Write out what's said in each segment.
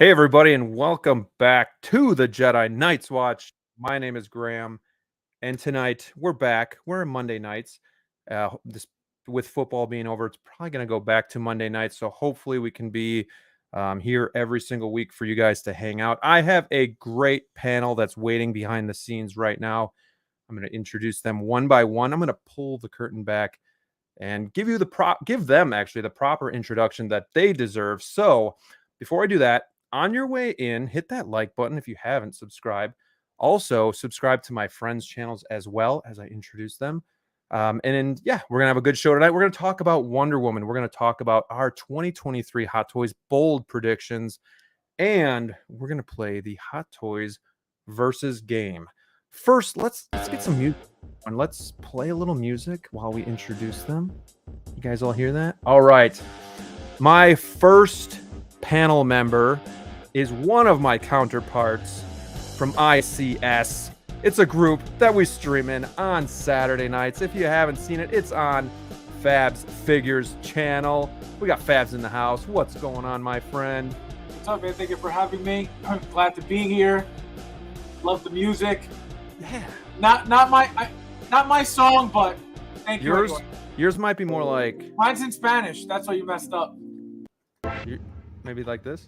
Hey, everybody, and welcome back to the Jedi Knights Watch. My name is Graham, and tonight we're back. We're on Monday nights. This with football being over, it's probably going to go back to Monday nights. So hopefully we can be here every single week for you guys to hang out. I have a great panel that's waiting behind the scenes right now. I'm going to introduce them one by one. I'm going to pull the curtain back and give them actually the proper introduction that they deserve. So before I do that, on your way in, hit that like button if you haven't subscribed. Also, subscribe to my friends' channels as well as I introduce them. And then, we're going to have a good show tonight. We're going to talk about Wonder Woman. We're going to talk about our 2023 Hot Toys bold predictions. And we're going to play the Hot Toys versus game. First, let's get some music and let's play a little music while we introduce them. You guys all hear that? All right. My first panel member is one of my counterparts from ICS. It's a group that we stream in on Saturday nights. If you haven't seen it, it's on Fab's Figures channel. We got Fabs in the house. What's going on, my friend? What's up, man? Thank you for having me. I'm glad to be here. Love the music. Yeah. Not my song, but thank you. Yours might be more like... Mine's in Spanish. That's why you messed up. Maybe like this?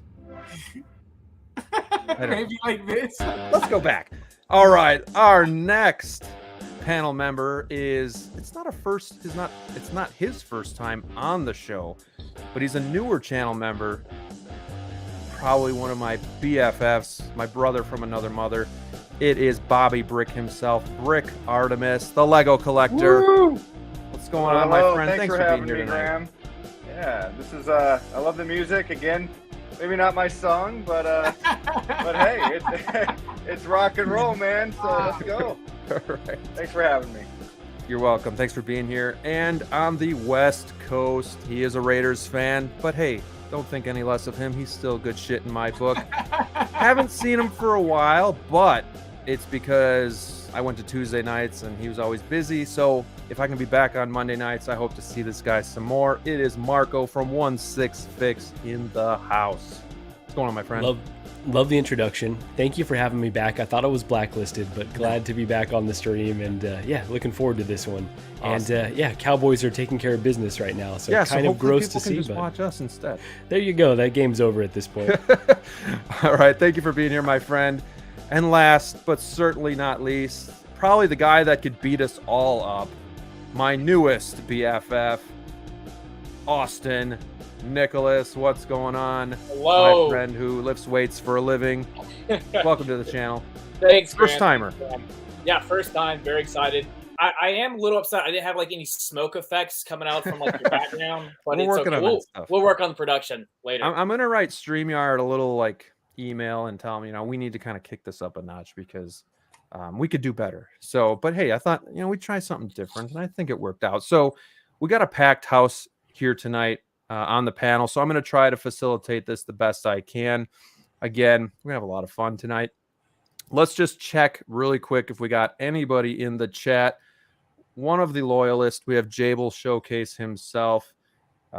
Maybe like this. Let's go back. All right. Our next panel member it's not his first time on the show, but he's a newer channel member. Probably one of my BFFs, my brother from another mother. It is Bobby Brick himself, Brick Artemis, the Lego collector. Woo! What's going on, my friend? Thanks for being having here me, tonight. Graham. Yeah, this is I love the music. Again, maybe not my song, but hey, it's rock and roll, man. So let's go. All right. Thanks for having me. You're welcome. Thanks for being here. And on the West Coast, he is a Raiders fan, but hey, don't think any less of him. He's still good shit in my book. Haven't seen him for a while, but it's because I went to Tuesday nights and he was always busy. So if I can be back on Monday nights, I hope to see this guy some more. It is Marco from 1/6 Fix in the house. What's going on, my friend? Love the introduction. Thank you for having me back. I thought I was blacklisted, but glad to be back on the stream. And looking forward to this one. Awesome. And Cowboys are taking care of business right now. So kind of gross to see. Just watch us instead. There you go. That game's over at this point. All right. Thank you for being here, my friend. And last, but certainly not least, probably the guy that could beat us all up, my newest BFF, Austin Nicholas. What's going on? Hello. My friend who lifts weights for a living. Welcome to the channel. Thanks, First timer. Yeah, first time. Very excited. I am a little upset. I didn't have any smoke effects coming out from your background, but We're working on that stuff. We'll work on the production later. I'm gonna write StreamYard a little email and tell them, we need to kind of kick this up a notch because we could do better. So, but hey, I thought, we'd try something different, and I think it worked out. So we got a packed house here tonight on the panel. So I'm going to try to facilitate this the best I can. Again, we're going to have a lot of fun tonight. Let's just check really quick if we got anybody in the chat. One of the loyalists, we have Jable Showcase himself.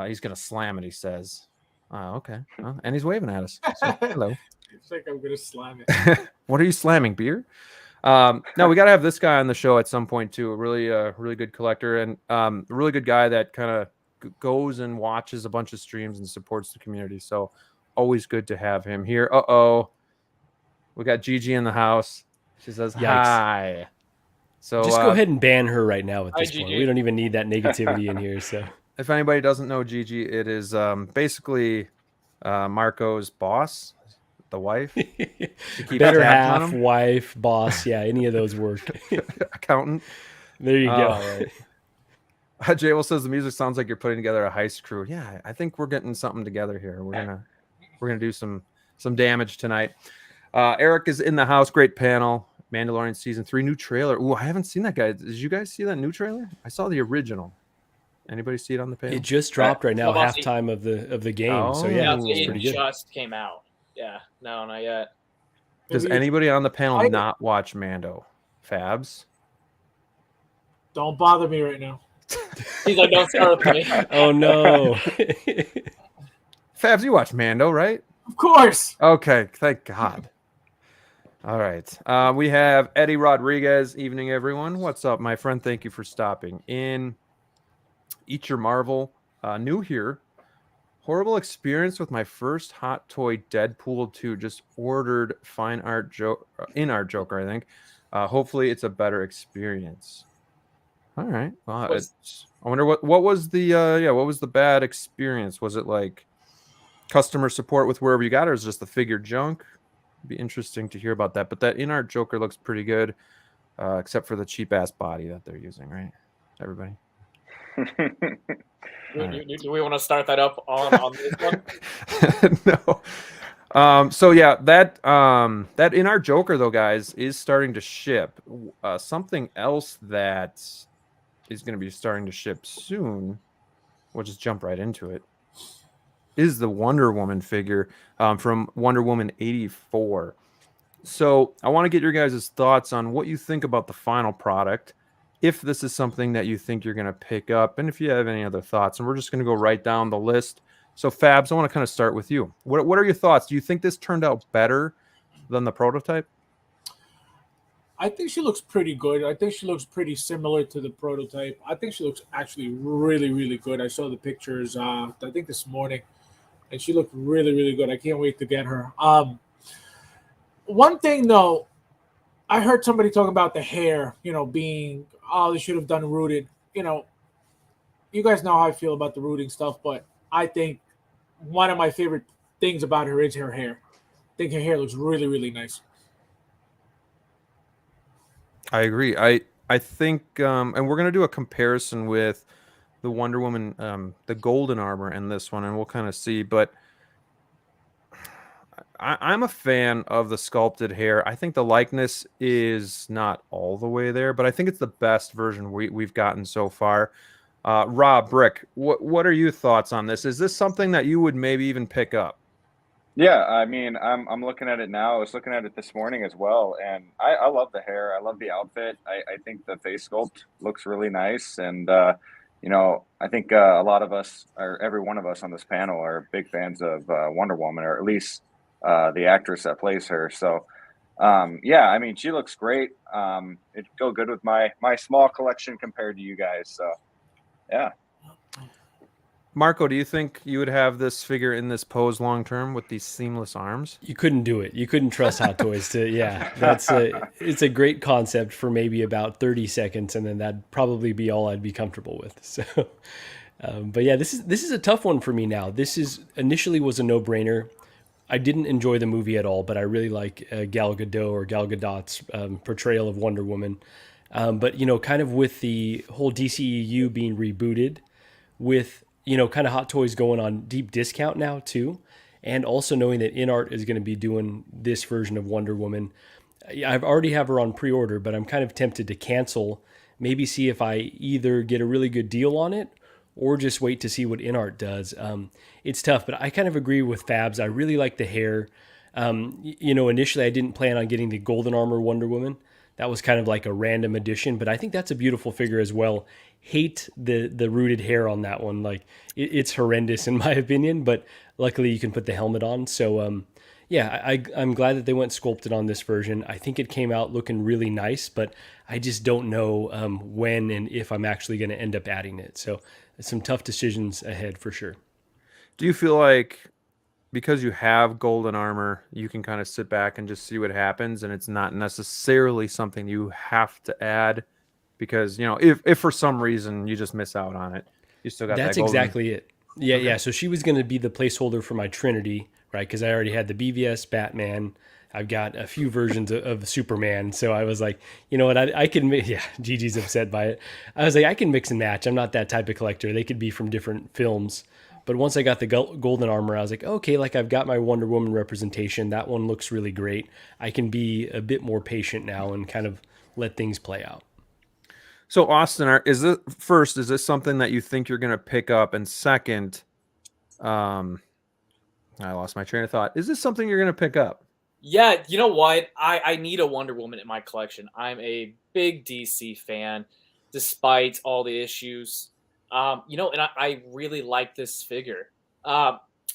He's going to slam it, he says. Okay. And he's waving at us. So, hello. It's like I'm going to slam it. What are you slamming, beer? No, we got to have this guy on the show at some point too. A really good collector and a really good guy that kind of goes and watches a bunch of streams and supports the community. So always good to have him here. We got Gigi in the house. She says, Yikes. Hi. So just go ahead and ban her right now at this point. Gigi. We don't even need that negativity in here. So if anybody doesn't know Gigi, it is basically Marco's boss, the wife. Better half, wife, boss. Yeah, any of those work. Accountant. There you go. Right. Jable says the music sounds like you're putting together a heist crew. Yeah, I think we're getting something together here. We're gonna do some damage tonight. Eric is in the house. Great panel. Mandalorian season 3 new trailer. Ooh, I haven't seen that, guy. Did you guys see that new trailer? I saw the original. Anybody see it on the page? It just dropped right now, halftime of the game. So yeah, it's pretty good. It just came out. Yeah, no, not yet. Does anybody on the panel not watch Mando? Fabs? Don't bother me right now. He's like, don't start with me. Oh no. Fabs, you watch Mando, right? Of course. Okay, thank God. All right. We have Eddie Rodriguez. Evening, everyone. What's up, my friend? Thank you for stopping in. Eat Your Marvel. New here. Horrible experience with my first Hot Toy Deadpool 2. Just ordered fine art in art Joker, I think. Hopefully it's a better experience. All right. Well, I wonder what was the what was the bad experience? Was it like customer support with wherever you got it, or is it just the figure junk? It'd be interesting to hear about that. But that in art Joker looks pretty good, except for the cheap ass body that they're using, right? Everybody. Do we want to start that up on this one? No. So yeah, that in our Joker though, guys, is starting to ship. Something else that is going to be starting to ship soon. We'll just jump right into it. Is the Wonder Woman figure from Wonder Woman 84. So I want to get your guys' thoughts on what you think about the final product. If this is something that you think you're going to pick up, and if you have any other thoughts, and we're just going to go right down the list. So Fabs, I want to kind of start with you. What are your thoughts? Do you think this turned out better than the prototype? I think she looks pretty good. I think she looks pretty similar to the prototype. I think she looks actually really, really good. I saw the pictures, I think this morning, and she looked really, really good. I can't wait to get her. One thing though, I heard somebody talk about the hair, being, they should have done rooted. You guys know how I feel about the rooting stuff, but I think one of my favorite things about her is her hair. I think her hair looks really, really nice. I agree. I think, and we're gonna do a comparison with the Wonder Woman, the golden armor, and this one, and we'll kind of see. But I'm a fan of the sculpted hair. I think the likeness is not all the way there, but I think it's the best version we've gotten so far. Rob, Brick, what are your thoughts on this? Is this something that you would maybe even pick up? Yeah, I mean, I'm looking at it now. I was looking at it this morning as well, and I love the hair. I love the outfit. I think the face sculpt looks really nice, and I think a lot of us, or every one of us on this panel, are big fans of Wonder Woman, or at least the actress that plays her. So, yeah, I mean, she looks great. It'd go good with my small collection compared to you guys. So, yeah. Marco, do you think you would have this figure in this pose long term with these seamless arms? You couldn't do it. You couldn't trust Hot Toys to. Yeah, it's a great concept for maybe about 30 seconds, and then that'd probably be all I'd be comfortable with. So, but yeah, this is a tough one for me now. This is initially was a no-brainer. I didn't enjoy the movie at all, but I really like Gal Gadot's portrayal of Wonder Woman. But kind of with the whole DCEU being rebooted, with kind of Hot Toys going on deep discount now too, and also knowing that InArt is going to be doing this version of Wonder Woman. I've already have her on pre-order, but I'm kind of tempted to cancel, maybe see if I either get a really good deal on it or just wait to see what InArt does. It's tough, but I kind of agree with Fabs. I really like the hair. Initially I didn't plan on getting the golden armor Wonder Woman. That was kind of like a random addition, but I think that's a beautiful figure as well. Hate the rooted hair on that one. Like it's horrendous in my opinion, but luckily you can put the helmet on. So yeah, I'm glad that they went sculpted on this version. I think it came out looking really nice, but I just don't know when and if I'm actually going to end up adding it. So some tough decisions ahead for sure. Do you feel like because you have golden armor, you can kind of sit back and just see what happens, and it's not necessarily something you have to add? Because if for some reason you just miss out on it, you still got that's that golden... exactly it. Yeah, okay. Yeah. So she was going to be the placeholder for my Trinity, right? Because I already had the BVS Batman. I've got a few versions of Superman. So I was like, you know what? I can. Yeah, Gigi's upset by it. I was like, I can mix and match. I'm not that type of collector. They could be from different films. But once I got the golden armor, I was like, okay, like I've got my Wonder Woman representation. That one looks really great. I can be a bit more patient now and kind of let things play out. So Austin, is this something that you think you're going to pick up? And second, I lost my train of thought. Is this something you're going to pick up? Yeah, you know what? I need a Wonder Woman in my collection. I'm a big DC fan, despite all the issues. And I really like this figure.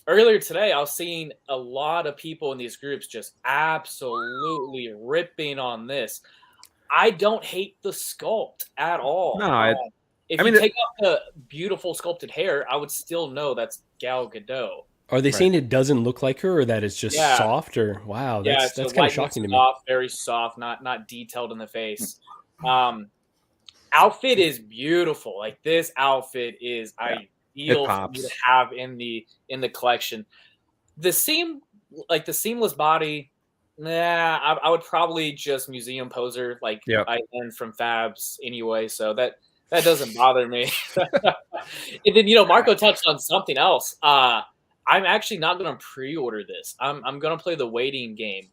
earlier today, I was seeing a lot of people in these groups just absolutely ripping on this. I don't hate the sculpt at all. No, if I you mean, take off the beautiful sculpted hair, I would still know that's Gal Gadot. Are they Right. saying it doesn't look like her, or that it's just Yeah. soft? Or wow, Yeah, that's so kind of likeness shocking to is me. off, very soft, not detailed in the face. Outfit is beautiful. Like this outfit is ideal for me to pops. have in the collection. The seamless body, I would probably just museum poser like Yep. I learned from Fabs anyway, so that doesn't bother me. And then Marco touched on something else. I'm actually not going to pre-order this. I'm going to play the waiting game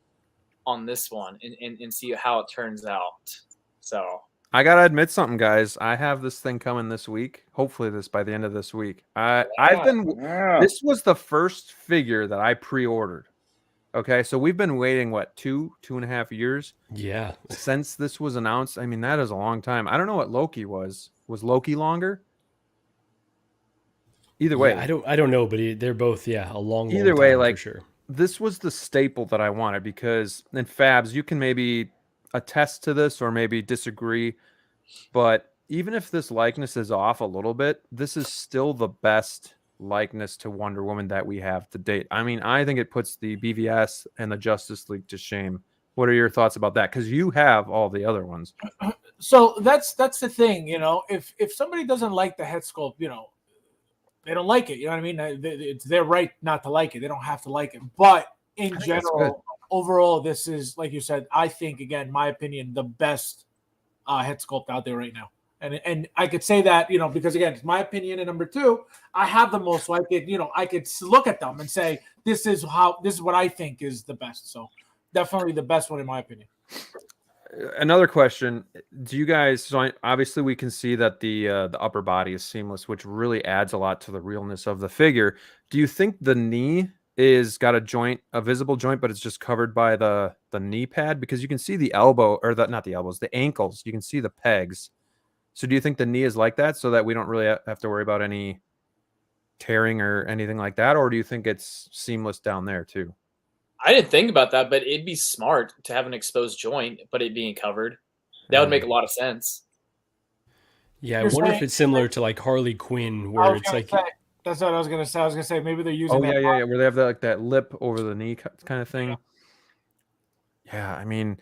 on this one and see how it turns out. So I gotta admit something, guys. I have this thing coming this week. Hopefully, by the end of this week. This was the first figure that I pre-ordered. Okay, so we've been waiting what 2.5 years? Yeah, since this was announced. I mean, that is a long time. I don't know what Loki was. Was Loki longer? Either way, yeah, I don't know, but they're both a long. Either long way, time, like for sure. This was the staple that I wanted because in Fabs you can maybe attest to this or maybe disagree, but even if this likeness is off a little bit, this is still the best likeness to Wonder Woman that we have to date. I mean, I think it puts the BVS and the Justice League to shame. What are your thoughts about that? Because you have all the other ones. So that's the thing, if somebody doesn't like the head sculpt, they don't like it. You know what I mean? It's their right not to like it. They don't have to like it. But in general, overall, this is, like you said, I think, again, my opinion, the best head sculpt out there right now. And I could say that, because, again, it's my opinion. And number two, I have the most, so I could look at them and say, this is what I think is the best. So definitely the best one in my opinion. Another question: do you guys? So obviously, we can see that the upper body is seamless, which really adds a lot to the realness of the figure. Do you think the knee is got a visible joint, but it's just covered by the knee pad? Because you can see the elbow, or not the elbows, the ankles. You can see the pegs. So do you think the knee is like that, so that we don't really have to worry about any tearing or anything like that, or do you think it's seamless down there too? I didn't think about that, but it'd be smart to have an exposed joint, but it being covered. That would make a lot of sense. Yeah, I wonder if it's similar to like Harley Quinn, where it's like. That's what I was gonna say. I was gonna say maybe they're using. Oh yeah, where they have that that lip over the knee kind of thing. Yeah, I mean,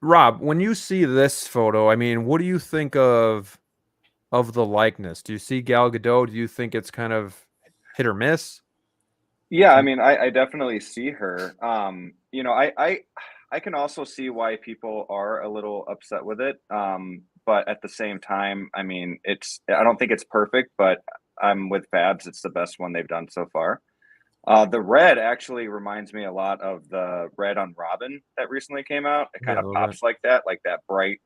Rob, when you see this photo, I mean, what do you think of the likeness? Do you see Gal Gadot? Do you think it's kind of hit or miss? Yeah, I mean, I definitely see her. I can also see why people are a little upset with it. But at the same time, I mean, I don't think it's perfect, but I'm with Fabs. It's the best one they've done so far. The red actually reminds me a lot of the red on Robin that recently came out. It kind of pops like that bright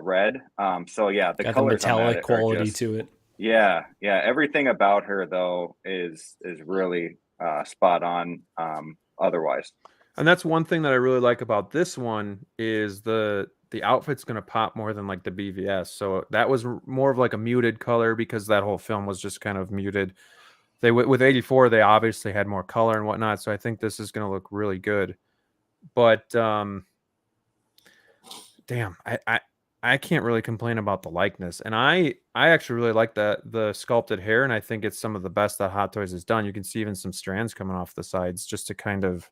red. So yeah, the colors the metallic quality to it. Yeah. Everything about her though is really spot on. Otherwise, and that's one thing that I really like about this one is the outfit's going to pop more than like the BVS. So that was more of like a muted color because that whole film was just kind of muted. They with 84, they obviously had more color and whatnot. So I think this is going to look really good. But damn, I can't really complain about the likeness, and I actually really like the sculpted hair, and I think it's some of the best that Hot Toys has done. You can see even some strands coming off the sides just to kind of,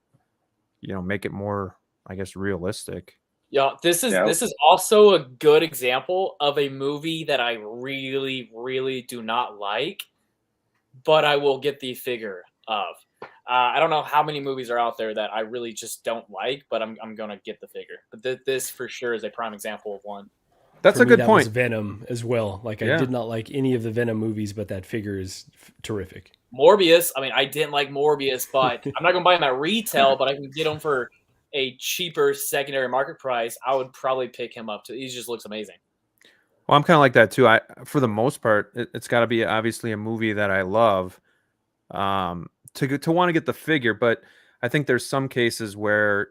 make it more, I guess, realistic. Yeah, this is also a good example of a movie that I really, really do not like, but I will get the figure of. I don't know how many movies are out there that I really just don't like, but I'm gonna get the figure. But this for sure is a prime example of one. That's a good point. Was Venom as well. Like I did not like any of the Venom movies, but that figure is terrific. Morbius. I mean, I didn't like Morbius, but I'm not gonna buy him at retail. But I can get him for a cheaper secondary market price. I would probably pick him up too. He just looks amazing. Well, I'm kind of like that too. For the most part, it's got to be obviously a movie that I love, to want to get the figure. But I think there's some cases where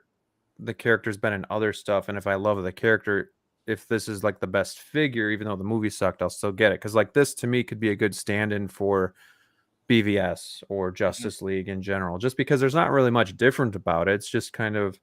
the character's been in other stuff, and if I love the character, if this is like the best figure, even though the movie sucked, I'll still get it. Because like this to me could be a good stand-in for BVS or Justice League in general, just because there's not really much different about it. It's just kind of,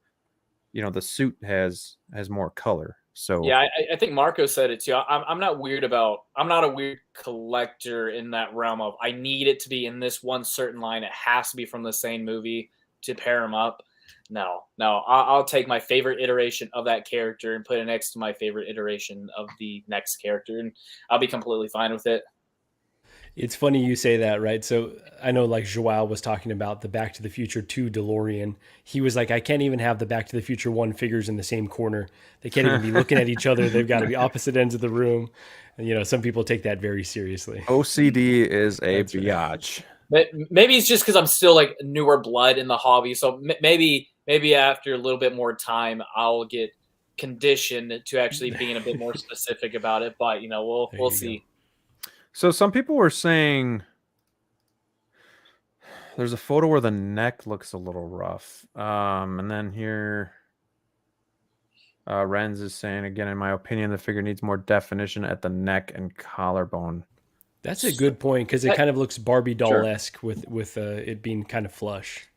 the suit has more color. So yeah, I think Marco said it too. I'm not weird about. I'm not a weird collector in that realm of I need it to be in this one certain line. It has to be from the same movie to pair them up. No, I'll take my favorite iteration of that character and put it next to my favorite iteration of the next character, and I'll be completely fine with it. It's funny you say that, right? So I know like Joao was talking about the Back to the Future 2 DeLorean. He was like, I can't even have the Back to the Future 1 figures in the same corner. They can't even be looking at each other. They've got to be opposite ends of the room. And, some people take that very seriously. OCD is a biatch. But maybe it's just because I'm still like newer blood in the hobby. So maybe after a little bit more time, I'll get conditioned to actually being a bit more specific about it. But, we'll see. So some people were saying there's a photo where the neck looks a little rough. And then here, Renz is saying, again, in my opinion, the figure needs more definition at the neck and collarbone. That's a good point, because it kind of looks Barbie doll-esque with it being kind of flush.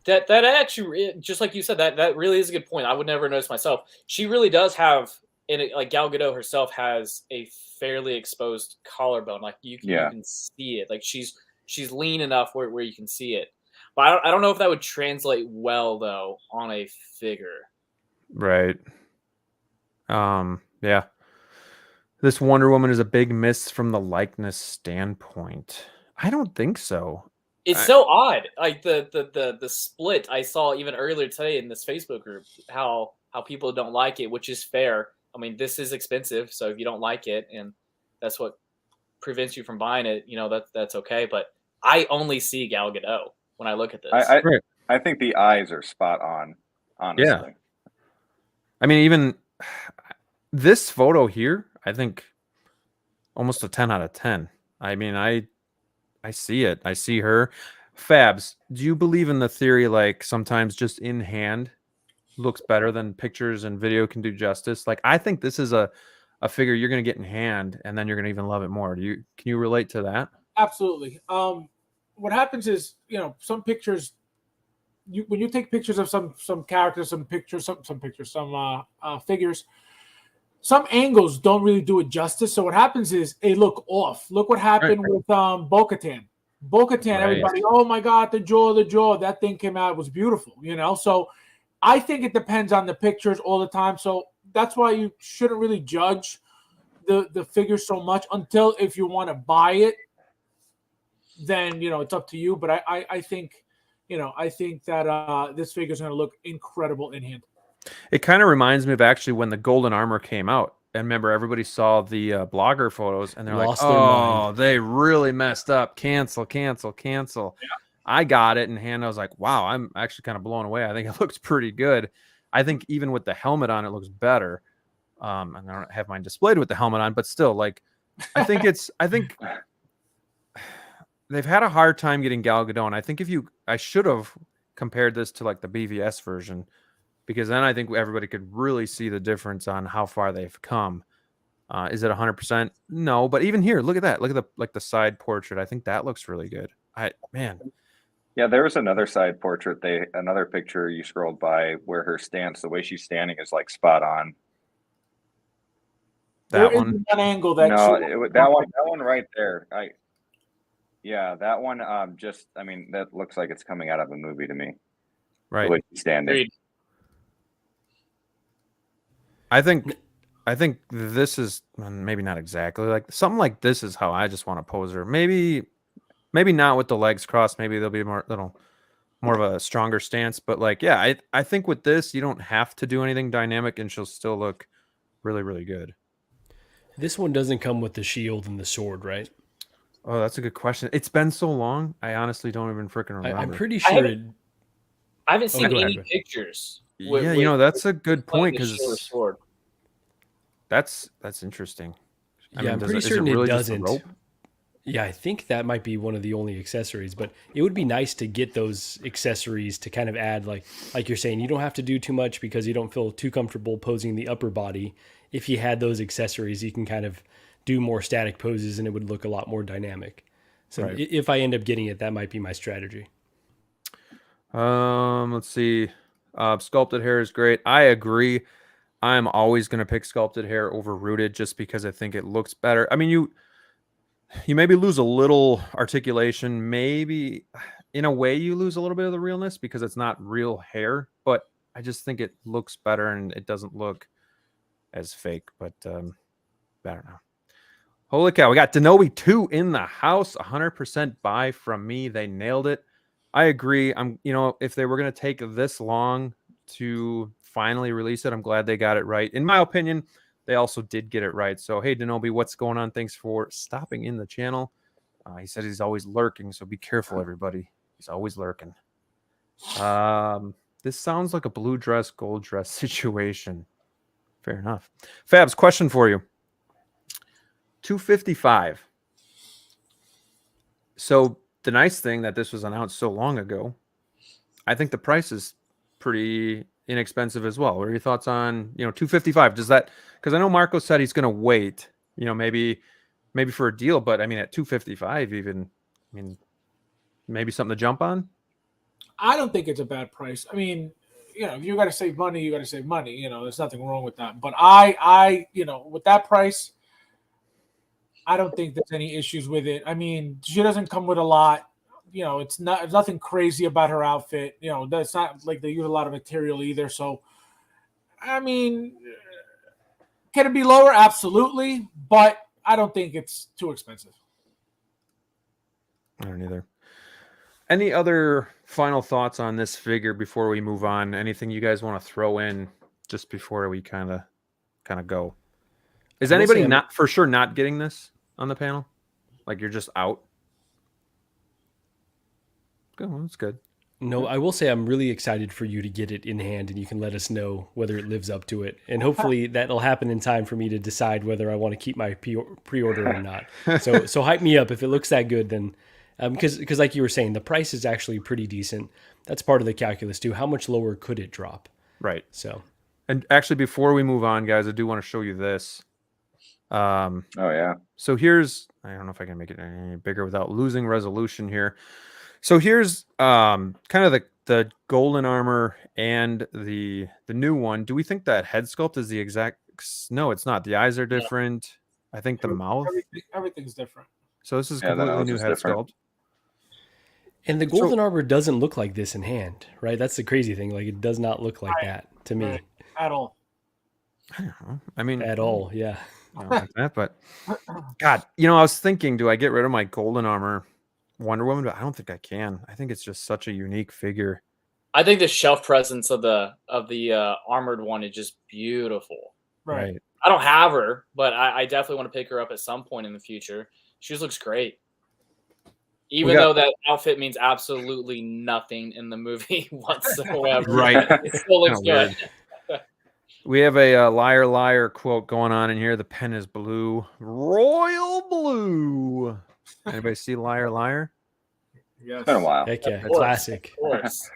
That actually, just like you said, that really is a good point. I would never notice myself. She really does have, like Gal Gadot herself has a fairly exposed collarbone. Like you can see it. Like she's lean enough where you can see it. But I don't know if that would translate well though on a figure. Right. Yeah. This Wonder Woman is a big miss from the likeness standpoint. I don't think so. It's so odd. Like the split I saw even earlier today in this Facebook group, how people don't like it, which is fair. I mean, this is expensive, so if you don't like it and that's what prevents you from buying it, that's okay. But I only see Gal Gadot when I look at this. I think the eyes are spot on, honestly. Yeah. I mean, even this photo here, I think almost a 10 out of 10. I mean, I see it. I see her. Fabs, do you believe in the theory like sometimes just in hand looks better than pictures and video can do justice? Like, I think this is a figure you're going to get in hand and then you're going to even love it more. Can you relate to that? Absolutely. What happens is, some pictures, when you take pictures of some characters, some figures, some angles don't really do it justice. So what happens is they look off. Look what happened with Bo-Katan. Bo-Katan, everybody, oh my God, the jaw, that thing came out, it was beautiful, So I think it depends on the pictures all the time. So that's why you shouldn't really judge the figure so much until if you want to buy it, then, it's up to you. But I think, I think that this figure is going to look incredible in hand. It kind of reminds me of actually when the golden armor came out. And remember, everybody saw the blogger photos and they're like, oh, they really messed up. Cancel. Yeah. I got it in hand. I was like, wow, I'm actually kind of blown away. I think it looks pretty good. I think even with the helmet on, it looks better. And I don't have mine displayed with the helmet on, but still, like, I think they've had a hard time getting Gal Gadot. And I think I should have compared this to like the BVS version, because then I think everybody could really see the difference on how far they've come. Is it 100%? No, but even here, look at that. Look at the side portrait. I think that looks really good. Yeah, there was another side portrait. Another picture you scrolled by where her stance, the way she's standing, is like spot on. That one angle that one right there. That one. That looks like it's coming out of a movie to me. Right, the way she's standing. Agreed. I think this is maybe not exactly like something like this is how I just want to pose her. Maybe not with the legs crossed. Maybe there'll be more of a stronger stance. But like, yeah, I think with this, you don't have to do anything dynamic and she'll still look really, really good. This one doesn't come with the shield and the sword, right? Oh, that's a good question. It's been so long. I honestly don't even freaking remember. I'm pretty sure. I haven't seen any pictures. That's a good point because that's interesting. I'm pretty certain it doesn't. Yeah, I think that might be one of the only accessories, but it would be nice to get those accessories to kind of add, like you're saying, you don't have to do too much because you don't feel too comfortable posing the upper body. If you had those accessories, you can kind of do more static poses and it would look a lot more dynamic. So if I end up getting it, that might be my strategy. Let's see. Sculpted hair is great. I agree. I'm always going to pick sculpted hair over rooted just because I think it looks better. I mean, you maybe lose a little articulation. Maybe in a way you lose a little bit of the realness because it's not real hair, but I just think it looks better and it doesn't look as fake, but I don't know. Holy cow. We got Denobi 2 in the house, 100% buy from me. They nailed it. I agree. If they were going to take this long to finally release it, I'm glad they got it right. In my opinion, they also did get it right. So, hey, Denobi, what's going on? Thanks for stopping in the channel. He said he's always lurking, so be careful, everybody. He's always lurking. This sounds like a blue dress, gold dress situation. Fair enough. Fabs, question for you. $255. So the nice thing that this was announced so long ago, I think the price is pretty inexpensive as well. What are your thoughts on, $255? Does that, because I know Marco said he's going to wait, maybe for a deal, but I mean at $255 even, maybe something to jump on. I don't think it's a bad price. I mean, if you got to save money, you got to save money. There's nothing wrong with that. But I with that price, I don't think there's any issues with it. I mean, she doesn't come with a lot. It's nothing crazy about her outfit. That's not like they use a lot of material either. So, I mean, can it be lower? Absolutely. But I don't think it's too expensive. I don't either. Any other final thoughts on this figure before we move on? Anything you guys want to throw in just before we kind of go? Is anybody not for sure not getting this on the panel? Like you're just out? Good, well, that's good. No, I will say I'm really excited for you to get it in hand and you can let us know whether it lives up to it. And hopefully that'll happen in time for me to decide whether I want to keep my pre-order or not. So hype me up. If it looks that good, then because like you were saying, the price is actually pretty decent. That's part of the calculus too. How much lower could it drop? Right. So, and actually before we move on, guys, I do want to show you this. Oh yeah. So here's, I don't know if I can make it any bigger without losing resolution here. So here's kind of the golden armor and the new one. Do we think that head sculpt is the exact? No, it's not. The eyes are different. I think the mouth. Everything's different. So this is completely new head sculpt. And the golden armor doesn't look like this in hand, right? That's the crazy thing. Like it does not look like that to me at all. I don't know. I mean, at all, yeah. I don't like that, but God, I was thinking, do I get rid of my golden armor Wonder Woman? But I don't think I can. I think it's just such a unique figure. I think the shelf presence of the armored one is just beautiful. Right. I don't have her, but I definitely want to pick her up at some point in the future. She just looks great. Even though that outfit means absolutely nothing in the movie whatsoever. Right. It still looks good. We have a liar, liar quote going on in here. The pen is blue. Royal blue. Anybody see liar, liar? Yes. It's been a while. Heck yeah. Classic. Of course.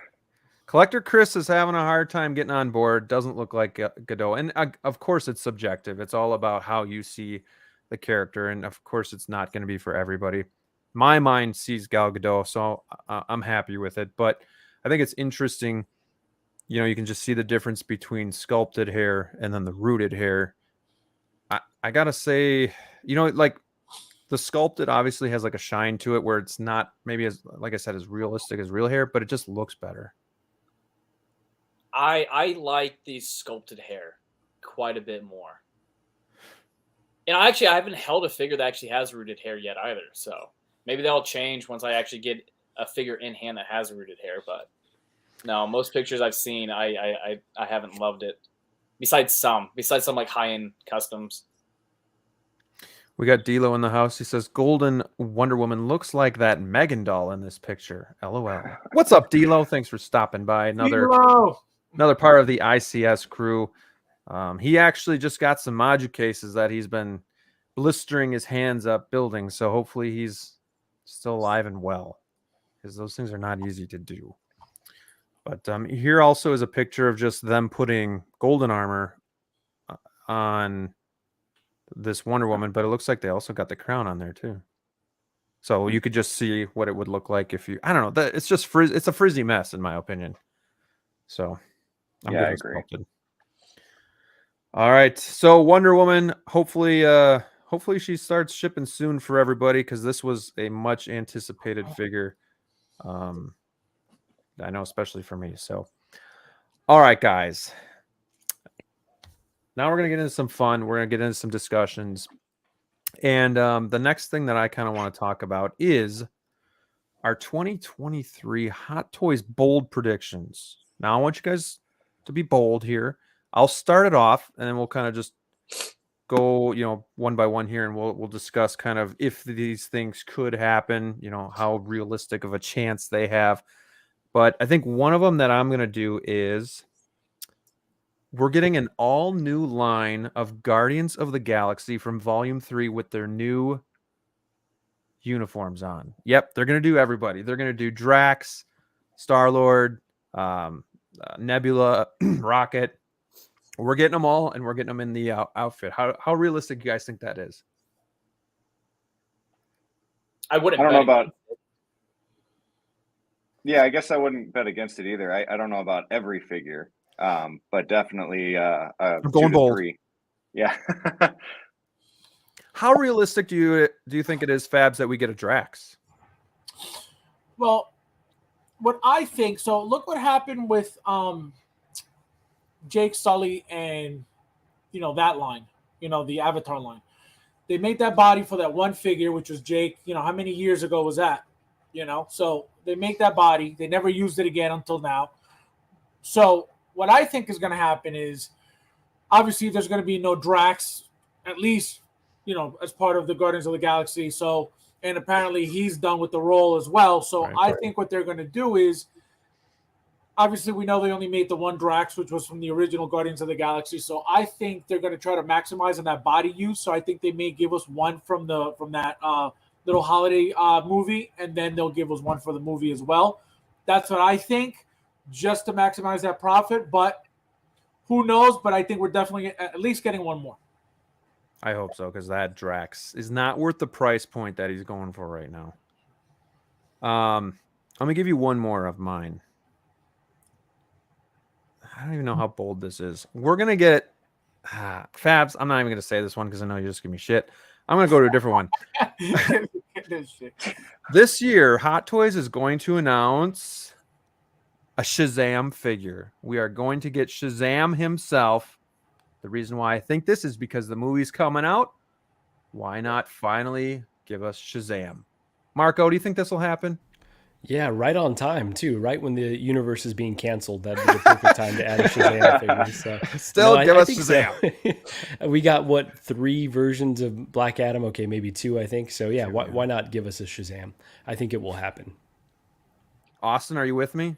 Collector Chris is having a hard time getting on board. Doesn't look like Godot. And of course, it's subjective. It's all about how you see the character. And of course, it's not going to be for everybody. My mind sees Gal Gadot, so I'm happy with it. But I think it's interesting. You can just see the difference between sculpted hair and then the rooted hair. I got to say, like the sculpted obviously has like a shine to it where it's not maybe as, like I said, as realistic as real hair, but it just looks better. I like the sculpted hair quite a bit more. And I haven't held a figure that actually has rooted hair yet either. So maybe that'll change once I actually get a figure in hand that has rooted hair. But no, most pictures I've seen, I haven't loved it. Besides some like high-end customs. We got D'Lo in the house. He says, Golden Wonder Woman looks like that Megan doll in this picture. LOL. What's up, D'Lo? Thanks for stopping by. Another part of the ICS crew. He actually just got some module cases that he's been blistering his hands up building. So hopefully he's still alive and well, because those things are not easy to do. But here also is a picture of just them putting golden armor on this Wonder Woman, but it looks like they also got the crown on there too. So you could just see what it would look like if you, I don't know. It's just it's a frizzy mess in my opinion. So I'm Yeah, good I with agree. sculpted. All right. So Wonder Woman, hopefully she starts shipping soon for everybody because this was a much anticipated figure. I know, especially for me. So all right, guys. Now we're gonna get into some fun. We're gonna get into some discussions. And the next thing that I kind of want to talk about is our 2023 Hot Toys bold predictions. Now I want you guys to be bold here. I'll start it off and then we'll kind of just go, one by one here, and we'll discuss kind of if these things could happen, how realistic of a chance they have. But I think one of them that I'm going to do is we're getting an all new line of Guardians of the Galaxy from Volume 3 with their new uniforms on. Yep, they're going to do everybody. They're going to do Drax, Star-Lord, Nebula, Rocket. We're getting them all, and we're getting them in the outfit. How realistic do you guys think that is? I wouldn't. I don't know about. Yeah, I guess I wouldn't bet against it either. I don't know about every figure, but definitely I'm 2 going to bold. 3. Yeah. How realistic do you think it is, Fabs, that we get a Drax? Well, what I think, so look what happened with Jake Sully and that line, the Avatar line. They made that body for that one figure, which was Jake. How many years ago was that? So they make that body. They never used it again until now. So what I think is going to happen is, obviously, there's going to be no Drax, at least, as part of the Guardians of the Galaxy. So, and apparently he's done with the role as well. So Right. I think what they're going to do is, obviously, we know they only made the one Drax, which was from the original Guardians of the Galaxy. So I think they're going to try to maximize on that body use. So I think they may give us one from that little holiday movie, and then they'll give us one for the movie as well. That's what I think, just to maximize that profit. But who knows? But I think we're definitely at least getting one more. I hope so, because that Drax is not worth the price point that he's going for right now. I'm gonna give you one more of mine. I don't even know how bold this is. We're gonna get Fabs. I'm not even gonna say this one because I know you're just gonna be shit. I'm gonna go to a different one. This year, Hot Toys is going to announce a Shazam figure. We are going to get Shazam himself. The reason why I think this is because the movie's coming out. Why not finally give us Shazam? Marco, do you think this will happen? Yeah, right on time too. Right when the universe is being canceled, that'd be the perfect time to add a Shazam figure. So Still give us Shazam. So. We got 3 versions of Black Adam? Okay, maybe 2, I think. So yeah, why not give us a Shazam? I think it will happen. Austin, are you with me?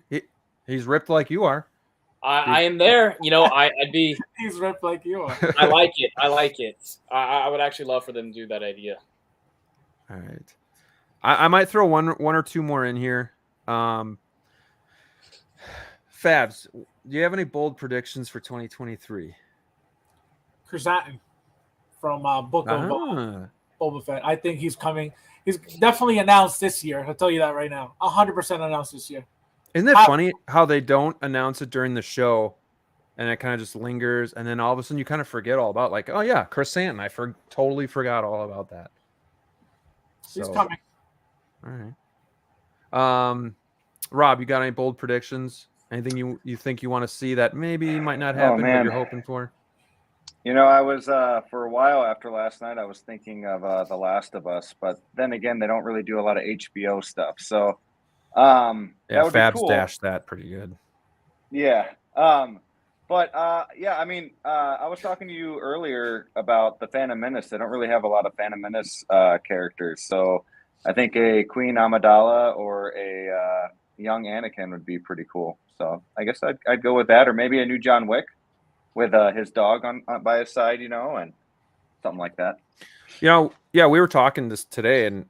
He's ripped like you are. I am there. I'd be. He's ripped like you are. I like it. I would actually love for them to do that idea. All right. I might throw one or two more in here. Fabs, do you have any bold predictions for 2023? Chrysanthemum from Book of Boba Fett. I think he's coming. He's definitely announced this year. I'll tell you that right now. 100% announced this year. Isn't it funny how they don't announce it during the show, and it kind of just lingers, and then all of a sudden you kind of forget all about, like, oh yeah, Chrysanthemum. I totally forgot all about that. He's coming. All right. Rob, you got any bold predictions? Anything you think you want to see that maybe might not happen, but you're hoping for? I was for a while after last night, I was thinking of The Last of Us, but then again, they don't really do a lot of HBO stuff. So that would Fabs be cool. dashed that pretty good. Yeah. But I mean, I was talking to you earlier about the Phantom Menace. They don't really have a lot of Phantom Menace characters. So I think a Queen Amidala or a young Anakin would be pretty cool. So I guess I'd go with that, or maybe a new John Wick with his dog on by his side, and something like that. Yeah, we were talking this today, and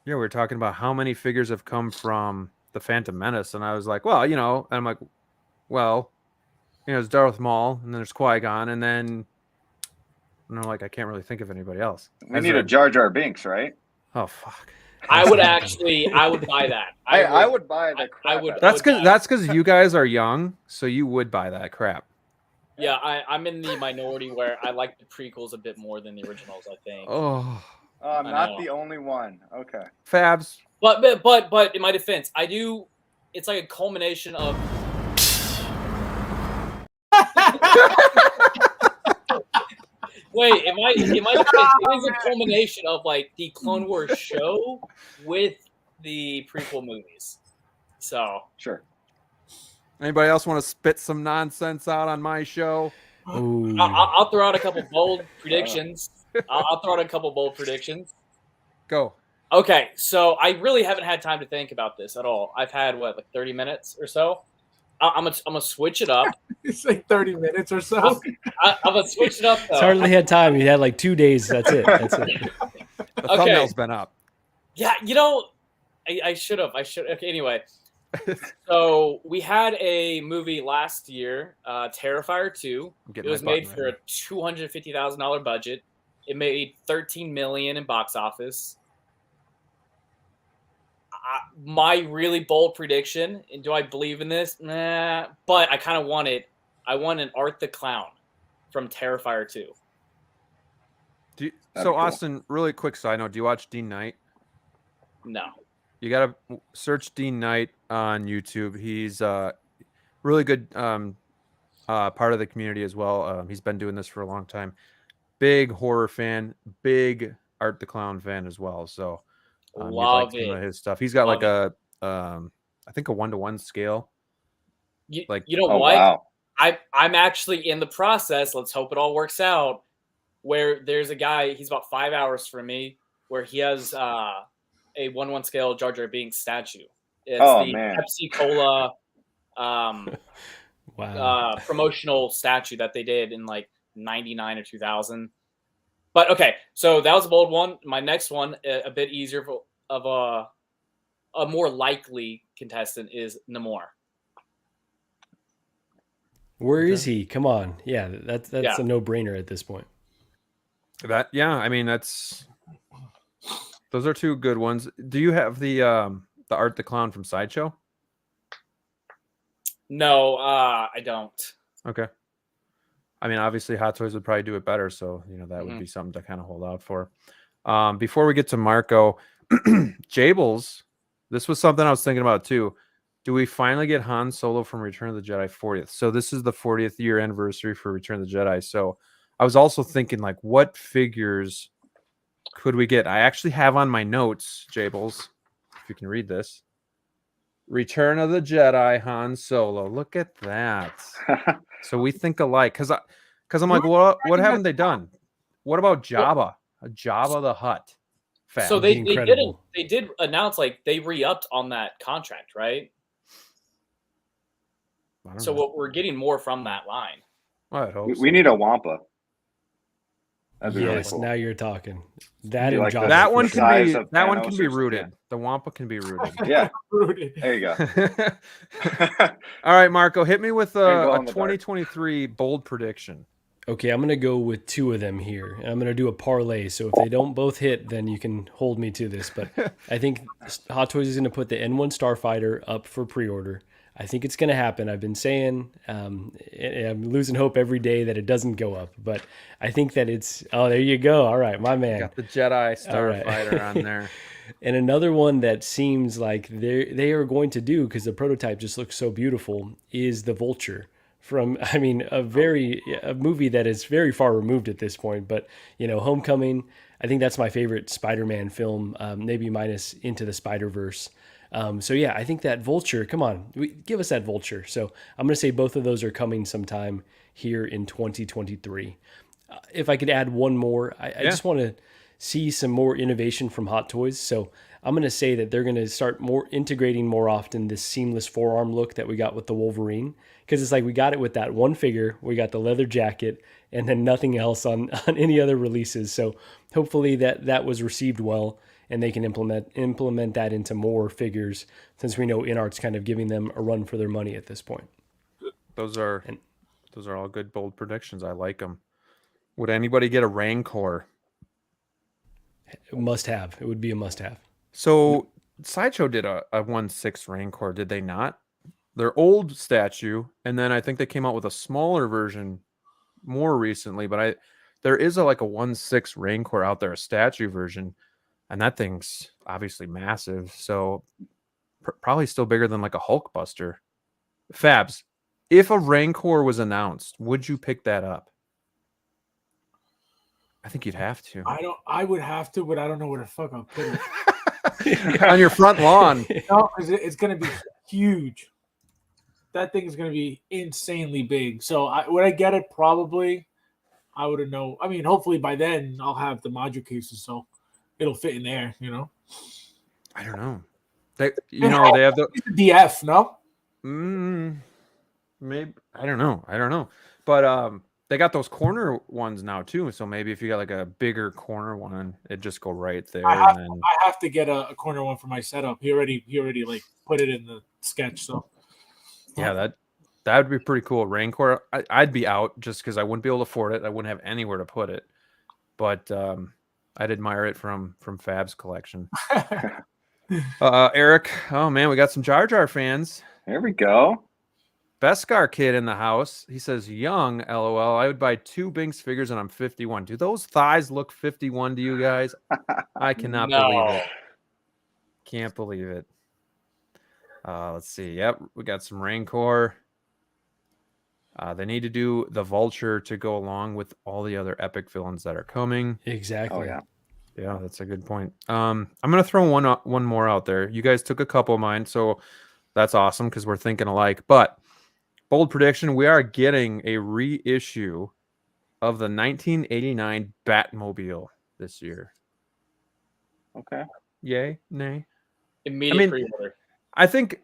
we were talking about how many figures have come from the Phantom Menace, and I was like, well, and I'm like, well, it's Darth Maul, and then there's Qui-Gon, and then I can't really think of anybody else. We need a Jar Jar Binks, right? Oh fuck. I would buy that. I would buy the crap. I would. That's because you guys are young, so you would buy that crap. Yeah, I'm in the minority where I like the prequels a bit more than the originals, I think. Oh, I'm not the only one. Okay. Fabs. But in my defense, I do. It's like a culmination of. Wait, in my defense, it is a culmination of like the Clone Wars show with the prequel movies. So Sure. Anybody else want to spit some nonsense out on my show? I'll throw out a couple bold predictions. I'll throw out a couple bold predictions. Go. Okay, so I really haven't had time to think about this at all. I've had like 30 minutes or so. I'm gonna switch it up. It's like 30 minutes or so. I'm gonna switch it up though. It's hardly had time. You had like 2 days. That's it. The thumbnail's been up. Yeah, I should have. Okay, anyway. So we had a movie last year, Terrifier 2. It was made for a $250,000 budget. It made $13 million in box office. My really bold prediction, and do I believe in this? Nah, but I kind of want it. I want an Art the Clown from Terrifier 2. So, Austin, really quick side note, do you watch Dean Knight? No. You got to search Dean Knight on YouTube. He's really good part of the community as well. He's been doing this for a long time. Big horror fan, big Art the Clown fan as well. So, love like it. some of his stuff. He's got like I think a 1-to-1 scale. You know what? Wow. I'm actually in the process. Let's hope it all works out. Where there's a guy, he's about 5 hours from me, where he has a 1-1 scale Jar Jar Binks statue. It's Pepsi Cola promotional statue that they did in like 99 or 2000. But okay, so that was a bold one. My next one, a bit easier of a more likely contestant, is Namor. Where is he? Come on. Yeah, that's a no-brainer at this point. I mean, those are two good ones. Do you have the Art the Clown from Sideshow? No, I don't. Okay. I mean, obviously Hot Toys would probably do it better, so that would be something to kind of hold out for. Before we get to Marco, Jables, this was something I was thinking about too. Do we finally get Han Solo from Return of the Jedi 40th? So this is the 40th year anniversary for Return of the Jedi. So I was also thinking, like, what figures could we get? I actually have on my notes, Jables, if you can read this. Return of the Jedi, Han Solo. Look at that. So we think alike. Because I'm like, what haven't they done? What about Jabba? Jabba the Hutt. So they did announce, like, they re-upped on that contract, right? So we're getting more from that line. I hope we need a Wampa. Yes, really cool. Now you're talking. That one can be rooted. Yeah. The Wampa can be rooted. Yeah, rooted. There you go. All right, Marco, hit me with a 2023 bold prediction. Okay, I'm going to go with two of them here. I'm going to do a parlay. So if they don't both hit, then you can hold me to this. But I think Hot Toys is going to put the N1 Starfighter up for pre-order. I think it's going to happen. I've been saying, I'm losing hope every day that it doesn't go up. But I think that there you go. All right, my man. Got the Jedi Starfighter on there. And another one that seems like they are going to do, because the prototype just looks so beautiful, is the Vulture. From, I mean, a movie that is very far removed at this point, but Homecoming, I think that's my favorite Spider-Man film, maybe minus Into the Spider-Verse. So yeah, I think that Vulture, come on, give us that Vulture. So I'm going to say both of those are coming sometime here in 2023. If I could add one more, I just want to see some more innovation from Hot Toys. So I'm going to say that they're going to start integrating more often this seamless forearm look that we got with the Wolverine. Because it's like we got it with that one figure, we got the leather jacket, and then nothing else on any other releases. So hopefully that was received well, and they can implement that into more figures, since we know InArt's kind of giving them a run for their money at this point. Those are all good bold predictions. I like them. Would anybody get a Rancor? Must have. It would be a must have. So Sideshow did a 1/6 Rancor, did they not? Their old statue, and then I think they came out with a smaller version more recently. But there is like a 1/6 Rancor out there, a statue version, and that thing's obviously massive. So probably still bigger than like a Hulkbuster. Fabs, if a Rancor was announced, would you pick that up? I think you'd have to. I would have to, but I don't know where the fuck I'll put it. On your front lawn. No, because it's going to be huge. That thing is going to be insanely big. So would I get it? Probably. I wouldn't know. I mean, hopefully by then I'll have the module cases, so it'll fit in there. I don't know. They have the DF. No. Maybe I don't know. But they got those corner ones now too. So maybe if you got like a bigger corner one, it'd just go right there. I have to get a corner one for my setup. He already like put it in the sketch. So yeah, that would be pretty cool. Rancor, I'd be out just because I wouldn't be able to afford it. I wouldn't have anywhere to put it. But I'd admire it from Fab's collection. Eric, oh man, we got some Jar Jar fans. There we go. Beskar kid in the house. He says, young, LOL. I would buy 2 Binks figures and I'm 51. Do those thighs look 51 to you guys? I cannot believe it. Can't believe it. Let's see. Yep, we got some Rancor. They need to do the Vulture to go along with all the other epic villains that are coming. Exactly. Oh, yeah. Yeah, that's a good point. I'm going to throw one more out there. You guys took a couple of mine, so that's awesome because we're thinking alike. But bold prediction, we are getting a reissue of the 1989 Batmobile this year. Okay. Yay? Nay? Immediate pre-order. I think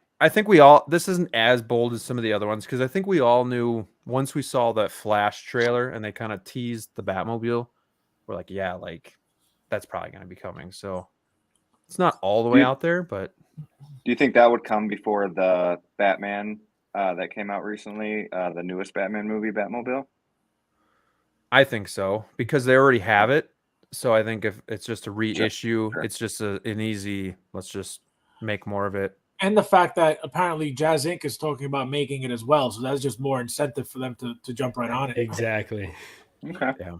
we all, this isn't as bold as some of the other ones because I think we all knew once we saw that Flash trailer and they kind of teased the Batmobile, we're like, yeah, like that's probably going to be coming. So it's not all the way out there, but. Do you think that would come before the Batman that came out recently, the newest Batman movie, Batmobile? I think so because they already have it. So I think if it's just a reissue, Sure. It's just an easy, let's just make more of it. And the fact that apparently Jazz Inc. is talking about making it as well. So that's just more incentive for them to jump right on it. Exactly. Okay. Yeah.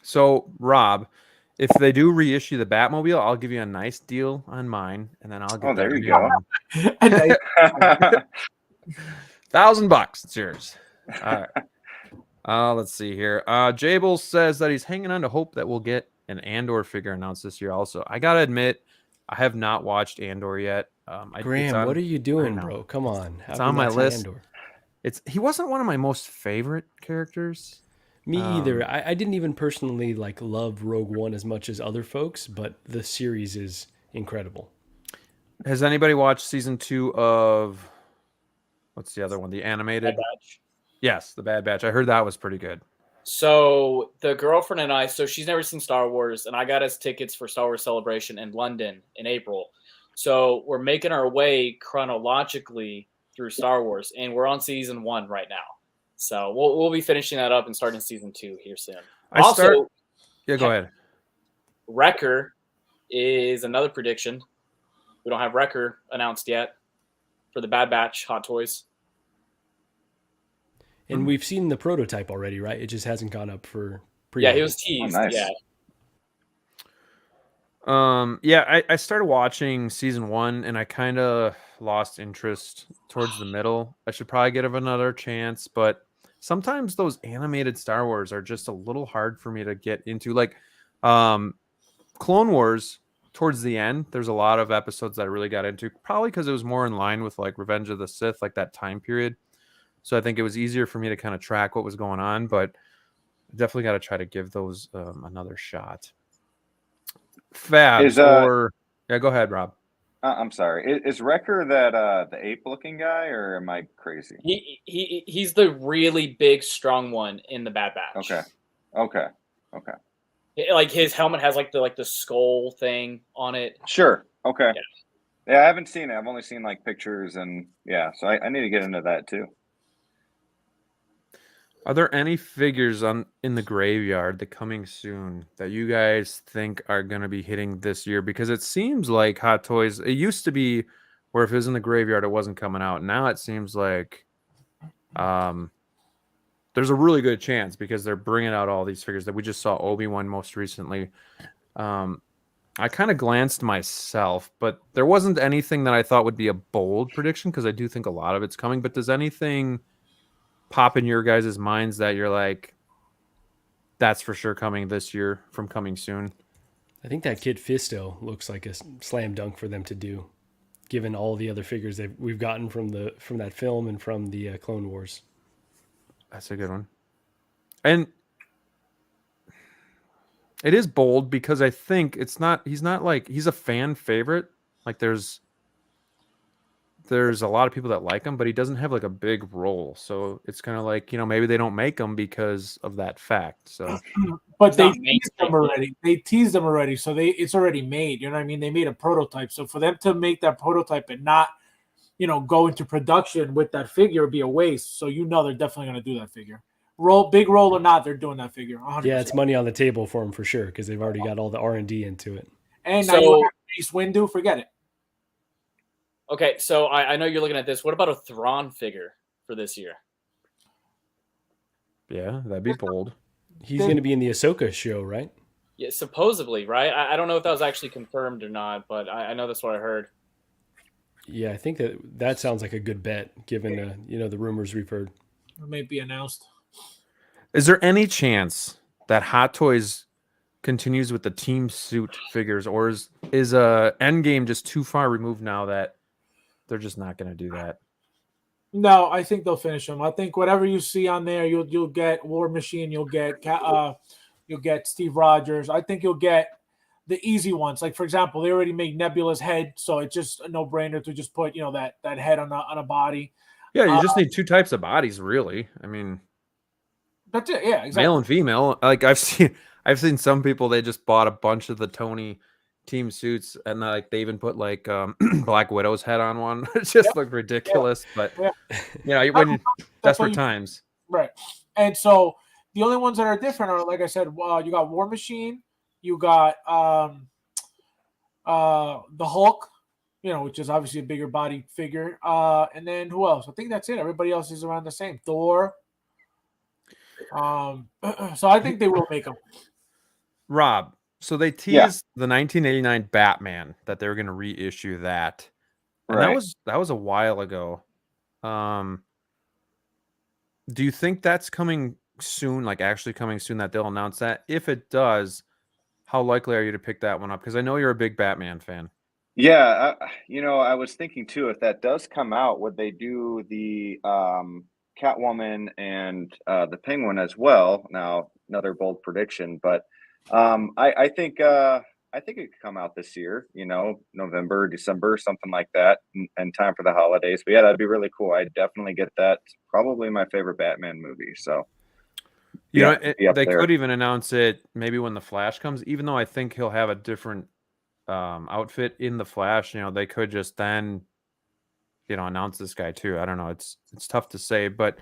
So, Rob, if they do reissue the Batmobile, I'll give you a nice deal on mine, and then I'll get there you go. $1,000. It's yours. All right. Let's see here. Jable says that he's hanging on to hope that we'll get an Andor figure announced this year also. I got to admit, I have not watched Andor yet. Graham, what are you doing, bro? Come on. It's on my list. He wasn't one of my most favorite characters. Me either. I didn't even personally love Rogue One as much as other folks, but the series is incredible. Has anybody watched season 2 of what's the other one? The animated? Bad Batch. Yes, the Bad Batch. I heard that was pretty good. So the girlfriend and I, so she's never seen Star Wars, and I got us tickets for Star Wars Celebration in London in April. So we're making our way chronologically through Star Wars, and we're on season 1 right now. So we'll be finishing that up and starting season 2 here soon. Go ahead. Wrecker is another prediction. We don't have Wrecker announced yet for the Bad Batch Hot Toys. And we've seen the prototype already, right? It just hasn't gone up for pre-order. Yeah, he was teased. Oh, nice. Yeah. I started watching season 1 and I kind of lost interest towards the middle. I should probably give it another chance, but sometimes those animated Star Wars are just a little hard for me to get into. Like Clone Wars, towards the end, there's a lot of episodes that I really got into, probably because it was more in line with like Revenge of the Sith, like that time period. So I think it was easier for me to kind of track what was going on, but I definitely got to try to give those another shot. Fab, go ahead, Rob. I'm sorry. Is Wrecker that the ape-looking guy, or am I crazy? He's the really big, strong one in the Bad Batch. Okay. Like his helmet has like the skull thing on it. Sure. Okay. Yeah, I haven't seen it. I've only seen like pictures and so I need to get into that too. Are there any figures in the graveyard that coming soon that you guys think are going to be hitting this year? Because it seems like Hot Toys, it used to be where if it was in the graveyard, it wasn't coming out. Now it seems like there's a really good chance because they're bringing out all these figures that we just saw Obi-Wan most recently. I kind of glanced myself, but there wasn't anything that I thought would be a bold prediction because I do think a lot of it's coming. But does anything pop in your guys' minds that you're like, that's for sure coming this year from coming soon? I think that Kid Fisto looks like a slam dunk for them to do, given all the other figures that we've gotten from that film and from the Clone Wars. That's a good one. And it is bold because I think he's not like, he's a fan favorite. Like there's a lot of people that like him, but he doesn't have like a big role. So it's kind of like, maybe they don't make him because of that fact. So, but they teased them already. They teased them already. So it's already made, you know what I mean? They made a prototype. So for them to make that prototype and not, go into production with that figure would be a waste. So, they're definitely going to do that figure. Big role or not, they're doing that figure. 100%. Yeah, it's money on the table for them for sure because they've already got all the R&D into it. And now you have Mace Windu, forget it. Okay, so I know you're looking at this. What about a Thrawn figure for this year? Yeah, that'd be bold. He's going to be in the Ahsoka show, right? Yeah, supposedly, right? I don't know if that was actually confirmed or not, but I know that's what I heard. Yeah, I think that sounds like a good bet, given the rumors we've heard. It may be announced. Is there any chance that Hot Toys continues with the team suit figures, or is Endgame just too far removed now that they're just not going to do that? No, I think they'll finish them. I think whatever you see on there, you'll get War Machine, you'll get Steve Rogers. I think you'll get the easy ones. Like for example, they already made Nebula's head, so it's just a no-brainer to just put that head on a body. Yeah, you just need two types of bodies, really. I mean, that's it. Yeah, exactly. Male and female. Like I've seen some people, they just bought a bunch of the Tony team suits and like they even put like Black Widow's head on one. It just looked ridiculous, but desperate times, right? And so the only ones that are different are, like I said, you got War Machine, you got the Hulk, which is obviously a bigger body figure, and then who else? I think that's it. Everybody else is around the same. Thor. So I think they will make them. Rob, so they teased the 1989 Batman that they were going to reissue that, and that was a while ago. Do you think that's coming soon? Like actually coming soon that they'll announce that? If it does, how likely are you to pick that one up? Because I know you're a big Batman fan. Yeah, I was thinking too, if that does come out, would they do the Catwoman and the Penguin as well? Now, another bold prediction, but I think it could come out this year. November, December, something like that, in time for the holidays. But yeah, that'd be really cool. I'd definitely get that. Probably my favorite Batman movie. So they could even announce it maybe when the Flash comes. Even though I think he'll have a different outfit in the Flash. They could just then announce this guy too. I don't know. It's tough to say, but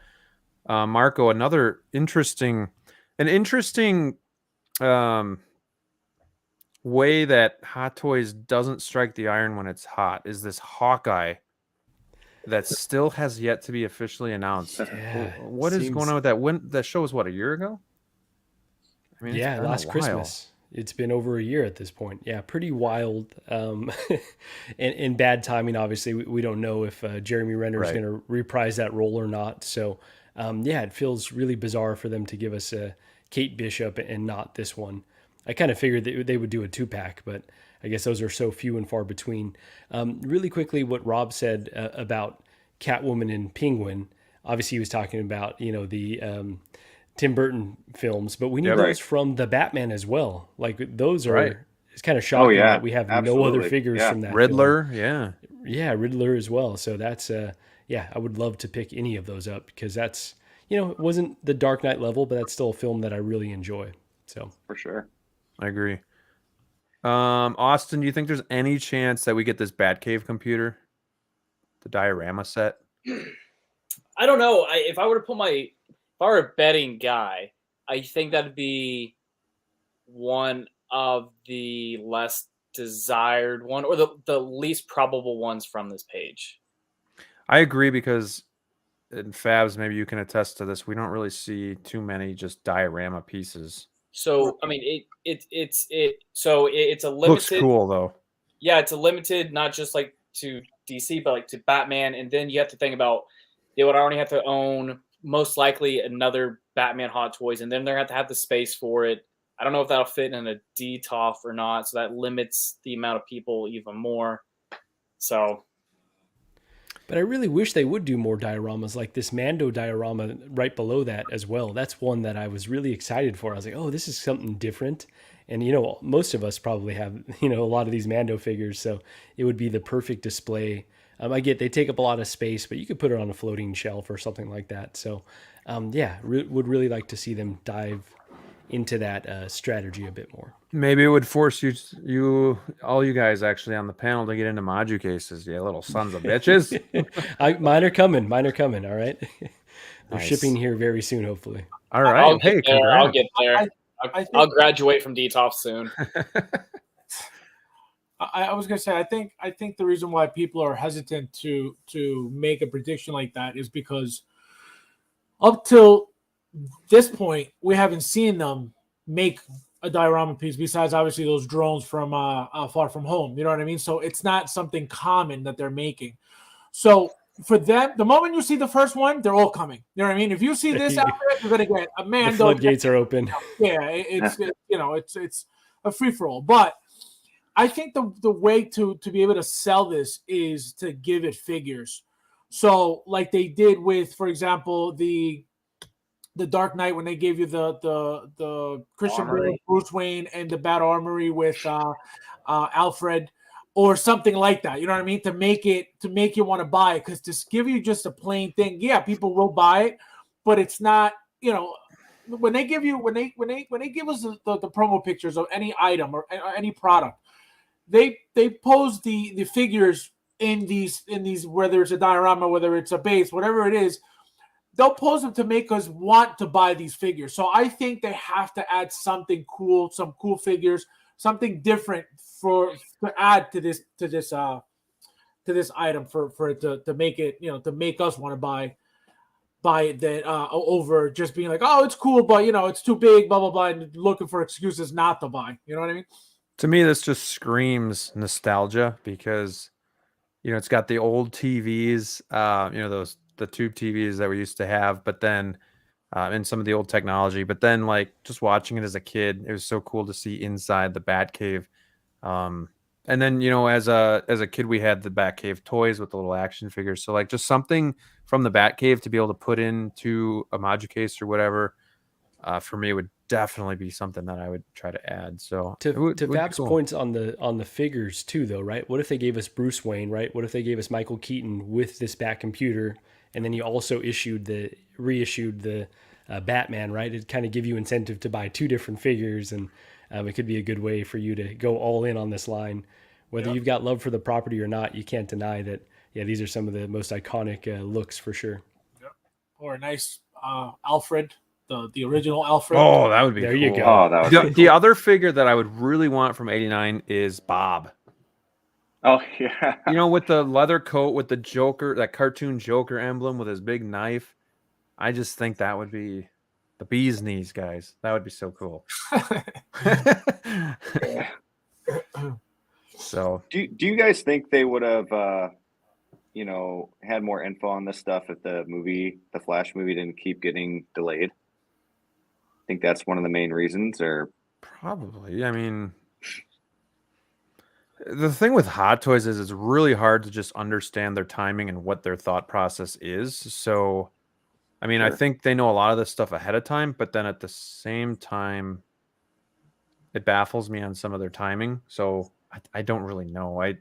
Marco, another interesting way that Hot Toys doesn't strike the iron when it's hot is this Hawkeye that still has yet to be officially announced. What is going on with that? When that show was a year ago? I mean, last Christmas. It's been over a year at this point. Yeah, pretty wild. And bad timing, obviously. We don't know if Jeremy Renner is going to reprise that role or not. So, it feels really bizarre for them to give us Kate Bishop and not this one. I kind of figured that they would do a 2-pack, but I guess those are so few and far between. Really quickly, what Rob said about Catwoman and Penguin. Obviously, he was talking about, the Tim Burton films, but we need those from the Batman as well. Like those are, it's kind of shocking that we have no other figures from that Riddler, film. Yeah, Riddler as well. So that's, I would love to pick any of those up because that's, it wasn't the Dark Knight level, but that's still a film that I really enjoy. So for sure. I agree. Austin, do you think there's any chance that we get this Batcave computer, the diorama set? I don't know. If I were to put my I were a betting guy, I think that'd be one of the less desired one, or the least probable ones from this page. I agree, because in Fabs, maybe you can attest to this, we don't really see too many just diorama pieces. So I mean, it's a limited. Looks cool though. Yeah, it's a limited, not just like to DC, but like to Batman. And then you have to think about they would already have to own most likely another Batman Hot Toys, and then they're going to have the space for it. I don't know if that'll fit in a DTOF or not, so that limits the amount of people even more. So, but I really wish they would do more dioramas, like this Mando diorama right below that as well. That's one that I was really excited for. I was like, oh, this is something different. And, you know, most of us probably have, you know, a lot of these Mando figures, so it would be the perfect display. I get they take up a lot of space, but you could put it on a floating shelf or something like that. So, would really like to see them dive into that strategy a bit more. Maybe it would force all you guys actually on the panel to get into Maju cases. You little sons of bitches. Mine are coming. All right. They're Nice. shipping here very soon, hopefully. All right. I'll Hey, get there. congrats. I'll get there. I'll graduate from DTOF soon. I was gonna say I think the reason why people are hesitant to make a prediction like that is because up till this point we haven't seen them make a diorama piece besides obviously those drones from Far From Home. You know what I mean? So it's not something common that they're making. So for them, the moment you see the first one, they're all coming. You know what I mean? If you see this out there, you're gonna get a Mando. The floodgates are open. Yeah, it's a free for all. But I think the way to be able to sell this is to give it figures. So like they did with, for example, the Dark Knight, when they gave you the Christian Bale, Bruce Wayne, and the Bat Armory with Alfred, or something like that. You know what I mean? To make you want to buy it, because to give you just a plain thing, yeah, people will buy it, but it's not. You know, when they give us the promo pictures of any item or any product, they pose the figures in these whether it's a diorama, whether it's a base, whatever it is. They'll pose them to make us want to buy these figures. So I think they have to add something cool, some cool figures, something different to add to this item for it to make it, you know, to make us want to buy it that over just being like, oh, it's cool, but you know, it's too big, blah blah blah, and looking for excuses not to buy. You know what I mean? To me, this just screams nostalgia, because, you know, it's got the old TVs, you know, the tube TVs that we used to have, but then and some of the old technology, but then like just watching it as a kid, it was so cool to see inside the Batcave. And then, you know, as a kid, we had the Batcave toys with the little action figures. So like just something from the Batcave to be able to put into a Maju case or whatever, for me would definitely be something that I would try to add. So to Fab's points on the figures too, though, right? What if they gave us Bruce Wayne, right? What if they gave us Michael Keaton with this Bat computer, and then you also reissued the Batman, right? It'd kind of give you incentive to buy two different figures, and it could be a good way for you to go all in on this line. Whether you've got love for the property or not, you can't deny that. Yeah, these are some of the most iconic looks for sure. Yep. Or a nice Alfred. The original Alfred. Oh, that would be there. Cool. You go. Oh, that would the other figure that I would really want from '89 is Bob. Oh yeah. You know, with the leather coat, with the Joker, that cartoon Joker emblem with his big knife. I just think that would be the bee's knees, guys. That would be so cool. So, do you guys think they would have, you know, had more info on this stuff if the Flash movie didn't keep getting delayed? I think that's one of the main reasons, or probably. I mean, the thing with Hot Toys is it's really hard to just understand their timing and what their thought process is. So, I mean, sure. I think they know a lot of this stuff ahead of time, but then at the same time, it baffles me on some of their timing. So I don't really know. I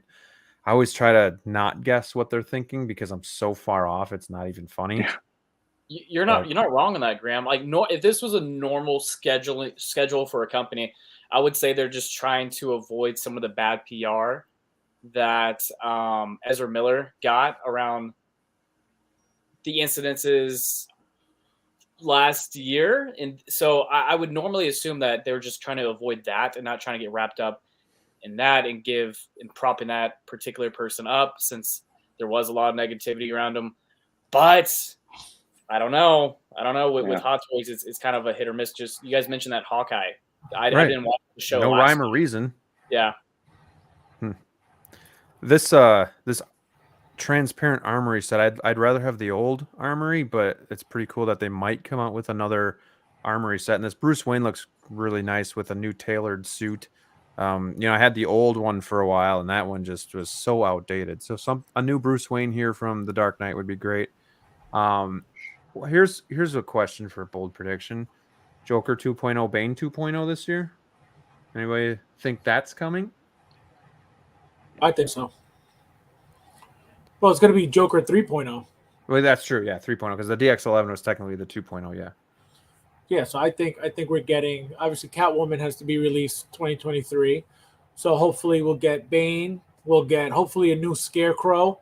always try to not guess what they're thinking because I'm so far off. It's not even funny. You're not wrong on that, Graham. Like, no, if this was a normal schedule for a company, I would say they're just trying to avoid some of the bad PR that Ezra Miller got around the incidences. last year, and so I would normally assume that they're just trying to avoid that and not trying to get wrapped up in that and propping that particular person up, since there was a lot of negativity around him. But I don't know. With Hot Toys, it's kind of a hit or miss. Just you guys mentioned that Hawkeye. I didn't watch the show. No rhyme or reason. Yeah. This transparent armory set, I'd rather have the old armory, but it's pretty cool that they might come out with another armory set. And this Bruce Wayne looks really nice with a new tailored suit. I had the old one for a while, and that one just was so outdated. So a new Bruce Wayne here from The Dark Knight would be great. Well, here's a question for a bold prediction: Joker 2.0, Bane 2.0 this year. Anybody think that's coming? I think so. Well, it's going to be Joker 3.0. Well, that's true. Yeah, 3.0, because the DX11 was technically the 2.0. Yeah. Yeah, so I think we're getting, obviously Catwoman has to be released 2023. So hopefully we'll get Bane. We'll get hopefully a new Scarecrow.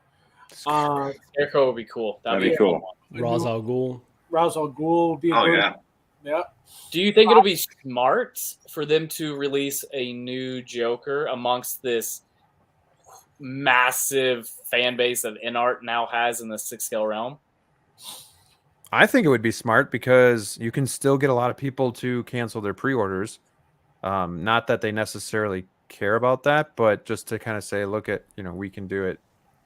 Scarecrow would be cool. That'd be cool. Ra's al Ghul. Ra's al Ghul would be yeah. Do you think it'll be smart for them to release a new Joker amongst this massive fan base that InArt now has in the Sixth Scale realm? I think it would be smart because you can still get a lot of people to cancel their pre-orders. Not that they necessarily care about that, but just to kind of say, look at, we can do it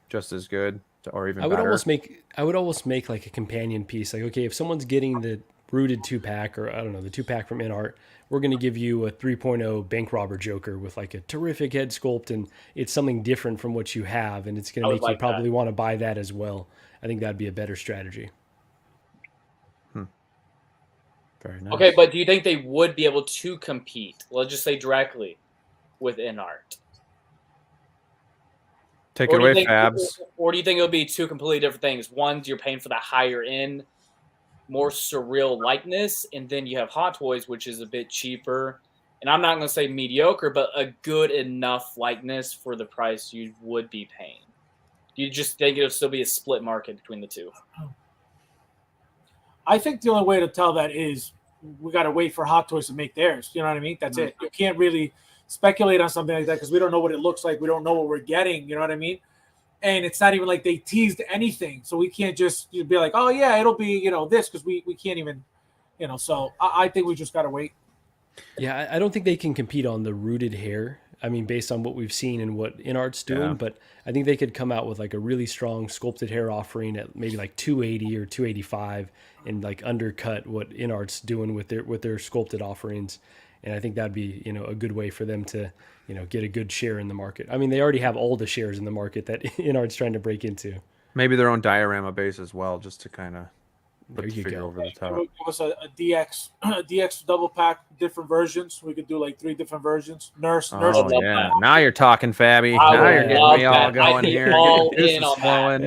just as good or even better. I would almost make like a companion piece. Like, okay, if someone's getting the rooted 2-pack, or I don't know, the 2-pack from InArt, we're going to give you a 3.0 bank robber Joker with like a terrific head sculpt, and it's something different from what you have, and it's going to make you probably want to buy that as well. I think that'd be a better strategy. Very nice. Okay, but do you think they would be able to compete? Let's just say directly with InArt. Take it away, Fabs. Or do you think it'll be two completely different things? One, you're paying for the higher end, more surreal likeness, and then you have Hot Toys, which is a bit cheaper. And I'm not going to say mediocre, but a good enough likeness for the price you would be paying. Do you just think it'll still be a split market between the two? I think the only way to tell that is we got to wait for Hot Toys to make theirs. You know what I mean? That's it. You can't really speculate on something like that because we don't know what it looks like. We don't know what we're getting. You know what I mean? And it's not even like they teased anything. So we can't just be like, oh, yeah, it'll be, this, because we can't even, So I think we just got to wait. Yeah, I don't think they can compete on the rooted hair. I mean, based on what we've seen and what InArt's doing, but I think they could come out with like a really strong sculpted hair offering at maybe like 280 or 285 and like undercut what InArt's doing with their sculpted offerings. And I think that'd be, a good way for them to, get a good share in the market. I mean, they already have all the shares in the market that InArt's trying to break into. Maybe their own diorama base as well, just to kind of put the figure over the top. Give us a DX double pack, different versions. We could do like 3 different versions. Nurse. Oh, yeah. Now you're talking, Fabby. Now you're getting me all going here. All in on flowing.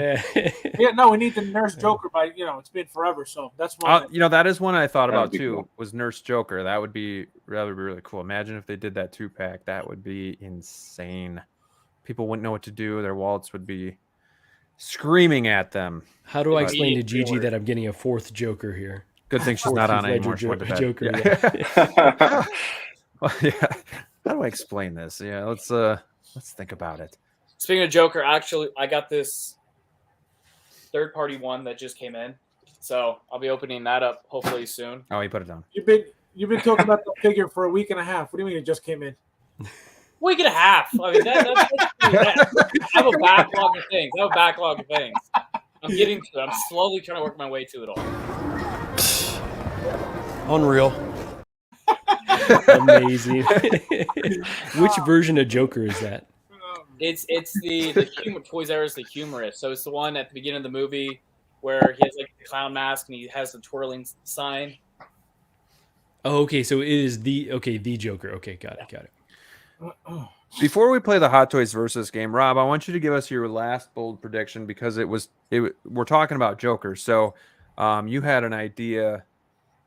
Yeah, no, we need the Nurse Joker by, it's been forever. So that's one. That is one I thought about too, cool. Was Nurse Joker. That would be really cool. Imagine if they did that 2-pack. That would be insane. People wouldn't know what to do. Their wallets would be screaming at them. How do I explain to Gigi that I'm getting a 4th Joker here? Good thing she's not on anymore. Joker. Yeah. Well, yeah. How do I explain this? Yeah, let's think about it. Speaking of Joker, actually, I got this third-party one that just came in, so I'll be opening that up hopefully soon. Oh, you put it down. You've been talking about the figure for a week and a half. What do you mean it just came in? Week and a half. I mean, that's I have a backlog of things. I'm getting to it. I'm slowly trying to work my way to it all. Unreal. Amazing. Which version of Joker is that? It's the humor. Toys R Us the humorist. So it's the one at the beginning of the movie where he has like the clown mask and he has the twirling sign. Oh, okay. So it is the Joker. Okay, got it. Before we play the Hot Toys versus game, Rob, I want you to give us your last bold prediction because we're talking about Joker. So you had an idea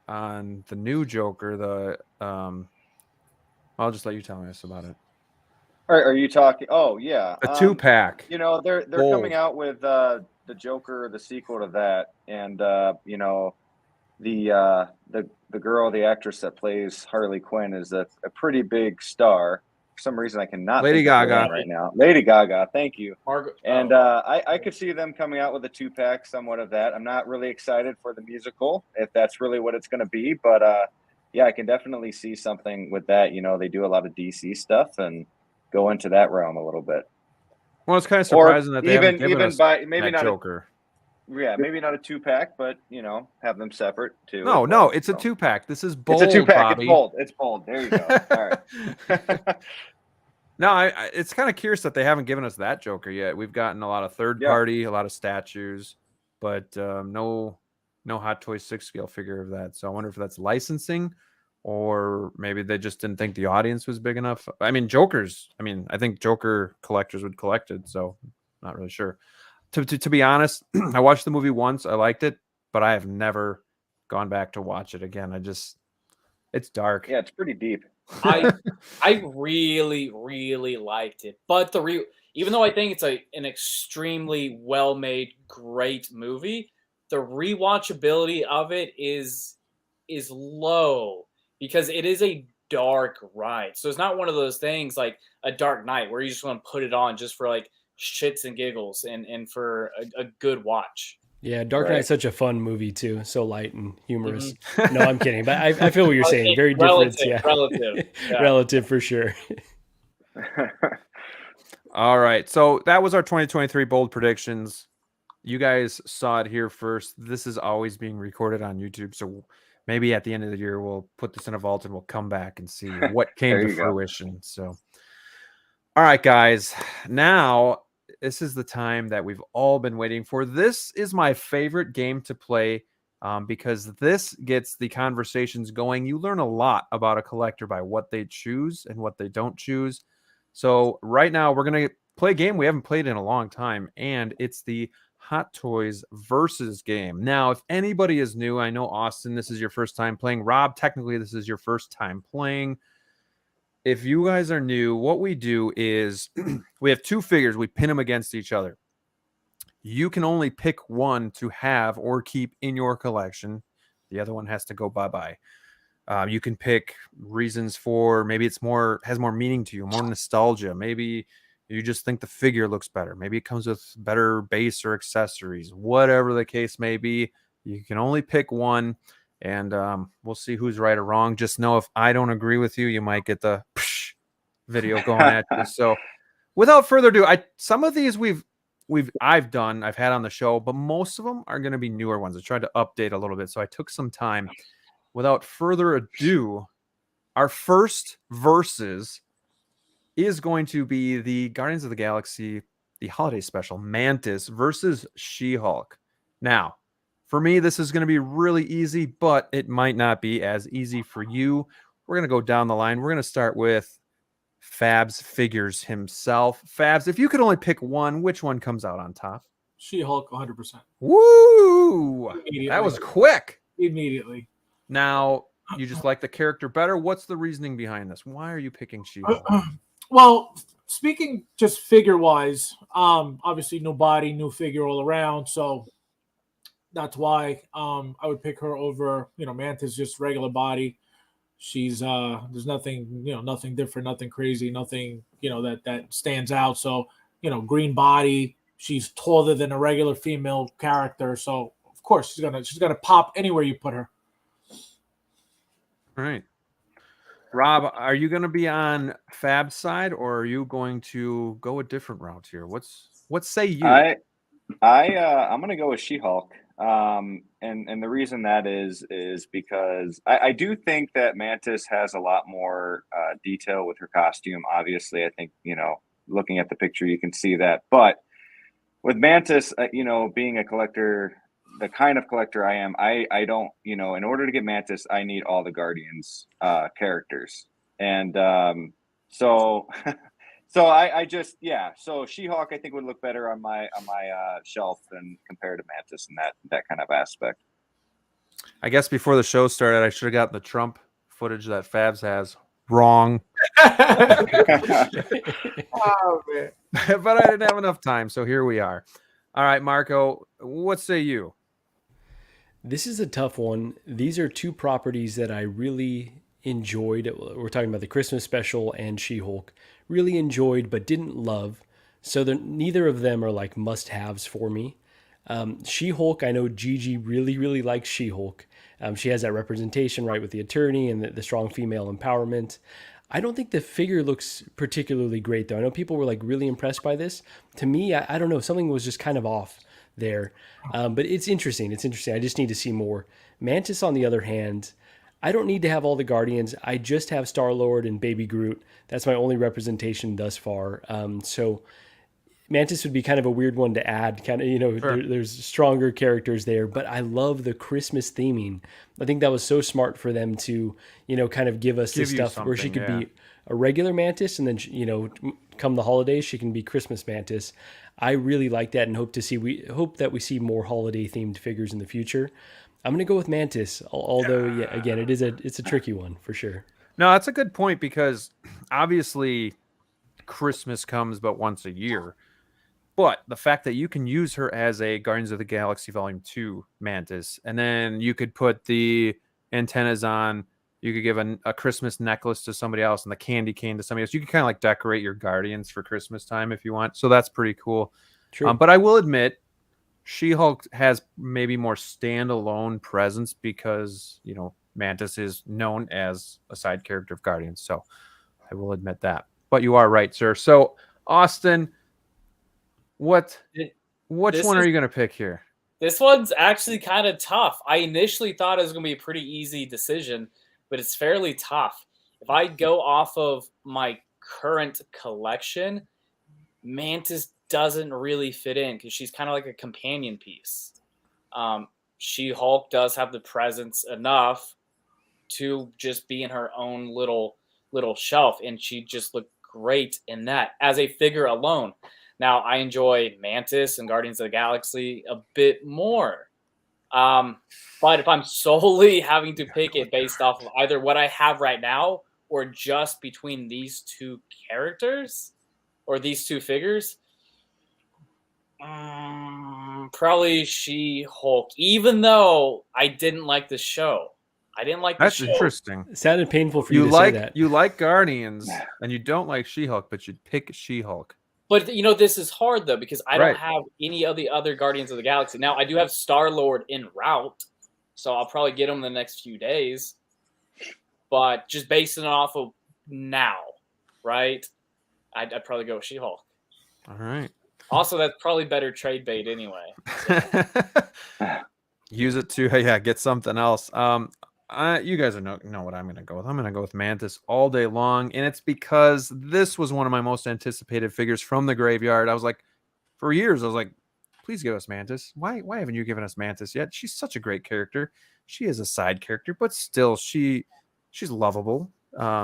on the new Joker. I'll just let you tell us about it. Are you talking? Oh yeah, a 2-pack. They're coming out with the Joker, the sequel to that, and the girl, the actress that plays Harley Quinn, is a pretty big star. For some reason, I cannot Lady think of her Gaga name right now. Lady Gaga, thank you. Margaret, And I could see them coming out with a 2-pack, somewhat of that. I'm not really excited for the musical, if that's really what it's going to be. But yeah, I can definitely see something with that. You know, they do a lot of DC stuff and go into that realm a little bit. Well, it's kind of surprising that they haven't given us maybe that not Joker. Maybe not a 2-pack, but you know, have them separate too. No, well, it's a 2-pack. This is it's bold. a 2-pack. Bobby. It's bold. It's bold. There you go. All right. No, it's kind of curious that they haven't given us that Joker yet. We've gotten a lot of third party, a lot of statues, but no Hot Toys 6 scale figure of that. So I wonder if that's licensing, or maybe they just didn't think the audience was big enough. I mean, I think Joker collectors would collect it, so not really sure. To be honest, I watched the movie once. I liked it, but I have never gone back to watch it again. It's dark. Yeah, it's pretty deep. I really, really liked it, but even though I think it's an extremely well-made, great movie, the rewatchability of it is low because it is a dark ride. So it's not one of those things like a Dark Knight where you just want to put it on just for like shits and giggles and for a good watch. Yeah, Dark Knight's such a fun movie too, so light and humorous. Mm-hmm. No, I'm kidding, but I feel what you're saying. Very different, relative for sure. All right, so that was our 2023 bold predictions. You guys saw it here first. This is always being recorded on YouTube, so maybe at the end of the year we'll put this in a vault and we'll come back and see what came to fruition. So, all right, guys, now this is the time that we've all been waiting for. This is my favorite game to play because this gets the conversations going. You learn a lot about a collector by what they choose and what they don't choose. So right now we're going to play a game we haven't played in a long time, and it's the Hot Toys versus game. Now, if anybody is new, I know, Austin, this is your first time playing. Rob, technically, this is your first time playing. If you guys are new, what we do is we have two figures. We pin them against each other. You can only pick one to have or keep in your collection. The other one has to go bye-bye. You can pick reasons for, maybe it's has more meaning to you, more nostalgia. Maybe you just think the figure looks better. Maybe it comes with better base or accessories. Whatever the case may be, you can only pick one. And we'll see who's right or wrong. Just know if I don't agree with you, you might get the video going at you. So without further ado, some of these I've had on the show, but most of them are going to be newer ones. I tried to update a little bit, so I took some time. Without further ado, our first versus is going to be the Guardians of the Galaxy, the holiday special, Mantis versus She-Hulk. Now, for me, this is going to be really easy, but it might not be as easy for you. We're going to go down the line. We're going to start with Fabs Figures himself. Fabs, if you could only pick one, which one comes out on top? She-Hulk, 100%. Woo! That was quick. Immediately. Now, you just like the character better. What's the reasoning behind this? Why are you picking She-Hulk? Well, speaking just figure-wise, obviously new body, new figure all around, so that's why I would pick her over, Mantis, just regular body. She's there's nothing, nothing different, nothing crazy, nothing, that stands out. So, green body, she's taller than a regular female character. So of course she's gonna pop anywhere you put her. All right. Rob, are you going to be on Fab's side, or are you going to go a different route here? What say you? I'm going to go with She-Hulk. And the reason that is because I do think that Mantis has a lot more detail with her costume. Obviously, I think, looking at the picture, you can see that. But with Mantis, being a collector, the kind of collector I am, I don't, in order to get Mantis, I need all the Guardians characters. And so I just, so She-Hulk I think would look better on my shelf than compared to Mantis in that kind of aspect. I guess before the show started, I should have gotten the Trump footage that Fabs has. Wrong. Oh, man. But I didn't have enough time, so here we are. All right, Marco, what say you? This is a tough one. These are two properties that I really enjoyed. We're talking about the Christmas special and She-Hulk. Really enjoyed, but didn't love. So neither of them are like must-haves for me. She-Hulk, I know Gigi really, really likes She-Hulk. She has that representation, right, with the attorney and the strong female empowerment. I don't think the figure looks particularly great, though. I know people were like really impressed by this. To me, I don't know, something was just kind of off there. But it's interesting. It's interesting. I just need to see more. Mantis, on the other hand, I don't need to have all the Guardians. I just have Star-Lord and Baby Groot. That's my only representation thus far. So Mantis would be kind of a weird one to add. Kind of, Sure. there's stronger characters there, but I love the Christmas theming. I think that was so smart for them to, kind of give us this you stuff where she something, could yeah. be a regular Mantis, and then come the holidays, she can be Christmas Mantis. I really like that, and hope that we see more holiday themed figures in the future. I'm gonna go with Mantis, although again, it's a tricky one for sure. No, that's a good point because obviously Christmas comes but once a year. But the fact that you can use her as a Guardians of the Galaxy Volume 2 Mantis, and then you could put the antennas on, you could give a Christmas necklace to somebody else and the candy cane to somebody else. You could kind of like decorate your Guardians for Christmas time if you want. So that's pretty cool. True. But I will admit, She-Hulk has maybe more standalone presence because, Mantis is known as a side character of Guardians. So I will admit that. But you are right, sir. So, Austin, which one are you going to pick here? This one's actually kind of tough. I initially thought it was going to be a pretty easy decision, but it's fairly tough. If I go off of my current collection, Mantis doesn't really fit in because she's kind of like a companion piece. She-Hulk does have the presence enough to just be in her own little shelf, and she just looked great in that as a figure alone. Now, I enjoy Mantis and Guardians of the Galaxy a bit more. But if I'm solely having to pick it based off of either what I have right now or just between these two characters or these two figures, probably She-Hulk, even though I didn't like the show. I didn't like the show. That's interesting. It sounded painful for you to say that. You like Guardians and you don't like She-Hulk, but you'd pick She-Hulk. But, this is hard, though, because I don't have any of the other Guardians of the Galaxy. Now, I do have Star-Lord en route, so I'll probably get him in the next few days. But just basing it off of now, right, I'd probably go with She-Hulk. All right. Also, that's probably better trade bait anyway. Use it to, get something else. You guys know what I'm going to go with. I'm going to go with Mantis all day long, and it's because this was one of my most anticipated figures from the graveyard. I was like, for years, I was like, please give us Mantis. Why haven't you given us Mantis yet? She's such a great character. She is a side character, but still, she's lovable.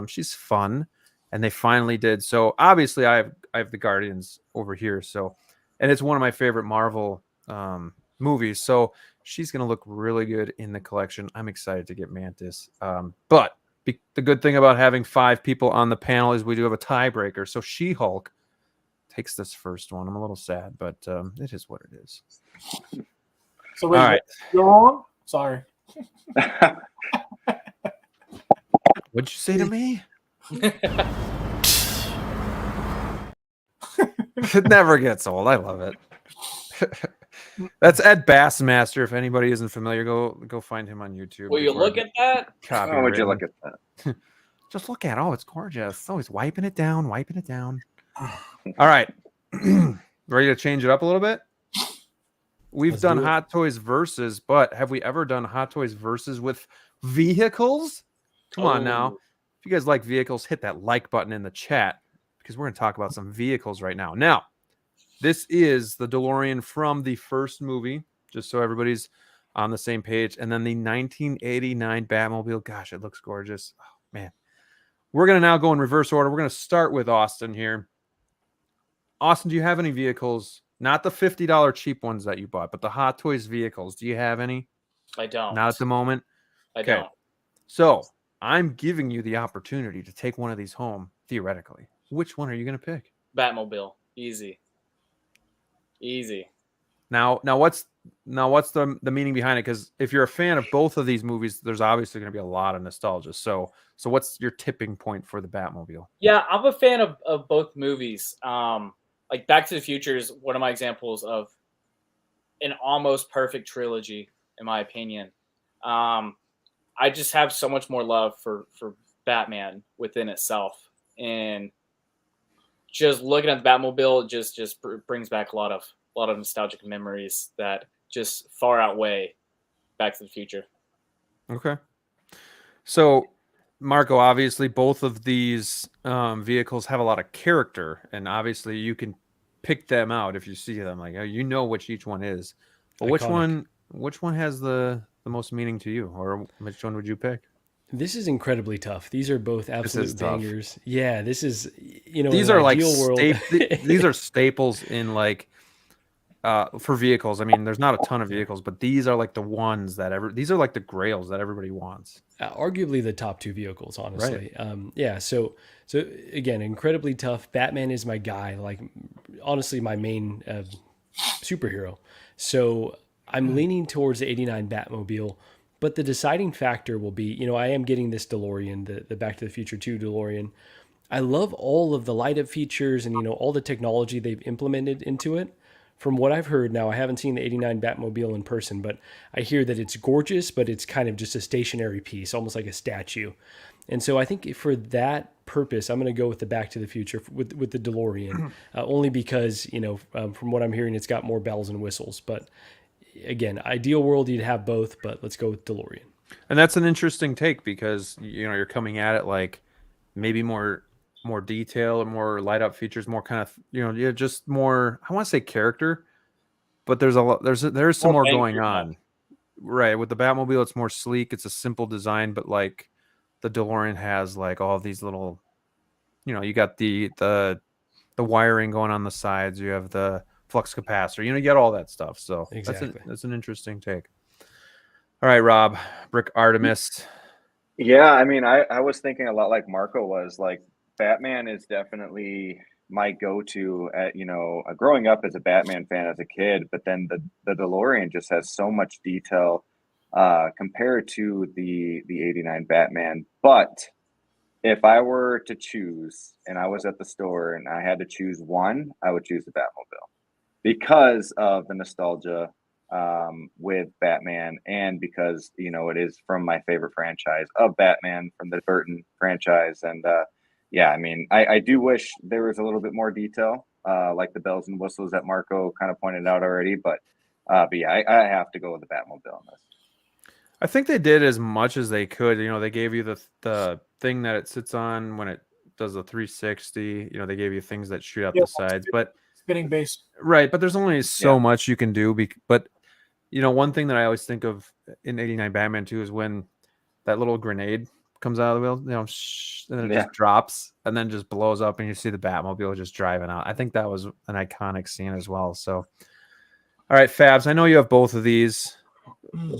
She's fun, and they finally did. So obviously, I have the Guardians over here. So, and it's one of my favorite Marvel movies. So she's going to look really good in the collection. I'm excited to get Mantis. But the good thing about having 5 people on the panel is we do have a tiebreaker. So She-Hulk takes this first one. I'm a little sad, but it is what it is. So wait, all right. You're wrong? Sorry. What'd you say to me? It never gets old. I love it. That's Ed Bassmaster. If anybody isn't familiar, go find him on YouTube. Will you look at that? Oh, would you look at that? Just look at it. Oh, it's gorgeous. It's always wiping it down. All right. Ready to change it up a little bit? Let's done Hot Toys versus, but have we ever done Hot Toys versus with vehicles? Come on now. If you guys like vehicles, hit that like button in the chat because we're going to talk about some vehicles right now. Now, this is the DeLorean from the first movie, just so everybody's on the same page. And then the 1989 Batmobile. Gosh, it looks gorgeous. Oh, man. We're going to now go in reverse order. We're going to start with Austin here. Austin, do you have any vehicles? Not the $50 cheap ones that you bought, but the Hot Toys vehicles. Do you have any? I don't. Not at the moment? I don't. So I'm giving you the opportunity to take one of these home, theoretically. Which one are you going to pick? Batmobile. Easy. Now what's now what's the meaning behind it? Because if you're a fan of both of these movies, there's obviously going to be a lot of nostalgia. So what's your tipping point for the Batmobile? Yeah, I'm a fan of both movies. Like Back to the Future is one of my examples of an almost perfect trilogy, in my opinion. I just have so much more love for Batman within itself, and just looking at the Batmobile just brings back a lot of nostalgic memories that just far outweigh Back to the Future. Okay. So, Marco, obviously both of these vehicles have a lot of character, and obviously you can pick them out if you see them. Like you know which each one is. But Iconic. which one has the most meaning to you, or which one would you pick? This is incredibly tough. These are both absolute bangers. Yeah, this is, you know, these in are an like ideal world. these are staples in like for vehicles. I mean, there's not a ton of vehicles, but these are like the ones that these are like the grails that everybody wants. Arguably the top two vehicles, honestly. Right. Yeah. So again, incredibly tough. Batman is my guy. Like, honestly, my main superhero. So I'm leaning towards the '89 Batmobile. But the deciding factor will be, you know, I am getting this DeLorean, the Back to the Future 2 DeLorean. I love all of the light up features and, you know, all the technology they've implemented into it. From what I've heard, now I haven't seen the '89 Batmobile in person, but I hear that it's gorgeous, but it's kind of just a stationary piece, almost like a statue. And so I think for that purpose, I'm going to go with the Back to the Future with the DeLorean, only because, you know, from what I'm hearing, it's got more bells and whistles. But again, ideal world, you'd have both, but let's go with DeLorean. And that's an interesting take because, you know, you're coming at it like maybe more detail and more light up features, more kind of, you know, yeah, just more, I want to say character, but there's a lot, there's some more going on. Right. With the Batmobile, it's more sleek. It's a simple design, but like the DeLorean has like all these little, you know, you got the wiring going on the sides. You have the flux capacitor, you know, you get all that stuff. So exactly. That's an interesting take. All right, Rob, Brick Artemis. Yeah, I mean, I was thinking a lot like Marco was. Like, Batman is definitely my go-to at, you know, growing up as a Batman fan as a kid, but then the DeLorean just has so much detail compared to the '89 Batman. But if I were to choose and I was at the store and I had to choose one, I would choose the Batmobile because of the nostalgia with Batman, and because, you know, it is from my favorite franchise of Batman, from the Burton franchise. And yeah, I mean, I do wish there was a little bit more detail, like the bells and whistles that Marco kind of pointed out already. But yeah, I have to go with the Batmobile on this. I think they did as much as they could. You know, they gave you the thing that it sits on when it does the 360. You know, they gave you things that shoot out the sides, but spinning base. Right, but there's only so much you can do. But you know, one thing that I always think of in '89 Batman 2 is when that little grenade comes out of the wheel, you know, and it just drops and then just blows up, and you see the Batmobile just driving out. I think that was an iconic scene as well. So, all right, Fabs, I know you have both of these,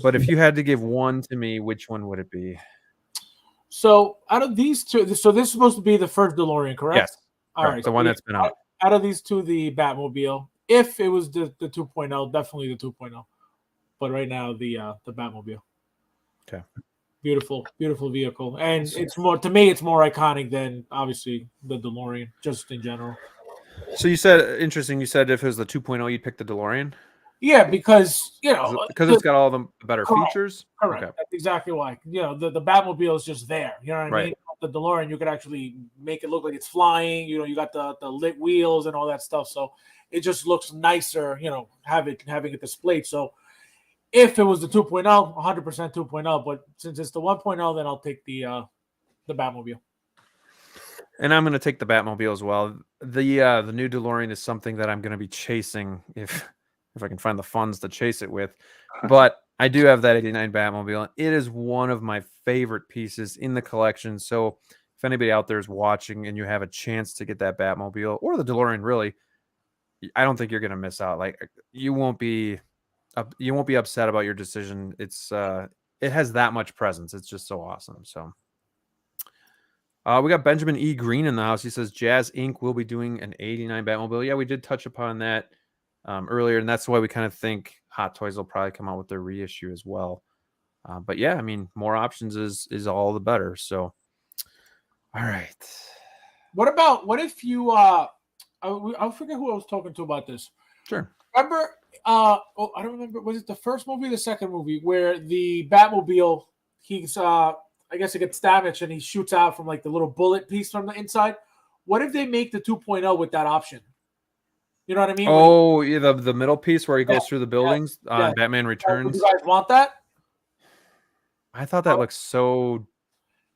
but if you had to give one to me, which one would it be? So out of these two, so this is supposed to be the first DeLorean, correct? Yes. All right. The one that's been out. Out of these two, the Batmobile. If it was the 2.0, definitely the 2.0. But right now, the Batmobile. Okay. Beautiful vehicle, and it's more, to me, it's more iconic than obviously the DeLorean, just in general. So you said, interesting. You said if it was the 2.0, you'd pick the DeLorean. Yeah, because, you know, because it's got all the better features. Correct. Okay. That's exactly why. You know, the Batmobile is just there. You know what I mean? The DeLorean, you could actually make it look like it's flying. You know, you got the lit wheels and all that stuff, so it just looks nicer. You know, having it displayed. So if it was the 2.0, 100% 2.0, but since it's the 1.0, then I'll take the Batmobile. And I'm going to take the Batmobile as well. The new DeLorean is something that I'm going to be chasing if I can find the funds to chase it with. But I do have that '89 Batmobile. It is one of my favorite pieces in the collection. So if anybody out there is watching and you have a chance to get that Batmobile or the DeLorean, really, I don't think you're going to miss out. Like, you won't be upset about your decision. It's it has that much presence. It's just so awesome. So we got Benjamin E. Green in the house. He says Jazz Inc. will be doing an '89 Batmobile. Yeah, we did touch upon that earlier, and that's why we kind of think Hot Toys will probably come out with their reissue as well. But yeah, I mean, more options is all the better. So, all right. What if you I forget who I was talking to about this. Sure. Remember I don't remember, was it the first movie or the second movie where the Batmobile, he's I guess it gets damaged and he shoots out from like the little bullet piece from the inside? What if they make the 2.0 with that option? You know what I mean? Oh, yeah, the middle piece where he goes through the buildings on Batman Returns. Would you guys want that? I thought that looked so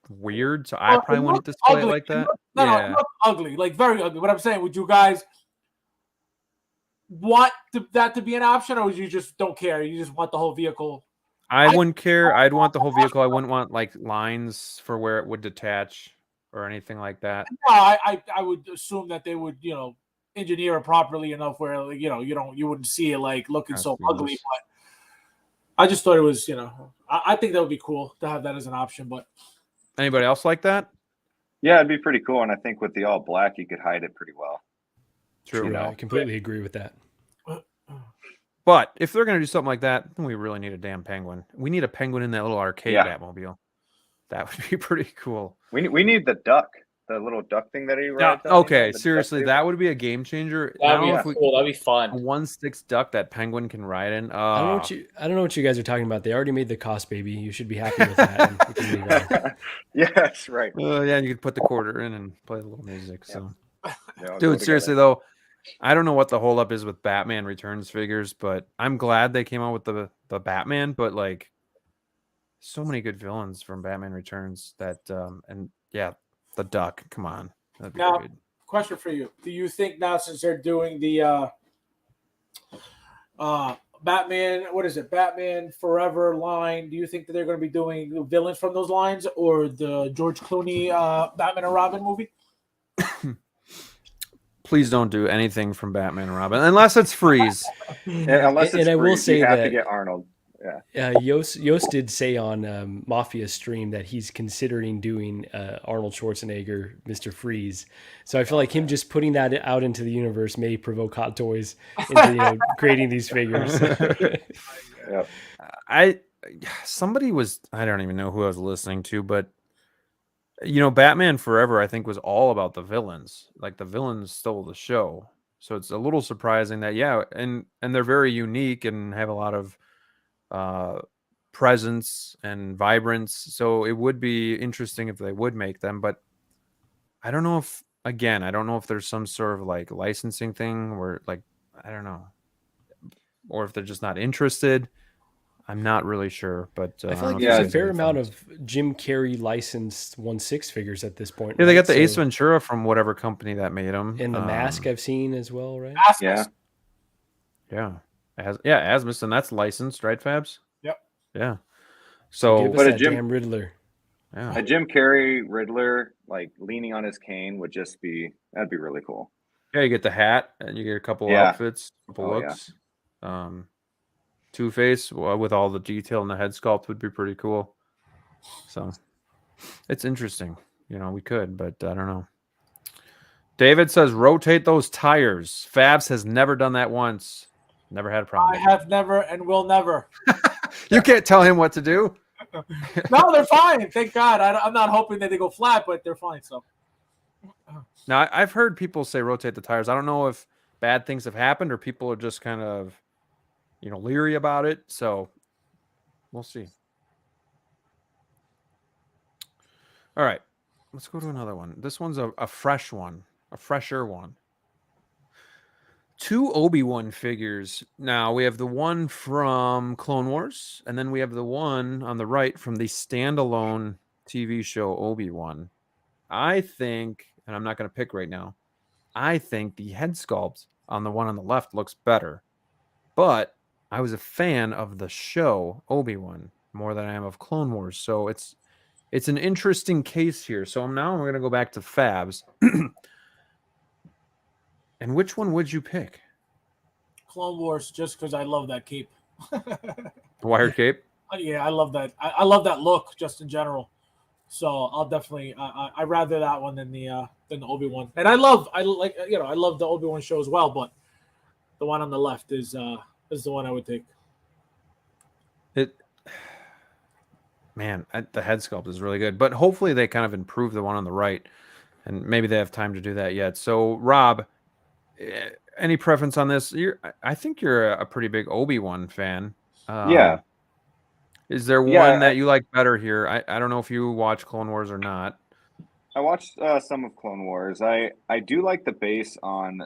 weird, so I probably wouldn't display it like that. No, it looked ugly, like very ugly. What I'm saying, would you guys want that to be an option, or you just don't care? You just want the whole vehicle? I wouldn't care. I'd want the whole vehicle. I wouldn't want like lines for where it would detach or anything like that. No, I would assume that they would, engineer it properly enough where you wouldn't see it like looking so ugly. But I just thought it was, I think that would be cool to have that as an option. But anybody else like that? Yeah, it'd be pretty cool, and I think with the all black, you could hide it pretty well. True. Yeah, I completely agree with that. But if they're going to do something like that, then we really need a damn penguin. We need a penguin in that little arcade Batmobile. That would be pretty cool. We need the duck, the little duck thing that he rides on. Okay, seriously, that would be a game changer. That'd be cool. That'd be fun. A 1/6 duck that penguin can ride in. I don't know what you guys are talking about. They already made the cost baby. You should be happy with that. Yes, right. Yeah, you could put the quarter in and play a little music. So, dude, seriously though, I don't know what the holdup is with Batman Returns figures, but I'm glad they came out with the Batman. But like, so many good villains from Batman Returns that and yeah, the duck. Come on, that'd be good. Question for you: do you think now, since they're doing the Batman, what is it, Batman Forever line, do you think that they're going to be doing villains from those lines, or the George Clooney Batman and Robin movie? Please don't do anything from Batman and Robin unless it's Freeze. Unless it's I will say you have that to get Arnold. Yeah. Yost did say on Mafia's stream that he's considering doing Arnold Schwarzenegger, Mr. Freeze. So I feel like him just putting that out into the universe may provoke Hot Toys into creating these figures. Somebody was, I don't even know who I was listening to, but Batman Forever, I think, was all about the villains. Like the villains stole the show. So it's a little surprising that, and they're very unique and have a lot of presence and vibrance. So it would be interesting if they would make them, but I don't know if there's some sort of like licensing thing where like, I don't know, or if they're just not interested. I'm not really sure, but I feel like there's a fair amount of Jim Carrey licensed 1/6 figures at this point. Yeah, they got the Ace Ventura from whatever company that made them, and the Mask I've seen as well, right? Yeah. Asmus, and that's licensed, right, Fabs? Yep. Yeah. So, give us damn Riddler. Yeah. A Jim Carrey Riddler, like leaning on his cane, that'd be really cool. Yeah, you get the hat, and you get a couple outfits, couple looks. Yeah. Two-Face with all the detail in the head sculpt would be pretty cool. So it's interesting. We could, but I don't know. David says rotate those tires. Fabs has never done that once. Never had a problem. I have never and will never. You can't tell him what to do. No, they're fine. Thank God. I'm not hoping that they go flat, but they're fine. So now I've heard people say rotate the tires. I don't know if bad things have happened or people are just kind of leery about it. So we'll see. All right, let's go to another one. This one's a fresh one, a fresher one. 2 Obi-Wan figures. Now we have the one from Clone Wars, and then we have the one on the right from the standalone TV show Obi-Wan. I think, and I'm not going to pick right now, I think the head sculpt on the one on the left looks better. But I was a fan of the show Obi-Wan more than I am of Clone Wars. So it's an interesting case here. So now we're going to go back to Fabs. And which one would you pick? Clone Wars, just because I love that cape. Wired cape? Yeah, I love that. I love that look just in general. So I'll definitely I rather that one than the Obi-Wan. And I love the Obi-Wan show as well, but the one on the left is the one I would take. It, man, the head sculpt is really good, but hopefully they kind of improve the one on the right, and maybe they have time to do that yet. So, Rob, any preference on this? I think you're a pretty big Obi-Wan fan. Yeah. Is there one that you like better here? I don't know if you watch Clone Wars or not. I watched some of Clone Wars. I do like the base from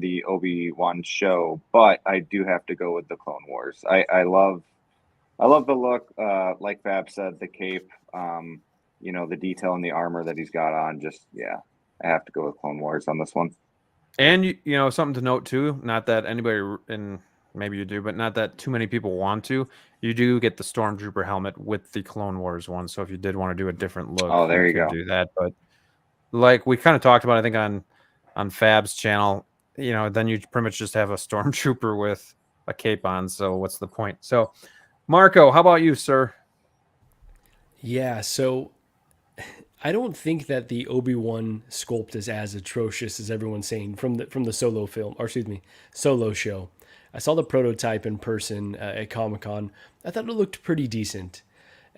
the Obi-Wan show, but I do have to go with the Clone Wars. I love the look. Like Fab said, the cape, the detail in the armor that he's got on. I have to go with Clone Wars on this one. And you know something to note too. Not that anybody maybe you do, but not that too many people want to. You do get the Stormtrooper helmet with the Clone Wars one. So if you did want to do a different look, there you go. Do that. But like we kind of talked about, I think on Fab's channel, then you pretty much just have a Stormtrooper with a cape on. So what's the point? So, Marco, how about you, sir? Yeah. So I don't think that the Obi-Wan sculpt is as atrocious as everyone's saying from the Solo film, or excuse me, Solo show. I saw the prototype in person at Comic-Con. I thought it looked pretty decent.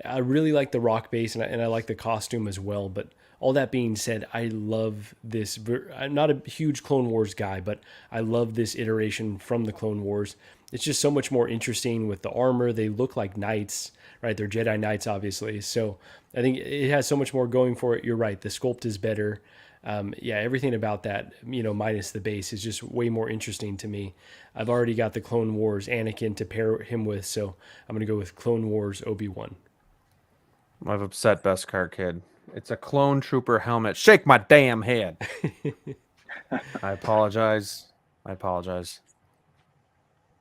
I really like the rock base, and I like the costume as well. But all that being said, I love this. I'm not a huge Clone Wars guy, but I love this iteration from the Clone Wars. It's just so much more interesting with the armor. They look like knights, right? They're Jedi Knights, obviously. So I think it has so much more going for it. You're right. The sculpt is better. Everything about that, minus the base, is just way more interesting to me. I've already got the Clone Wars Anakin to pair him with, so I'm going to go with Clone Wars Obi-Wan. I've upset Beskar Kid. It's a clone trooper helmet. Shake my damn head. I apologize.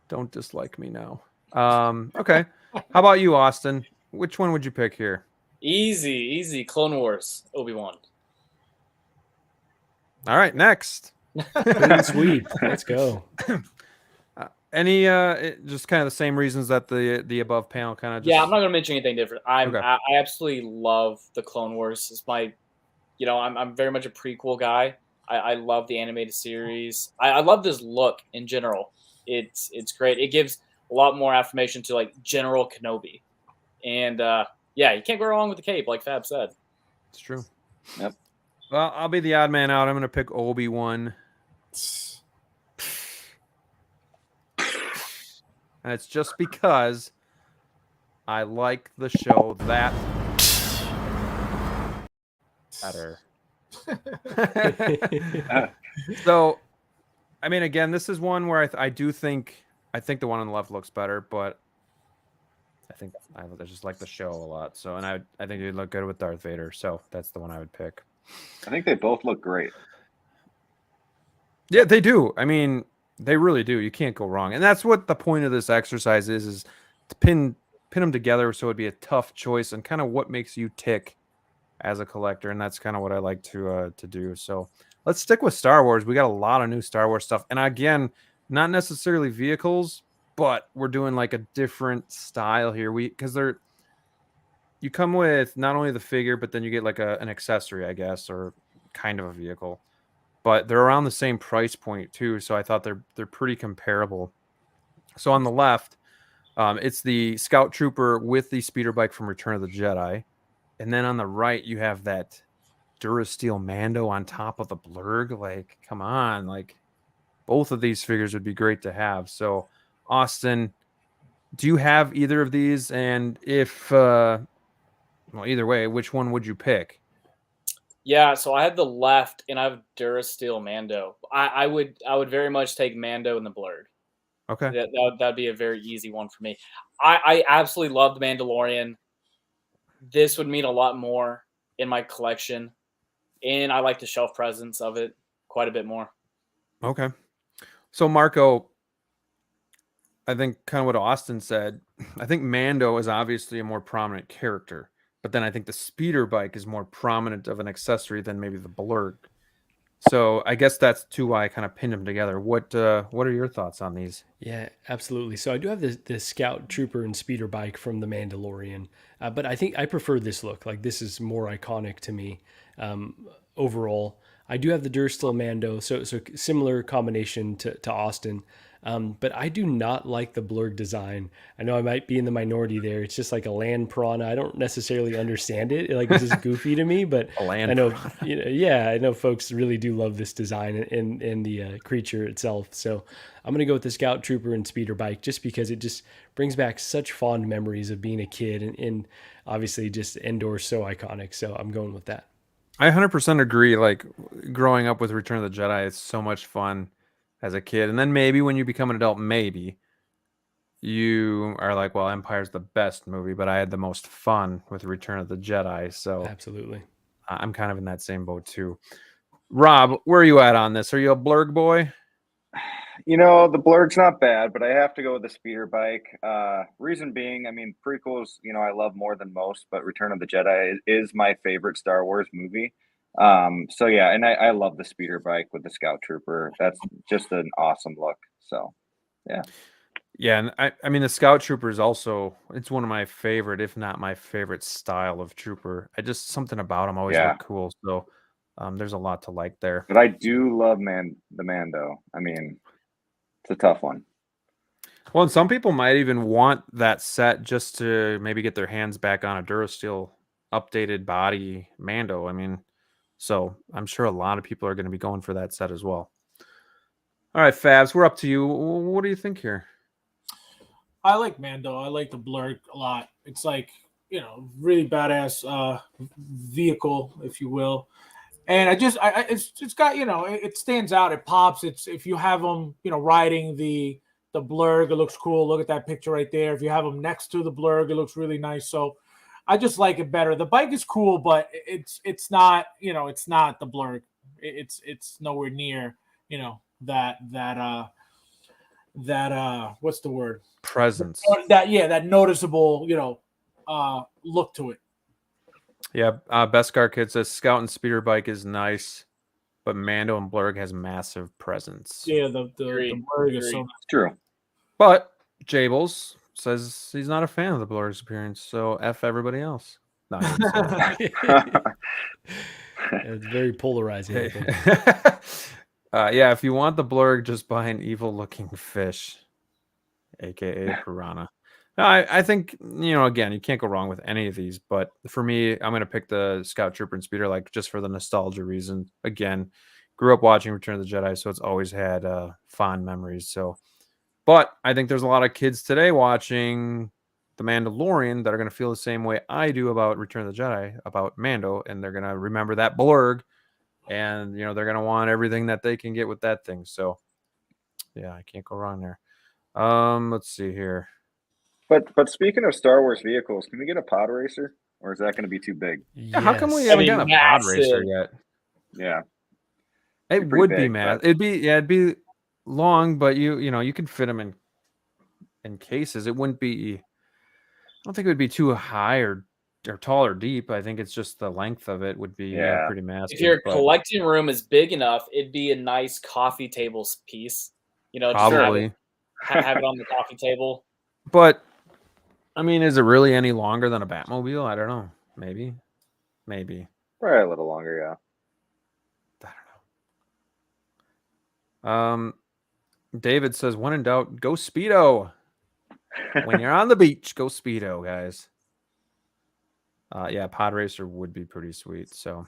Don't dislike me now. Okay. How about you, Austin? Which one would you pick here? Easy. Clone Wars Obi-Wan. All right, next. Sweet. Let's go. Any just kind of the same reasons that the above panel kind of just... Yeah, I'm not going to mention anything different. I absolutely love the Clone Wars. It's my, I'm very much a prequel guy. I love the animated series. I love this look in general. It's great. It gives a lot more affirmation to like General Kenobi, and you can't go wrong with the cape, like Fab said. It's true. Yep. Well, I'll be the odd man out. I'm going to pick Obi-Wan. And it's just because I like the show that better. So, I mean, again, this is one where I think the one on the left looks better, but I think I just like the show a lot. So, and I think it'd look good with Darth Vader. So that's the one I would pick. I think they both look great. Yeah, they do. I mean, they really do. You can't go wrong. And that's what the point of this exercise is to pin them together so it'd be a tough choice and kind of what makes you tick as a collector. And that's kind of what I like to do. So let's stick with Star Wars. We got a lot of new Star Wars stuff. And again, not necessarily vehicles, but we're doing like a different style here. Because you come with not only the figure, but then you get like an accessory, I guess, or kind of a vehicle. But they're around the same price point too, so I thought they're pretty comparable. So on the left, it's the Scout Trooper with the speeder bike from Return of the Jedi, and then on the right you have that Durasteel Mando on top of the Blurg. Like, come on, like both of these figures would be great to have. So, Austin, do you have either of these? And if either way, which one would you pick? Yeah, so I have the left, and I have Durasteel Mando. I would very much take Mando and the Blurg. Okay, that'd be a very easy one for me. I absolutely love the Mandalorian. This would mean a lot more in my collection, and I like the shelf presence of it quite a bit more. Okay, so Marco, I think kind of what Austin said. I think Mando is obviously a more prominent character. But then I think the speeder bike is more prominent of an accessory than maybe the Blurg. So I guess that's too why I kind of pinned them together. What are your thoughts on these? Yeah, absolutely. So I do have the Scout Trooper and speeder bike from the Mandalorian, but I think I prefer this look. Like, this is more iconic to me overall. I do have the Durstill Mando, so similar combination to Austin. But I do not like the Blurg design. I know I might be in the minority there. It's just like a land piranha. I don't necessarily understand it. Like, it's just goofy to me, but I know, I know folks really do love this design and the creature itself. So I'm going to go with the Scout Trooper and Speeder Bike just because it just brings back such fond memories of being a kid, and obviously just Endor's so iconic. So I'm going with that. I 100% agree. Like, growing up with Return of the Jedi, it's so much fun as a kid. And then maybe when you become an adult, maybe you are like, well, Empire's the best movie, but I had the most fun with Return of the Jedi. So absolutely, I'm kind of in that same boat too. Rob, where are you at on this? Are you a Blurg boy? You know, the Blurg's not bad, but I have to go with the Speeder Bike. Reason being, I mean, prequels, you know, I love more than most, but Return of the Jedi is my favorite Star Wars movie. So yeah, and I love the Speeder Bike with the Scout Trooper. That's just an awesome look. So yeah. Yeah, and I mean, the Scout Trooper is also, it's one of my favorite, if not my favorite style of trooper. I just, something about them always look cool. So there's a lot to like there. But I do love the Mando. I mean, it's a tough one. Well, and some people might even want that set just to maybe get their hands back on a Durasteel updated body Mando. I mean, so I'm sure a lot of people are going to be going for that set as well. All right, Fabs, we're up to you. What do you think here? I like Mando. I like the Blurg a lot. It's like, you know, really badass vehicle, if you will. And it's got, you know, it stands out. It pops. It's, if you have them, you know, riding the Blurg, it looks cool. Look at that picture right there. If you have them next to the Blurg, it looks really nice. So I just like it better. The bike is cool, but it's not, you know, it's not the Blurg. It's nowhere near, you know, that what's the word? Presence. That noticeable, you know, look to it. Yeah, Beskar Kid says Scout and Speeder Bike is nice, but Mando and Blurg has massive presence. Yeah, the Blurg is so true. But Jables says he's not a fan of the Blurg's appearance, so F everybody else. No, it's very polarizing. I think. Yeah, if you want the Blurg, just buy an evil-looking fish, aka piranha. No, I think, you know, again, you can't go wrong with any of these. But for me, I'm going to pick the Scout Trooper and Speeder, like, just for the nostalgia reason. Again, grew up watching Return of the Jedi, so it's always had fond memories. So, but I think there's a lot of kids today watching The Mandalorian that are going to feel the same way I do about Return of the Jedi, about Mando, and they're going to remember that Blurg, and, you know, they're going to want everything that they can get with that thing. So, yeah, I can't go wrong there. Let's see here. But speaking of Star Wars vehicles, can we get a pod racer, or is that going to be too big? Yeah, how come we haven't gotten a pod racer yet? Yeah, it would be massive. It'd be long, but you know, you can fit them in cases. It wouldn't be. I don't think it would be too high or tall or deep. I think it's just the length of it would be pretty massive. If your collecting room is big enough, it'd be a nice coffee table piece. You know, probably just have it on the coffee table. But I mean, is it really any longer than a Batmobile? I don't know. Maybe. Probably a little longer, yeah. I don't know. David says, when in doubt, go Speedo. When you're on the beach, go Speedo, guys. Yeah, pod racer would be pretty sweet. So,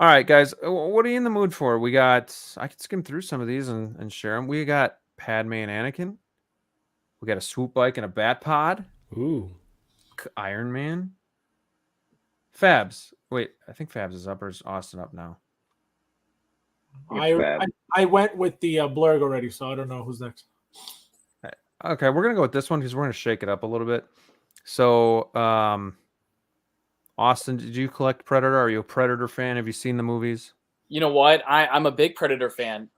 all right, guys, what are you in the mood for? I can skim through some of these and share them. We got Padme and Anakin. We got a swoop bike and a bat pod. Ooh. Iron Man. Fabs. Wait, I think Fabs is up, or is Austin up now? I went with the Blurg already, so I don't know who's next. Okay, we're going to go with this one because we're going to shake it up a little bit. So, Austin, did you collect Predator? Are you a Predator fan? Have you seen the movies? You know what? I'm a big Predator fan.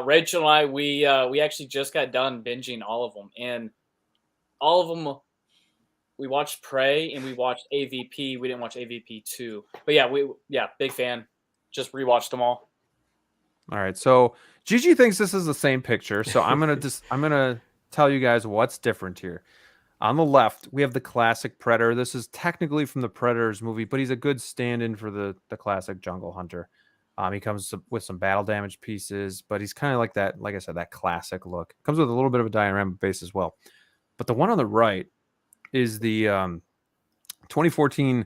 Rachel and I, we actually just got done binging all of them, and all of them. We watched Prey and we watched AVP. We didn't watch AVP 2, but yeah, big fan. Just rewatched them all. All right, so Gigi thinks this is the same picture, so I'm gonna tell you guys what's different here. On the left, we have the classic Predator. This is technically from the Predators movie, but he's a good stand-in for the classic Jungle Hunter. He comes with some battle damage pieces, but he's kind of like that, like I said, that classic look. Comes with a little bit of a diorama base as well. But the one on the right is the 2014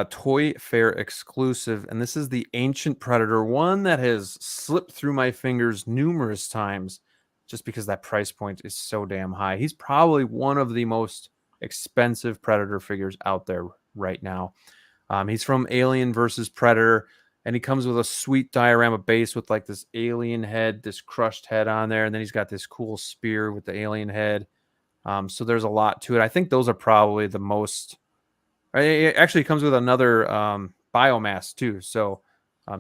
Toy Fair exclusive, and this is the Ancient Predator, one that has slipped through my fingers numerous times just because that price point is so damn high. He's probably one of the most expensive Predator figures out there right now. He's from Alien versus Predator, and he comes with a sweet diorama base with like this alien head, this crushed head on there, and then he's got this cool spear with the alien head. So there's a lot to it. I think those are probably the most. It actually comes with another biomass too, so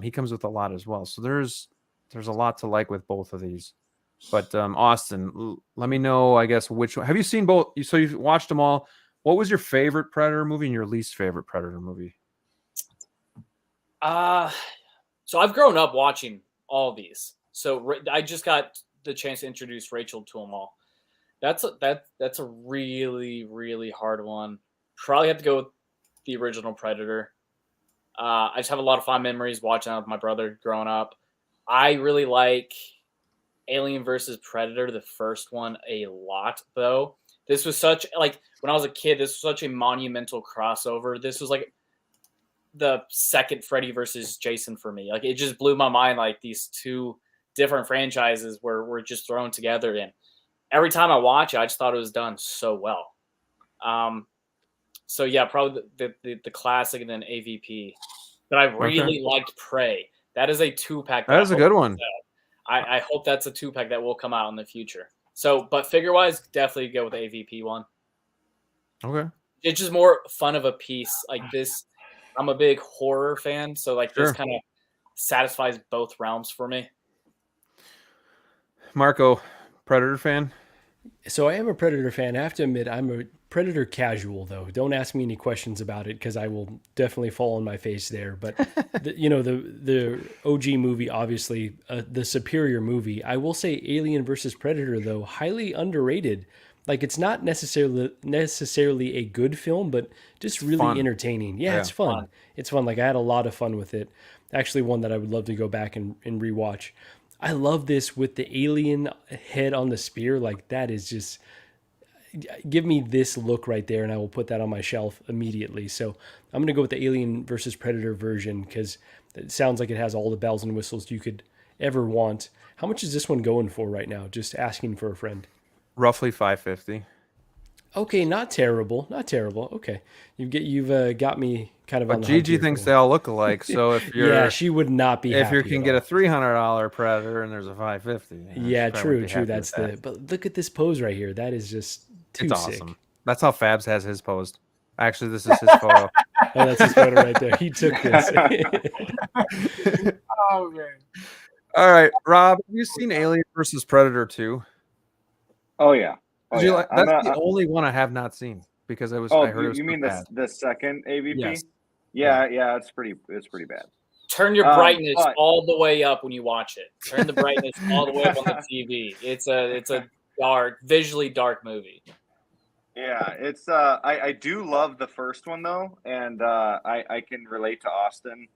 he comes with a lot as well. So there's a lot to like with both of these. But Austin, let me know, I guess, which one. Have you seen both? So you've watched them all. What was your favorite Predator movie and your least favorite Predator movie? So I've grown up watching all these. So I just got the chance to introduce Rachel to them all. That's a really, really hard one. Probably have to go with the original Predator. I just have a lot of fond memories watching that with my brother growing up. I really like Alien versus Predator, the first one, a lot, though. This was such, like, when I was a kid, this was such a monumental crossover. This was like the second Freddy versus Jason for me. Like, it just blew my mind, like, these two different franchises were just thrown together. And every time I watch it, I just thought it was done so well. So yeah, probably the classic and then AVP. But I really liked Prey. That is a 2-pack. That is a good one. I hope that's a 2-pack that will come out in the future. So, but figure-wise, definitely go with the AVP one. Okay. It's just more fun of a piece. Like this, I'm a big horror fan, so like this kind of satisfies both realms for me. Marco, Predator fan? So I am a Predator fan. I have to admit, I'm a Predator casual, though. Don't ask me any questions about it because I will definitely fall on my face there. But the OG movie, obviously, the superior movie. I will say Alien versus Predator, though, highly underrated. Like, it's not necessarily a good film, but just really fun. Entertaining. Yeah, it's fun. It's fun. Like, I had a lot of fun with it. Actually, one that I would love to go back and rewatch. I love this with the alien head on the spear. Like, that is just, give me this look right there, and I will put that on my shelf immediately. So I'm going to go with the Alien versus Predator version because it sounds like it has all the bells and whistles you could ever want. How much is this one going for right now? Just asking for a friend. Roughly $550. Okay, not terrible. Not terrible. Okay, you've got me kind of. But on the Gigi thinks they all look alike. So if you're, she would not be. If you can get a $300 Predator and there's a $550. Yeah, true. That's the. But look at this pose right here. That is just too sick. Awesome. That's how Fabs has his posed. Actually, this is his photo. Oh, that's his photo right there. He took this. Oh man. All right, Rob, have you seen Alien versus Predator 2? Oh yeah. That's the only one I have not seen because I heard it was. You mean the second AVP? Yes. Yeah, it's pretty bad. Turn your brightness all the way up when you watch it. Turn the brightness all the way up on the TV. It's a dark, visually dark movie. Yeah, it's I do love the first one though, and I can relate to Austin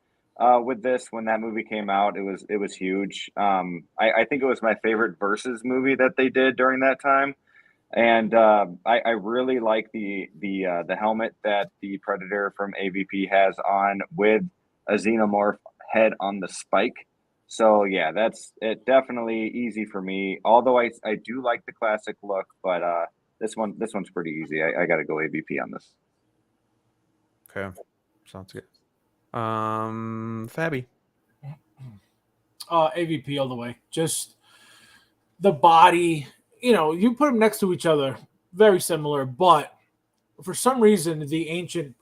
with this. When that movie came out, it was huge. I think it was my favorite Versus movie that they did during that time. And I really like the helmet that the Predator from AVP has on with a xenomorph head on the spike. So yeah, that's it. Definitely easy for me. Although I do like the classic look, but this one's pretty easy. I got to go AVP on this. Okay, sounds good. Fabby. AVP all the way. Just the body. You put them next to each other, very similar, but for some reason, the Ancient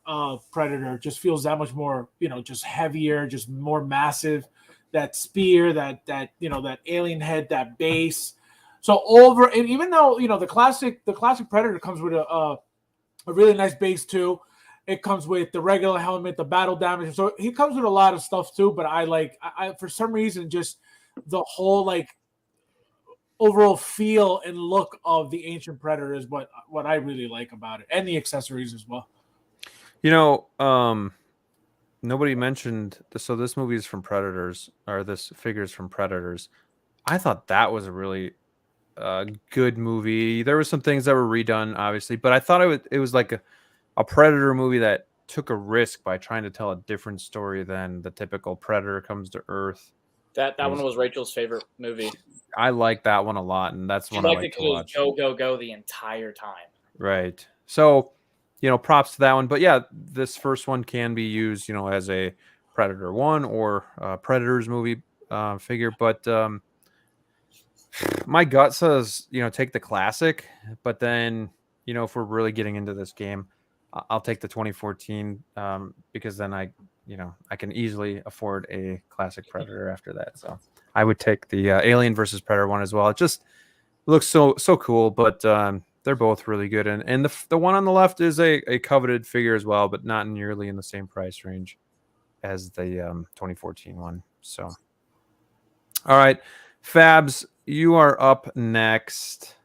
Predator just feels that much more, just heavier, just more massive. That spear, that alien head, that base. So and even though the classic Predator comes with a really nice base too. It comes with the regular helmet, the battle damage. So he comes with a lot of stuff too. But I for some reason, just the whole overall feel and look of the Ancient Predator is what I really like about it, and the accessories as well. nobody mentioned. So this movie is from Predators, or this figure is from Predators. I thought that was a really good movie. There were some things that were redone, obviously, but I thought it was like a Predator movie that took a risk by trying to tell a different story than the typical Predator comes to Earth. That one was Rachel's favorite movie. I like that one a lot, and that's one I like to watch. Go, go, go the entire time. Right. So, props to that one. But yeah, this first one can be used, as a Predator 1 or Predators movie figure. But my gut says, take the classic. But then, if we're really getting into this game, I'll take the 2014 because then I can easily afford a classic Predator after that. So I would take the Alien versus Predator one as well. It just looks so cool, but they're both really good. And the one on the left is a coveted figure as well, but not nearly in the same price range as the 2014 one. So, all right, Fabs, you are up next.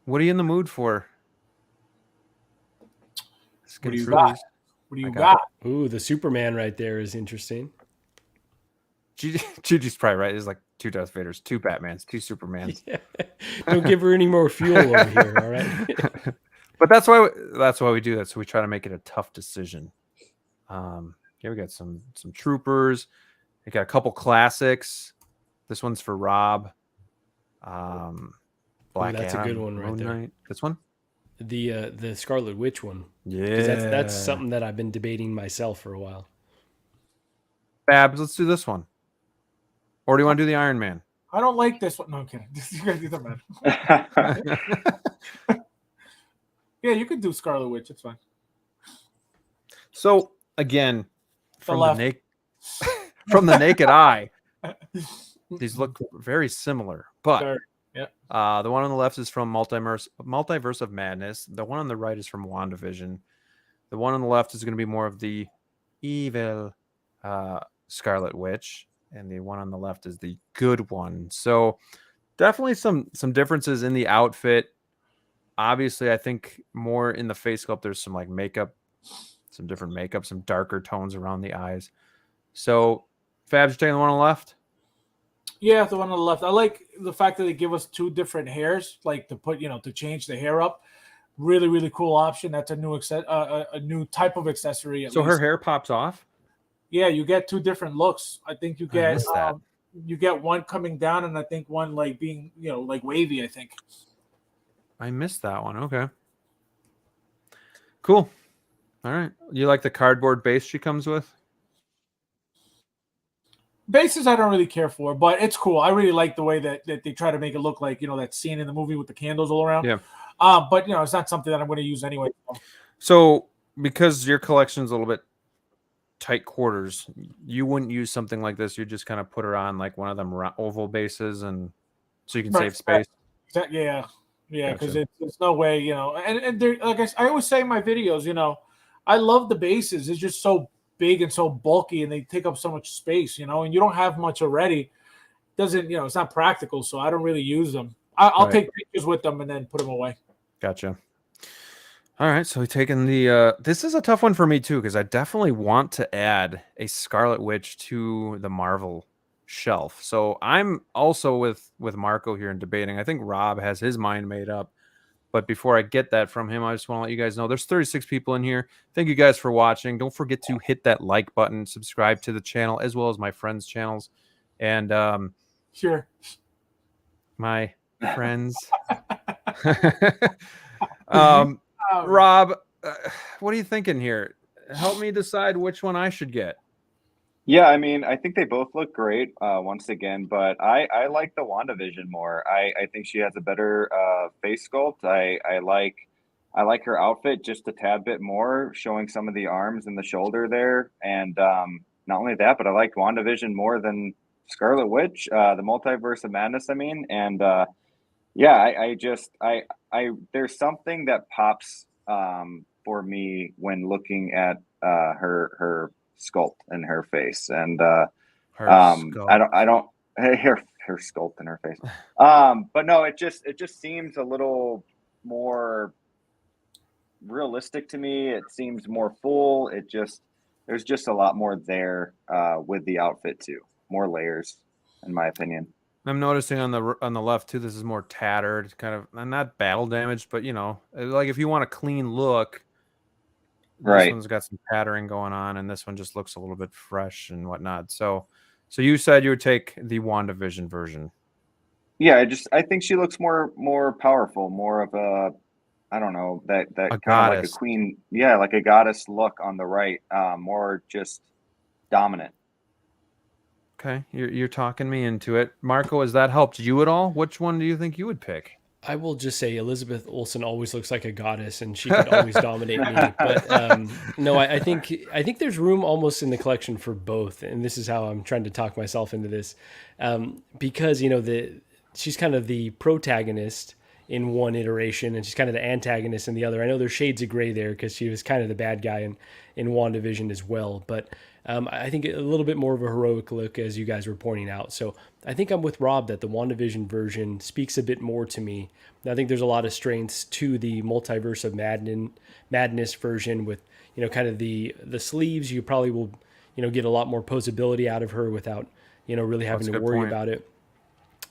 What are you in the mood for? What do you got? What do you got? Ooh, the Superman right there is interesting. Gigi's probably right. There's like 2 Darth Vaders, 2 Batmans, 2 Supermans. Yeah. Don't give her any more fuel over here, all right? But that's why we do that. So we try to make it a tough decision. Here we got some troopers. We got a couple classics. This one's for Rob. Black that's Adam, a good one right there. Knight. This one? The Scarlet Witch one. Yeah. That's something that I've been debating myself for a while. Babs, let's do this one. Or do you want to do the Iron Man? I don't like this one. No, I'm kidding. You guys do that, man. Yeah, you could do Scarlet Witch. It's fine. So again, from the naked eye, these look very similar. But the one on the left is from Multiverse of Madness. The one on the right is from WandaVision. The one on the left is going to be more of the evil Scarlet Witch. And the one on the left is the good one. So definitely some differences in the outfit. Obviously, I think more in the face sculpt, there's some like makeup, some different makeup, some darker tones around the eyes. So Fabs, you taking the one on the left? Yeah, the one on the left. I like the fact that they give us 2 different hairs, like to put, to change the hair up. Really, really cool option. That's a new type of accessory. So her hair pops off? Yeah, you get 2 different looks. I think you get one coming down, and I think one like being, like wavy. I think. I missed that one. Okay. Cool. All right. You like the cardboard base she comes with? Bases I don't really care for, but it's cool. I really like the way that they try to make it look like, that scene in the movie with the candles all around. Yeah. But it's not something that I'm going to use anyway. So because your collection's a little bit tight quarters, you wouldn't use something like this. You just kind of put her on like one of them oval bases, and so you can save space. Yeah, because it's no way, and like I always say in my videos, I love the bases. It's just so big and so bulky, and they take up so much space, and you don't have much already. Doesn't it's not practical, so I don't really use them. I'll take pictures with them and then put them away. Gotcha. All right, so we're taking the this is a tough one for me too, because I definitely want to add a Scarlet Witch to the Marvel shelf. So I'm also with Marco here and debating. I think Rob has his mind made up. But before I get that from him, I just want to let you guys know there's 36 people in here. Thank you guys for watching. Don't forget to hit that like button, subscribe to the channel as well as my friends' channels. And sure. My friends. Rob, what are you thinking here? Help me decide which one I should get. Yeah, I mean, I think they both look great once again, but I like the WandaVision more. I think she has a better face sculpt. I like her outfit just a tad bit more, showing some of the arms and the shoulder there. And not only that, but I like WandaVision more than Scarlet Witch, the Multiverse of Madness, I mean. And yeah, I there's something that pops for me when looking at her sculpt in her face, and I don't her sculpt in her face. But no, it just seems a little more realistic to me. It seems more full. It just there's just a lot more there with the outfit too. More layers, in my opinion. I'm noticing on the left too. This is more tattered, kind of not battle damaged, but like if you want a clean look, Right. this one's got some patterning going on, and this one just looks a little bit fresh and whatnot. So you said you would take the WandaVision version. Yeah, I think she looks more powerful, more of a, I don't know, that kind of like a queen, yeah, like a goddess look on the right, more just dominant. Okay, you're talking me into it, Marco. Has that helped you at all? Which one do you think you would pick? I will just say Elizabeth Olsen always looks like a goddess, and she could always dominate me. But no, I think there's room almost in the collection for both, and this is how I'm trying to talk myself into this, because she's kind of the protagonist in one iteration, and she's kind of the antagonist in the other. I know there's shades of gray there because she was kind of the bad guy in WandaVision as well, but I think a little bit more of a heroic look, as you guys were pointing out. So I think I'm with Rob that the WandaVision version speaks a bit more to me. I think there's a lot of strengths to the Multiverse of Madness version with, kind of the sleeves. You probably will, get a lot more posability out of her without, really having to worry about it.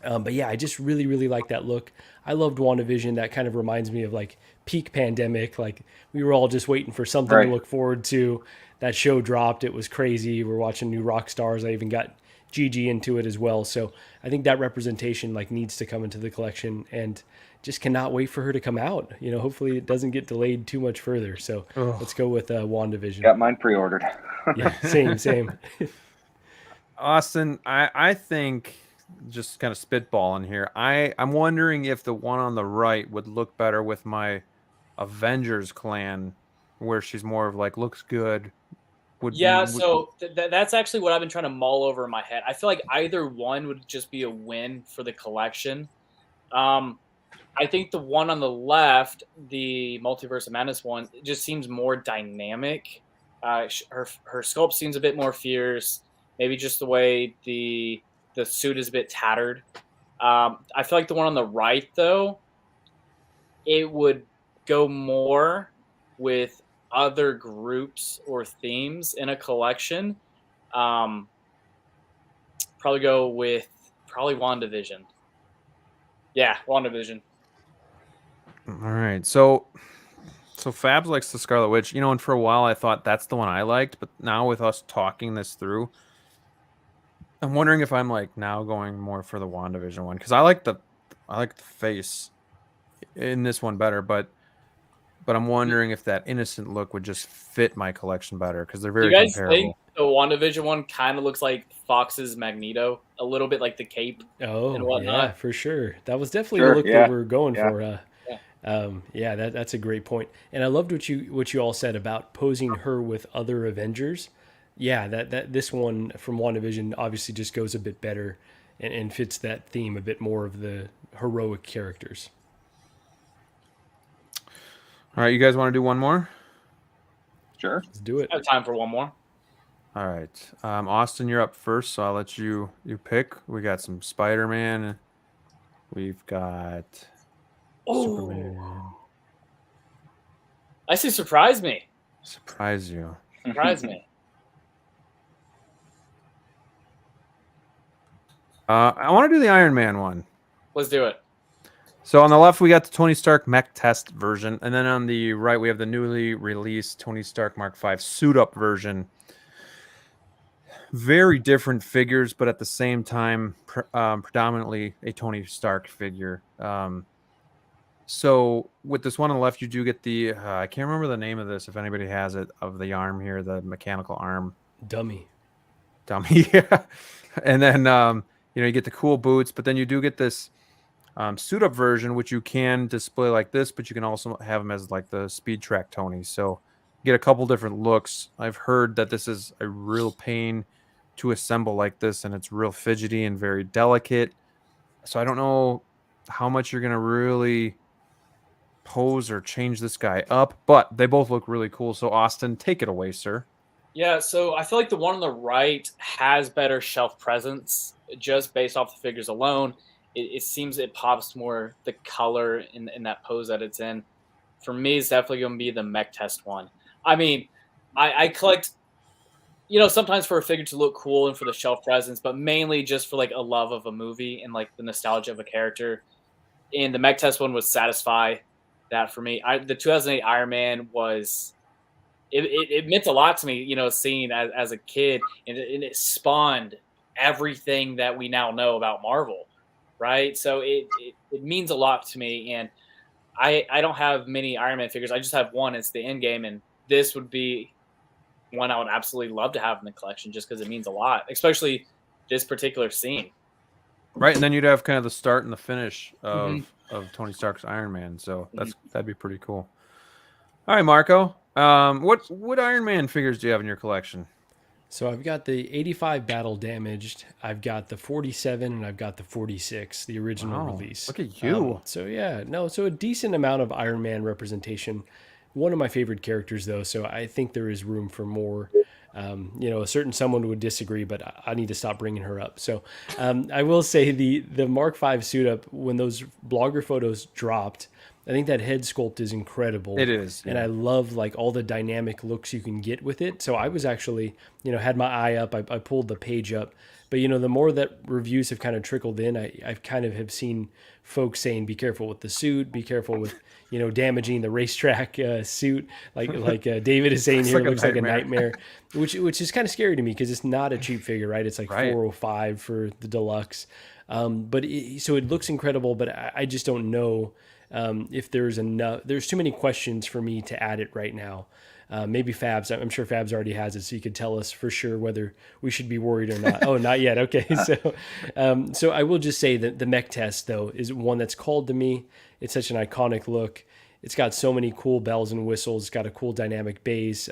But yeah, I just really, really like that look. I loved WandaVision. That kind of reminds me of like peak pandemic. Like we were all just waiting for something to look forward to. That show dropped. It was crazy. We're watching new rock stars. I even got Gigi into it as well. So I think that representation like needs to come into the collection, and just cannot wait for her to come out. Hopefully it doesn't get delayed too much further. So let's go with WandaVision. Got mine pre-ordered. Yeah, same. Austin, I think, just kind of spitballing here, I'm wondering if the one on the right would look better with my Avengers clan, where she's more of like looks good. So that's actually what I've been trying to mull over in my head. I feel like either one would just be a win for the collection. I think the one on the left, the Multiverse of Madness one, it just seems more dynamic. Her sculpt seems a bit more fierce. Maybe just the way the suit is a bit tattered. I feel like the one on the right, though, it would go more with other groups or themes in a collection. Probably go with WandaVision. Yeah, WandaVision. All right, so Fabs likes the Scarlet Witch, and for a while I thought that's the one I liked, but now with us talking this through, I'm wondering if I'm like now going more for the WandaVision one, because I like the face in this one better, but I'm wondering if that innocent look would just fit my collection better, because they're very comparable. Do you guys think the WandaVision one kind of looks like Fox's Magneto, a little bit like the cape and whatnot? Yeah, for sure. That was definitely the look they were going for. That's a great point. And I loved what you all said about posing her with other Avengers. Yeah, that this one from WandaVision obviously just goes a bit better and fits that theme a bit more of the heroic characters. All right, you guys want to do one more? Sure. Let's do it. I have time for one more. All right. Austin, you're up first, so I'll let you pick. We got some Spider-Man. We've got Superman. I say surprise me. Surprise you. Surprise me. I want to do the Iron Man one. Let's do it. So on the left, we got the Tony Stark mech test version. And then on the right, we have the newly released Tony Stark Mark V suit-up version. Very different figures, but at the same time, predominantly a Tony Stark figure. So with this one on the left, you do get the, I can't remember the name of this, if anybody has it, of the arm here, the mechanical arm. Dummy, yeah. And then, you get the cool boots, but then you do get this suit-up version, which you can display like this, but you can also have them as like the Speed Track Tony. So you get a couple different looks. I've heard that this is a real pain to assemble like this, and it's real fidgety and very delicate. So I don't know how much you're going to really pose or change this guy up, but they both look really cool. So Austin, take it away, sir. Yeah, so I feel like the one on the right has better shelf presence just based off the figures alone. It seems it pops more the color in that pose that it's in. For me, it's definitely going to be the mech test one. I mean, I collect you know, sometimes for a figure to look cool and for the shelf presence, but mainly just for like a love of a movie and like the nostalgia of a character. And the Mech Test one would satisfy that for me. The 2008 Iron Man was it meant a lot to me, you know, seeing as a kid, and it spawned everything that we now know about Marvel, right? So it means a lot to me, and I don't have many Iron Man figures. I just have one. It's the Endgame, and this would be one I would absolutely love to have in the collection just because it means a lot, especially this particular scene. Right, and then you'd have kind of the start and the finish of Tony Stark's Iron Man. So that'd be pretty cool. All right, Marco. What Iron Man figures do you have in your collection? So I've got the 85 Battle Damaged, I've got the 47, and I've got the 46, the original release. Look at you. So a decent amount of Iron Man representation. One of my favorite characters, though, so I think there is room for more. You know, a certain someone would disagree, but I need to stop bringing her up. So I will say the Mark V suit up, when those blogger photos dropped, I think that head sculpt is incredible. It is. And I love like all the dynamic looks you can get with it. So I was actually, you know, had my eye up. I pulled the page up. But, you know, the more that reviews have kind of trickled in, I've kind of have seen folks saying, be careful with the suit, be careful with, you know, damaging the racetrack suit. Like David is saying here, it looks like a nightmare, which is kind of scary to me because it's not a cheap figure, right? It's like $405 for the deluxe. So it looks incredible, but I just don't know if there's enough. There's too many questions for me to add it right now. Maybe Fabs. I'm sure Fabs already has it, so you could tell us for sure whether we should be worried or not. Oh, not yet. Okay, so I will just say that the Mech Test though is one that's called to me. It's such an iconic look. It's got so many cool bells and whistles. It's got a cool dynamic base.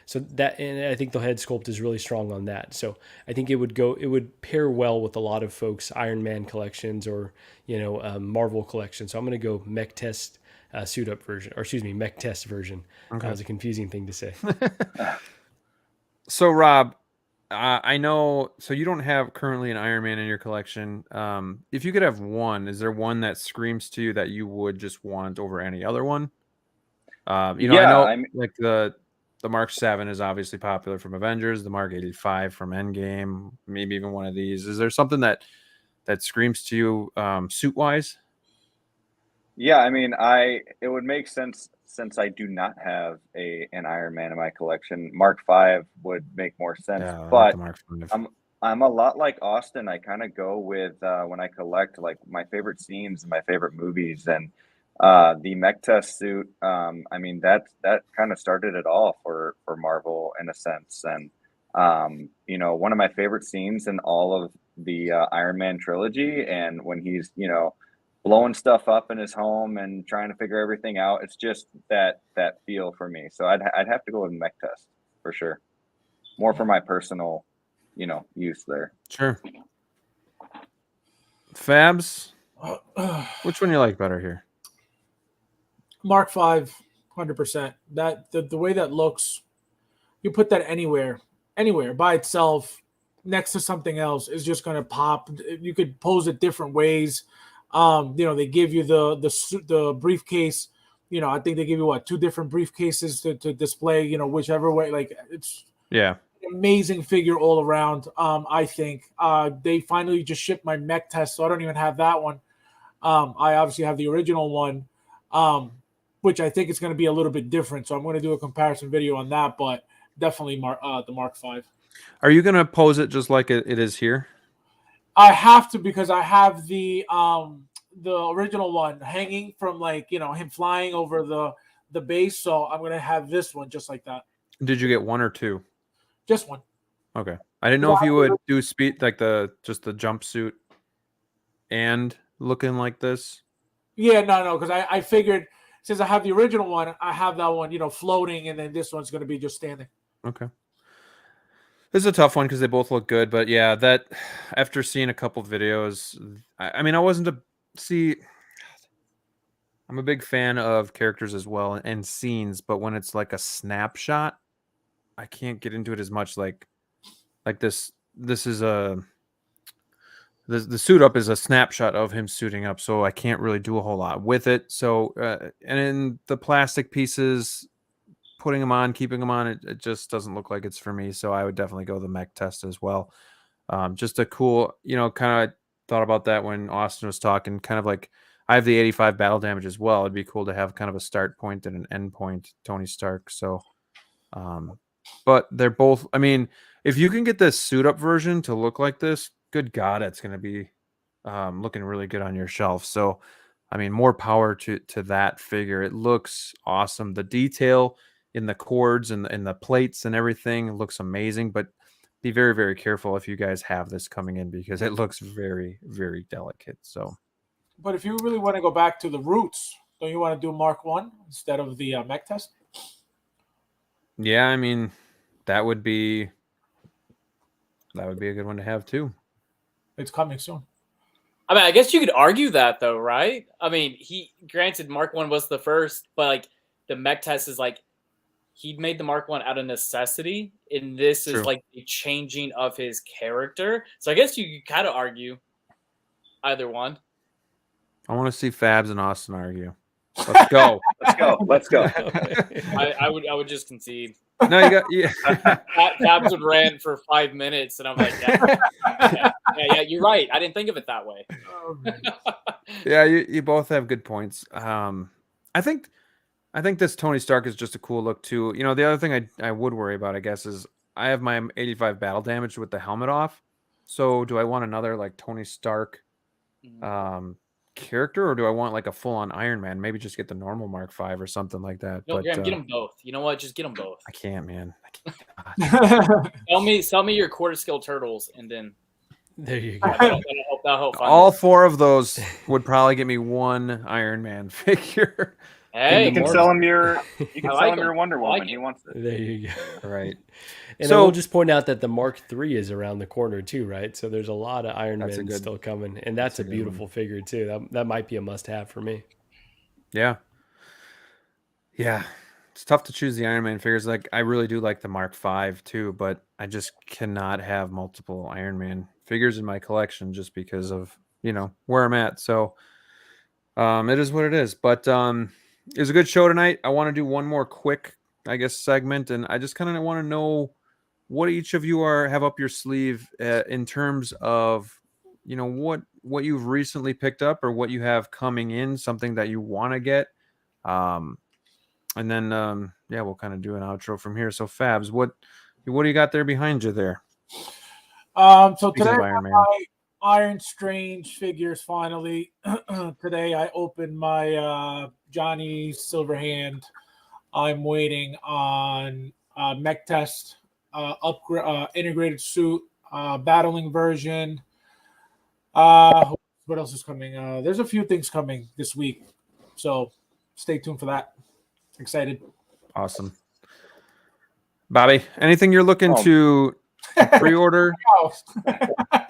So that, and I think the head sculpt is really strong on that. So I think it would pair well with a lot of folks' Iron Man collections or, you know, Marvel collections. So I'm going to go Mech Test suit up version, or excuse me, Mech Test version. Okay. That was a confusing thing to say. So Rob, I know, so you don't have currently an Iron Man in your collection. If you could have one, is there one that screams to you that you would just want over any other one? You know, I know like the Mark 7 is obviously popular from Avengers, the Mark 85 from Endgame, maybe even one of these. Is there something that screams to you suit wise? Yeah, I mean, it would make sense since I do not have an Iron Man in my collection. Mark V would make more sense, Yeah, but like the Mark V. I'm a lot like Austin. I kind of go with when I collect like my favorite scenes and my favorite movies, and the Mech Test suit. I mean, that kind of started it all for Marvel in a sense, and you know, one of my favorite scenes in all of the Iron Man trilogy, and when he's, you know, blowing stuff up in his home and trying to figure everything out. It's just that feel for me. So I'd have to go with Mech Test for sure. More for my personal, you know, use there. Sure. Fabs, which one you like better here? Mark V, 100%. That the way that looks, you put that anywhere by itself next to something else is just going to pop. You could pose it different ways. You know, they give you the briefcase. You know, I think they give you two different briefcases to display. You know, whichever way. Like, it's an amazing figure all around. I think they finally just shipped my Mech Test, so I don't even have that one. I obviously have the original one, which I think is going to be a little bit different. So I'm going to do a comparison video on that, but definitely the Mark V. Are you going to pose it just like it is here? I have to, because I have the original one hanging from, like, you know, him flying over the base. So I'm gonna have this one just like that. Did you get one or two? Just one. Okay. I didn't know if you would do speed like the jumpsuit and looking like this. Yeah, no, because I figured since I have the original one, I have that one, you know, floating, and then this one's gonna be just standing. Okay. This is a tough one because they both look good, but yeah, that after seeing a couple videos, I mean, I'm a big fan of characters as well and scenes, but when it's like a snapshot, I can't get into it as much. Like this is the suit up is a snapshot of him suiting up, so I can't really do a whole lot with it. So and in the plastic pieces, putting them on, keeping them on, it just doesn't look like it's for me. So I would definitely go the mech test as well. Just a cool, kind of thought about that when Austin was talking, kind of like I have the 85 battle damage as well. It'd be cool to have kind of a start point and an end point, Tony Stark. So, but they're both, I mean, if you can get this suit up version to look like this, good God, it's going to be looking really good on your shelf. So, I mean, more power to that figure. It looks awesome. The detail in the cords and the plates and everything looks amazing, but be very, very careful if you guys have this coming in because it looks very, very delicate. So, but if you really want to go back to the roots, don't you want to do Mark 1 instead of the mech test? Yeah, I mean, that would be a good one to have too. It's coming soon. I mean, I guess you could argue that though, right? I mean, granted Mark 1 was the first, but like the mech test is like he made the Mark 1 out of necessity, and this is like the changing of his character. So I guess you could kind of argue either one. I want to see Fabs and Austin argue. Let's go. Let's go. I would just concede. No, you got Fabs would rant for 5 minutes, and I'm like, yeah, you're right. I didn't think of it that way. Yeah, you both have good points. I think this Tony Stark is just a cool look too. The other thing I would worry about, I guess, is I have my 85 battle damage with the helmet off. So do I want another like Tony Stark character, or do I want like a full-on Iron Man? Maybe just get the normal Mark V or something like that. No, Graham, get them both. You know what? Just get them both. I can't, man. I can't. Sell me your quarter scale turtles, and then there you go. That'll help. All 4 of those would probably get me one Iron Man figure. Hey, you can sell him your Wonder Woman. He wants it. There you go. Right. And so, I will just point out that the Mark III is around the corner too, right? So there's a lot of Iron Men still coming, and that's a beautiful figure too. That might be a must-have for me. Yeah. Yeah. It's tough to choose the Iron Man figures. Like I really do like the Mark V too, but I just cannot have multiple Iron Man figures in my collection just because of, where I'm at. So it is what it is. But it was a good show tonight. I want to do one more quick, I guess, segment, and I just kind of want to know what each of you have up your sleeve in terms of, what you've recently picked up or what you have coming in, something that you want to get. And then, we'll kind of do an outro from here. So Fabs, what do you got there behind you there? So today my Iron Strange figures finally. Today I opened my Johnny Silverhand. I'm waiting on mech test, integrated suit, battling version. What else is coming? There's a few things coming this week, so stay tuned for that. Excited. Awesome. Bobby, anything you're looking to pre-order?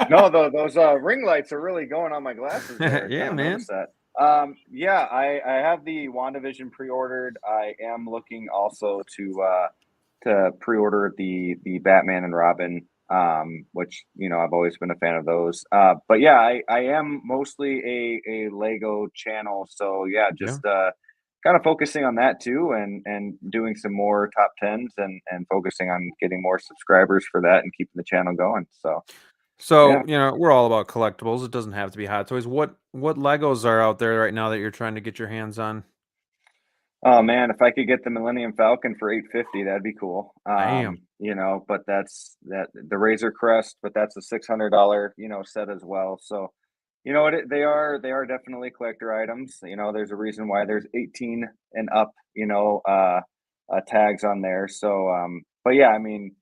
No, those ring lights are really going on my glasses there. Yeah, man. I have the WandaVision pre-ordered. I am looking also to pre-order the Batman and Robin, which I've always been a fan of those. But yeah, I am mostly a Lego channel, so just kind of focusing on that too, and doing some more top 10s and focusing on getting more subscribers for that and keeping the channel going. So we're all about collectibles. It doesn't have to be Hot Toys. What Legos are out there right now that you're trying to get your hands on? Oh man, if I could get the Millennium Falcon for $850, that'd be cool. Damn. But that's the Razor Crest, but that's a $600 set as well. So they are definitely collector items. There's a reason why there's 18 and up tags on there. So but yeah, I mean,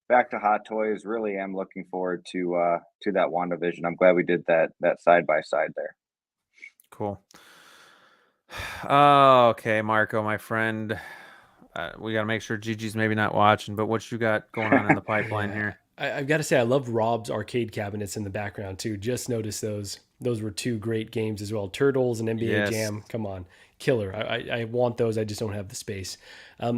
back to Hot Toys, really am looking forward to that WandaVision. I'm glad we did that side by side there. Cool. Okay, Marco, my friend. We got to make sure Gigi's maybe not watching, but what you got going on in the pipeline here? I've got to say, I love Rob's arcade cabinets in the background too. Just noticed those. Those were 2 great games as well. Turtles and NBA Jam. Come on. Killer. I want those. I just don't have the space.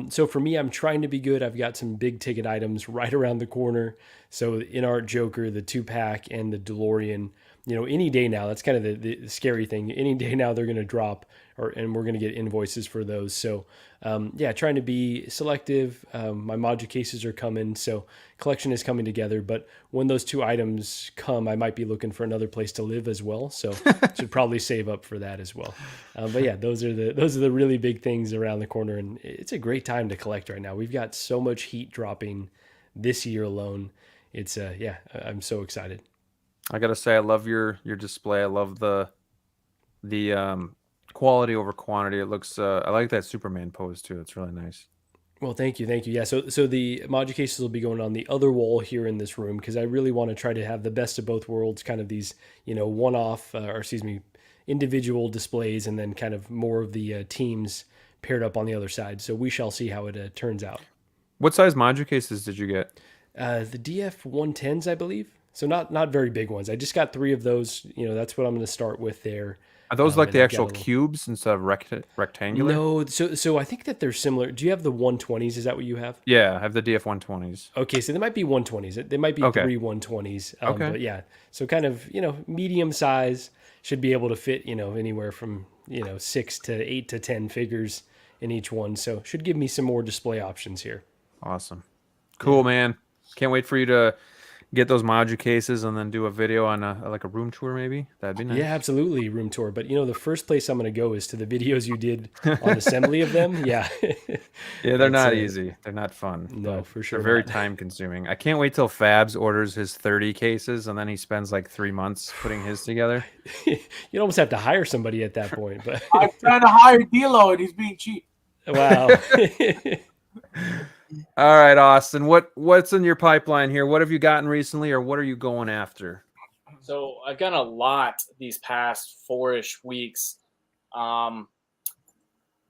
So for me, I'm trying to be good. I've got some big ticket items right around the corner. So In Art Joker, the 2-pack, and the DeLorean. any day now, that's kind of the scary thing. Any day now they're going to drop, and we're going to get invoices for those. So trying to be selective. My module cases are coming, so collection is coming together. But when those 2 items come, I might be looking for another place to live as well. So should probably save up for that as well. But yeah, those are the really big things around the corner, and it's a great time to collect right now. We've got so much heat dropping this year alone. It's I'm so excited. I gotta say, I love your display. I love the quality over quantity. It looks. I like that Superman pose too. It's really nice. Well, thank you. Yeah, so the module cases will be going on the other wall here in this room because I really want to try to have the best of both worlds, kind of these one-off individual displays, and then kind of more of the teams paired up on the other side. So we shall see how it turns out. What size module cases did you get? The DF 110s, I believe. So not very big ones. I just got 3 of those. That's what I'm going to start with there. Are those like the actual cubes instead of rectangular? No, so I think that they're similar. Do you have the 120s? Is that what you have? Yeah, I have the DF 120s. Okay, so they might be 120s. They might be 3 120s. Okay. But yeah, so kind of, medium size, should be able to fit, anywhere from, 6 to 8 to 10 figures in each one. So should give me some more display options here. Awesome. Cool, man. Can't wait for you to get those module cases and then do a video on a room tour maybe. That'd be nice. Yeah, absolutely, room tour. But the first place I'm going to go is to the videos you did on assembly of them. Yeah. Yeah, they're not easy. They're not fun. No, for sure. They're very time consuming. I can't wait till Fabs orders his 30 cases and then he spends like 3 months putting his together. You'd almost have to hire somebody at that point. But I'm trying to hire D'Lo and he's being cheap. Wow. All right, Austin, what's in your pipeline here? What have you gotten recently, or what are you going after? So I've gotten a lot these past 4-ish weeks. I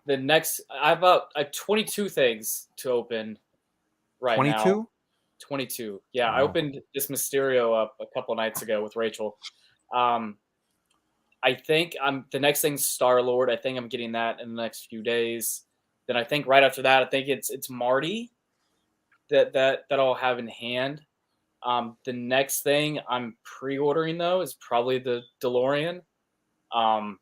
have 22 things to open right 22? now. 22. Yeah, wow. I opened this Mysterio up a couple nights ago with Rachel. I think the next thing's Star-Lord. I think I'm getting that in the next few days. Then I think right after that, I think it's Marty that I'll have in hand. The next thing I'm pre-ordering though is probably the DeLorean. And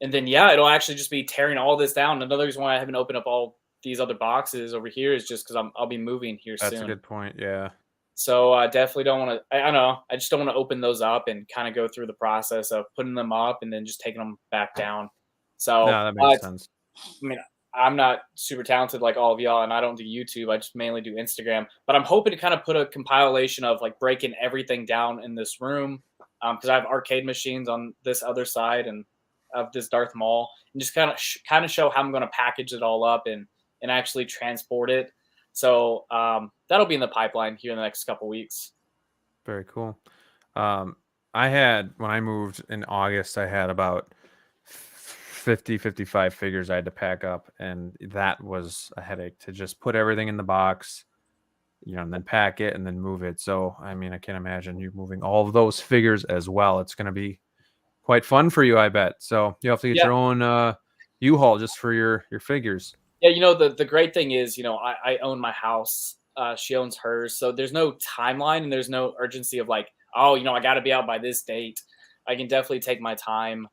then it'll actually just be tearing all this down. Another reason why I haven't opened up all these other boxes over here is just because I'll be moving here soon. That's a good point. Yeah. So I definitely don't want to. I don't know. I just don't want to open those up and kind of go through the process of putting them up and then just taking them back down. So no, that makes sense. I mean, I'm not super talented like all of y'all, and I don't do YouTube. I just mainly do Instagram. But I'm hoping to kind of put a compilation of like breaking everything down in this room, because I have arcade machines on this other side and of this Darth Maul, and just kind of show how I'm going to package it all up and actually transport it. So that'll be in the pipeline here in the next couple weeks. Very cool. When I moved in August, I had about 55 figures I had to pack up, and that was a headache to just put everything in the box, and then pack it and then move it. So, I mean, I can't imagine you moving all of those figures as well. It's going to be quite fun for you, I bet. So you have to get your own U-Haul just for your figures. Yeah, the great thing is, I own my house. She owns hers. So there's no timeline and there's no urgency of like, oh, I got to be out by this date. I can definitely take my time.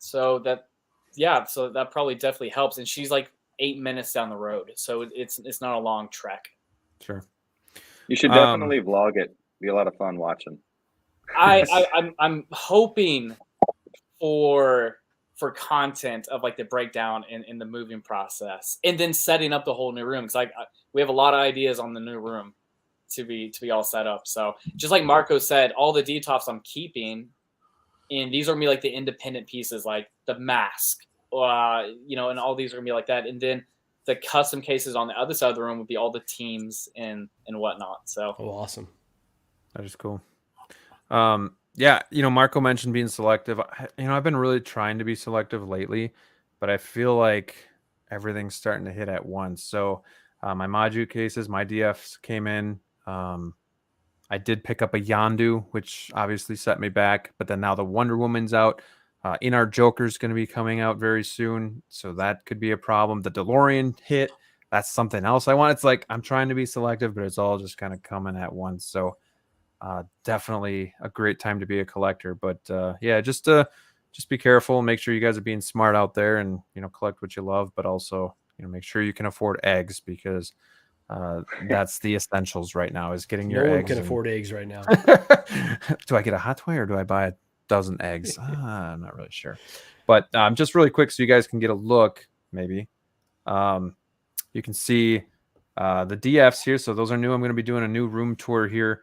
So that probably definitely helps. And she's like 8 minutes down the road. So it's not a long trek. Sure. You should definitely vlog it. Be a lot of fun watching. I'm hoping for content of like the breakdown in the moving process and then setting up the whole new room. Cause we have a lot of ideas on the new room to be all set up. So just like Marco said, all the DTOFs I'm keeping, and these are gonna be like the independent pieces, like the mask, and all these are gonna be like that. And then the custom cases on the other side of the room would be all the teams and whatnot. So awesome. That is cool. Marco mentioned being selective. I've been really trying to be selective lately, but I feel like everything's starting to hit at once. So my module cases, my DFs came in. I did pick up a Yondu, which obviously set me back, but then now the Wonder Woman's out. In Our Joker's going to be coming out very soon, so that could be a problem. The DeLorean hit. That's something else I want. It's like I'm trying to be selective, but it's all just kind of coming at once. So definitely a great time to be a collector. But yeah, just be careful. Make sure you guys are being smart out there, and collect what you love, but also make sure you can afford eggs, because that's the essentials right now, is getting your eggs. No one can afford eggs right now. Do I get a hot toy, or do I buy a dozen eggs? I'm not really sure. But just really quick, so you guys can get a look, maybe. You can see the DFs here. So those are new. I'm going to be doing a new room tour here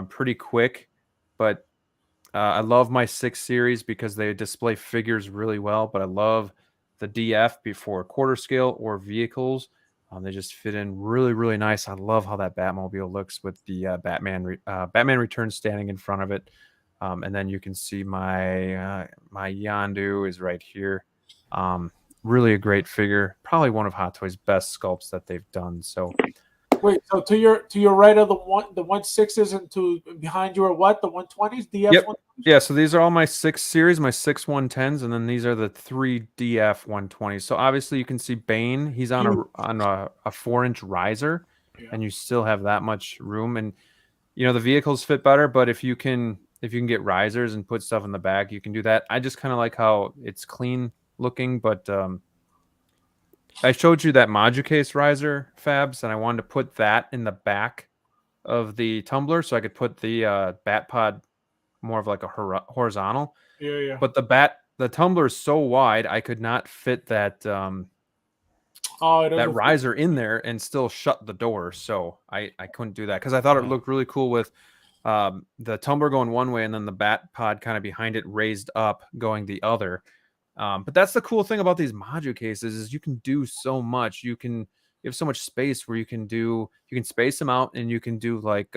pretty quick. But I love my 6 series because they display figures really well. But I love the DF before quarter scale or vehicles. They just fit in really, really nice. I love how that Batmobile looks with the Batman Returns standing in front of it. And then you can see my Yondu is right here. Really a great figure. Probably one of Hot Toys' best sculpts that they've done. So wait, so to your right of the 1/6s, and to behind you are what? The 120s? DF yep. 120s? Yeah, so these are all my 6 series, my 6 110s, and then these are the 3 DF 120s. So obviously you can see Bane. He's on a 4-inch riser, and you still have that much room. And the vehicles fit better, but if you can get risers and put stuff in the back, you can do that. I just kind of like how it's clean looking, but I showed you that module case riser, Fabs, and I wanted to put that in the back of the tumbler so I could put the bat pod more of like a horizontal. Yeah. But the tumbler is so wide, I could not fit that that riser in there and still shut the door. So I couldn't do that, because I thought it looked really cool with the tumbler going one way and then the bat pod kind of behind it raised up going the other. But that's the cool thing about these module cases, is you can do so much. You have so much space where you can space them out, and you can do like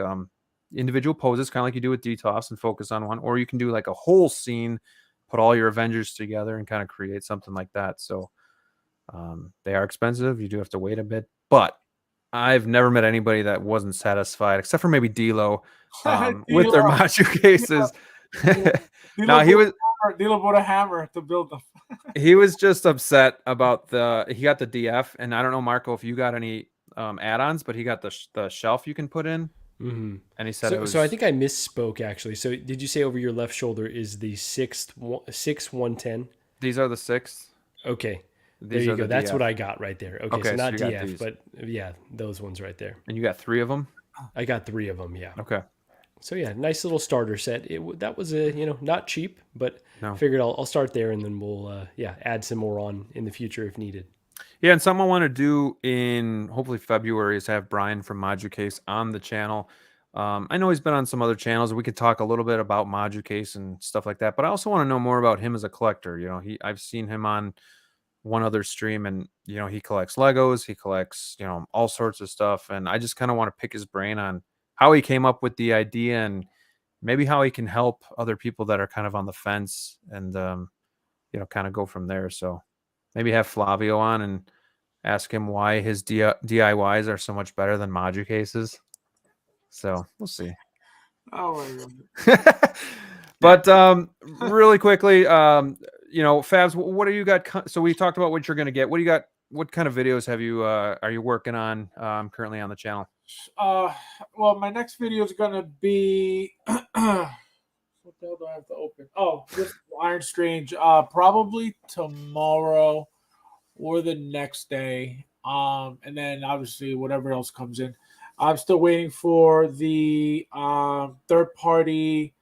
individual poses, kind of like you do with DTOS, and focus on one, or you can do like a whole scene, put all your Avengers together and kind of create something like that. So they are expensive. You do have to wait a bit, but I've never met anybody that wasn't satisfied, except for maybe D'Lo, with their module cases. No, D'Lo bought a hammer to build them. He was just upset about he got the DF, and I don't know, Marco, if you got any add-ons, but he got the shelf you can put in. Mm-hmm. And he said so I think I misspoke, actually. So did you say over your left shoulder is the 6 110? These are the 6. Okay. There you go. That's what I got right there. Okay, so not DF, but yeah, those ones right there. And you got 3 of them? I got 3 of them, yeah. Okay. So yeah, nice little starter set. That was not cheap, but figured I'll start there, and then we'll add some more on in the future if needed. Yeah, and something I want to do in hopefully February is have Brian from Module Case on the channel. I know he's been on some other channels. We could talk a little bit about Module Case and stuff like that, but I also want to know more about him as a collector. I've seen him on one other stream, and he collects Legos, he collects all sorts of stuff, and I just kind of want to pick his brain on how he came up with the idea, and maybe how he can help other people that are kind of on the fence, and kind of go from there. So maybe have Flavio on and ask him why his DIYs are so much better than module cases. So we'll see. Oh my God. But really quickly, Fabs, what do you got? So we talked about what you're going to get. What do you got? What kind of videos are you working on currently on the channel? Well, my next video is gonna be what the hell do I have to open? Oh, this Iron Strange. Probably tomorrow or the next day. And then obviously whatever else comes in. I'm still waiting for the third party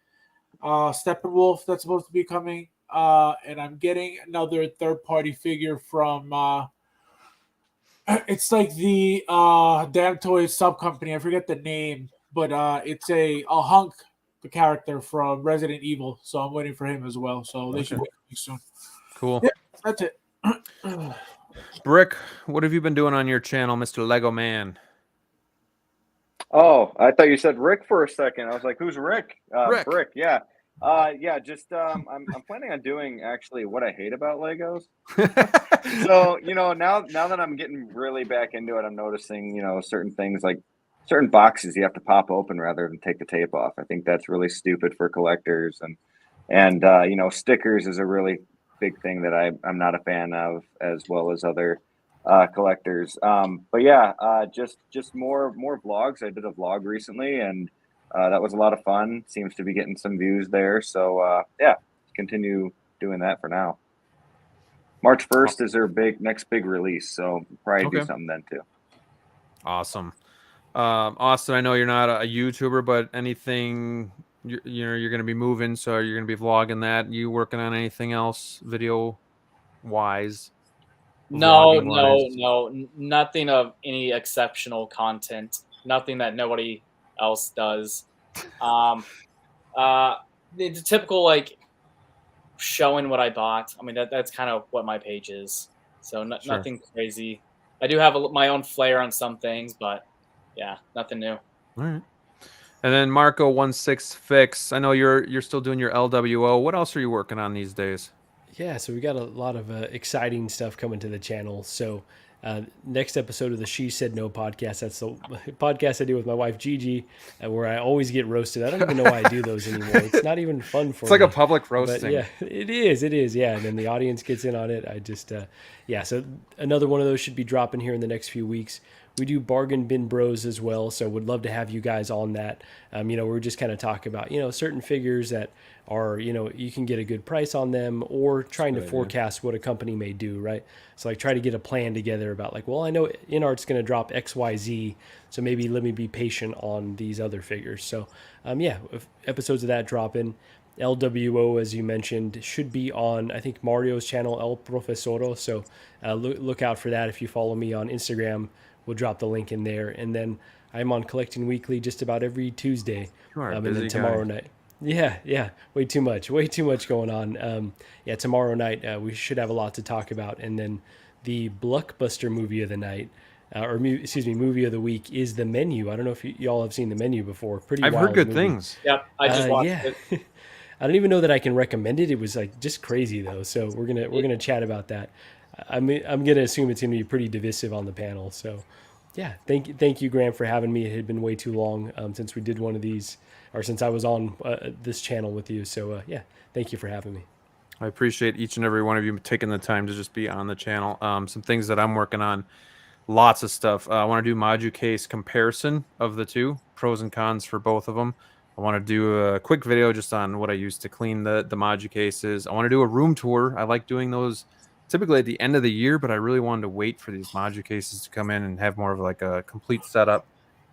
Steppenwolf that's supposed to be coming. And I'm getting another third party figure from it's like the Damn Toys sub company. I forget the name, but it's a Hunk, the character from Resident Evil. So I'm waiting for him as well. So they should be coming soon. Cool. Yeah, that's it. Brick, what have you been doing on your channel, Mr. Lego Man? Oh, I thought you said Rick for a second. I was like, who's Rick? Rick. Brick, yeah. Just I'm planning on doing actually what I hate about Legos. So, now that I'm getting really back into it, I'm noticing, certain things, like certain boxes you have to pop open rather than take the tape off. I think that's really stupid for collectors, and stickers is a really big thing that I'm not a fan of, as well as other collectors. But yeah, just more vlogs. I did a vlog recently, and that was a lot of fun. Seems to be getting some views there. So yeah, continue doing that for now. March 1st is their next big release, so probably do something then too. Awesome. Austin, I know you're not a YouTuber, but anything you're going to be moving, so you're going to be vlogging that. You working on anything else video wise? No, nothing of any exceptional content. Nothing that nobody else does. The typical like showing what I bought. I mean that's kind of what my page is. So nothing crazy. I do have my own flair on some things, but yeah, nothing new. All right. And then Marco 16 Fix. I know you're still doing your LWO. What else are you working on these days? Yeah, so we got a lot of exciting stuff coming to the channel. So next episode of the She Said No podcast, that's the podcast I do with my wife Gigi, where I always get roasted. I don't even know why I do those anymore. It's not even fun for me. It's like a public roasting. But yeah, it is. Yeah, and then the audience gets in on it. I just, yeah, so another one of those should be dropping here in the next few weeks. We do Bargain Bin Bros as well, so would love to have you guys on that. We're just kind of talking about, certain figures that are, you can get a good price on them, or trying to forecast what a company may do, right? So like try to get a plan together about like, well, I know InArt's going to drop XYZ, so maybe let me be patient on these other figures. So yeah, episodes of that drop in. LWO, as you mentioned, should be on, I think, Mario's channel, El Profesoro. So look out for that. If you follow me on Instagram, we'll drop the link in there. And then I'm on Collecting Weekly just about every Tuesday. You are a busy and then tomorrow night. Yeah. Way too much going on. Yeah, tomorrow night we should have a lot to talk about. And then the blockbuster movie of the night, movie of the week is The Menu. I don't know if y'all have seen The Menu before. I've heard good things. Yep, I just watched it. I don't even know that I can recommend it. It was like just crazy though. So we're gonna chat about that. I'm gonna assume it's gonna be pretty divisive on the panel. So yeah, thank you, Graham, for having me. It had been way too long since we did one of these, or since I was on this channel with you. So yeah, thank you for having me. I appreciate each and every one of you taking the time to just be on the channel. Some things that I'm working on, lots of stuff. I want to do module case comparison of the two, pros and cons for both of them. I want to do a quick video just on what I use to clean the module cases. I want to do a room tour. I like doing those typically at the end of the year, but I really wanted to wait for these module cases to come in and have more of like a complete setup.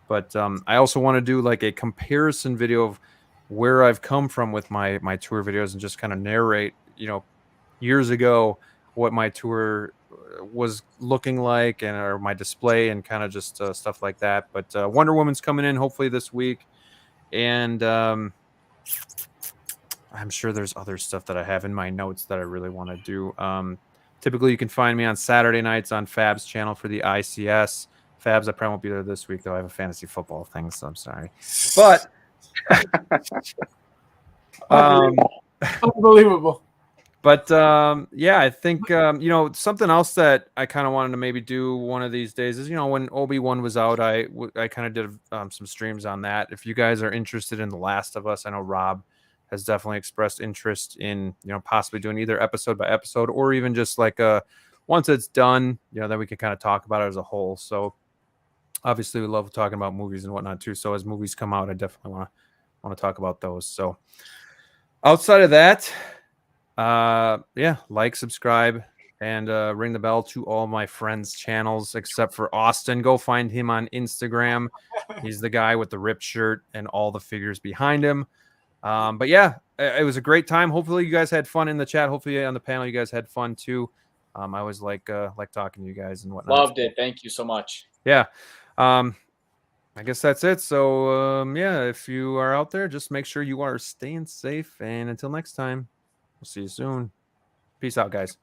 But I also want to do like a comparison video of where I've come from with my tour videos and just kind of narrate, years ago what my tour was looking like or my display and kind of just stuff like that. But Wonder Woman's coming in hopefully this week. And I'm sure there's other stuff that I have in my notes that I really want to do. Typically, you can find me on Saturday nights on Fab's channel for the ICS. Fabs, I probably won't be there this week, though. I have a fantasy football thing, so I'm sorry. But unbelievable. But yeah, I think something else that I kind of wanted to maybe do one of these days is when Obi-Wan was out, I kind of did some streams on that. If you guys are interested in The Last of Us, I know Rob has definitely expressed interest in possibly doing either episode by episode or even just like once it's done, then we can kind of talk about it as a whole. So obviously we love talking about movies and whatnot too. So as movies come out, I definitely want to talk about those. So outside of that, yeah, like, subscribe, and ring the bell to all my friends' channels except for Austin. Go find him on Instagram. He's the guy with the ripped shirt and all the figures behind him. But yeah, it was a great time. Hopefully you guys had fun in the chat. Hopefully on the panel you guys had fun too. I always like talking to you guys and whatnot. Loved it. Thank you so much. Yeah. I guess that's it. So yeah, if you are out there, just make sure you are staying safe. And until next time, we'll see you soon. Peace out, guys.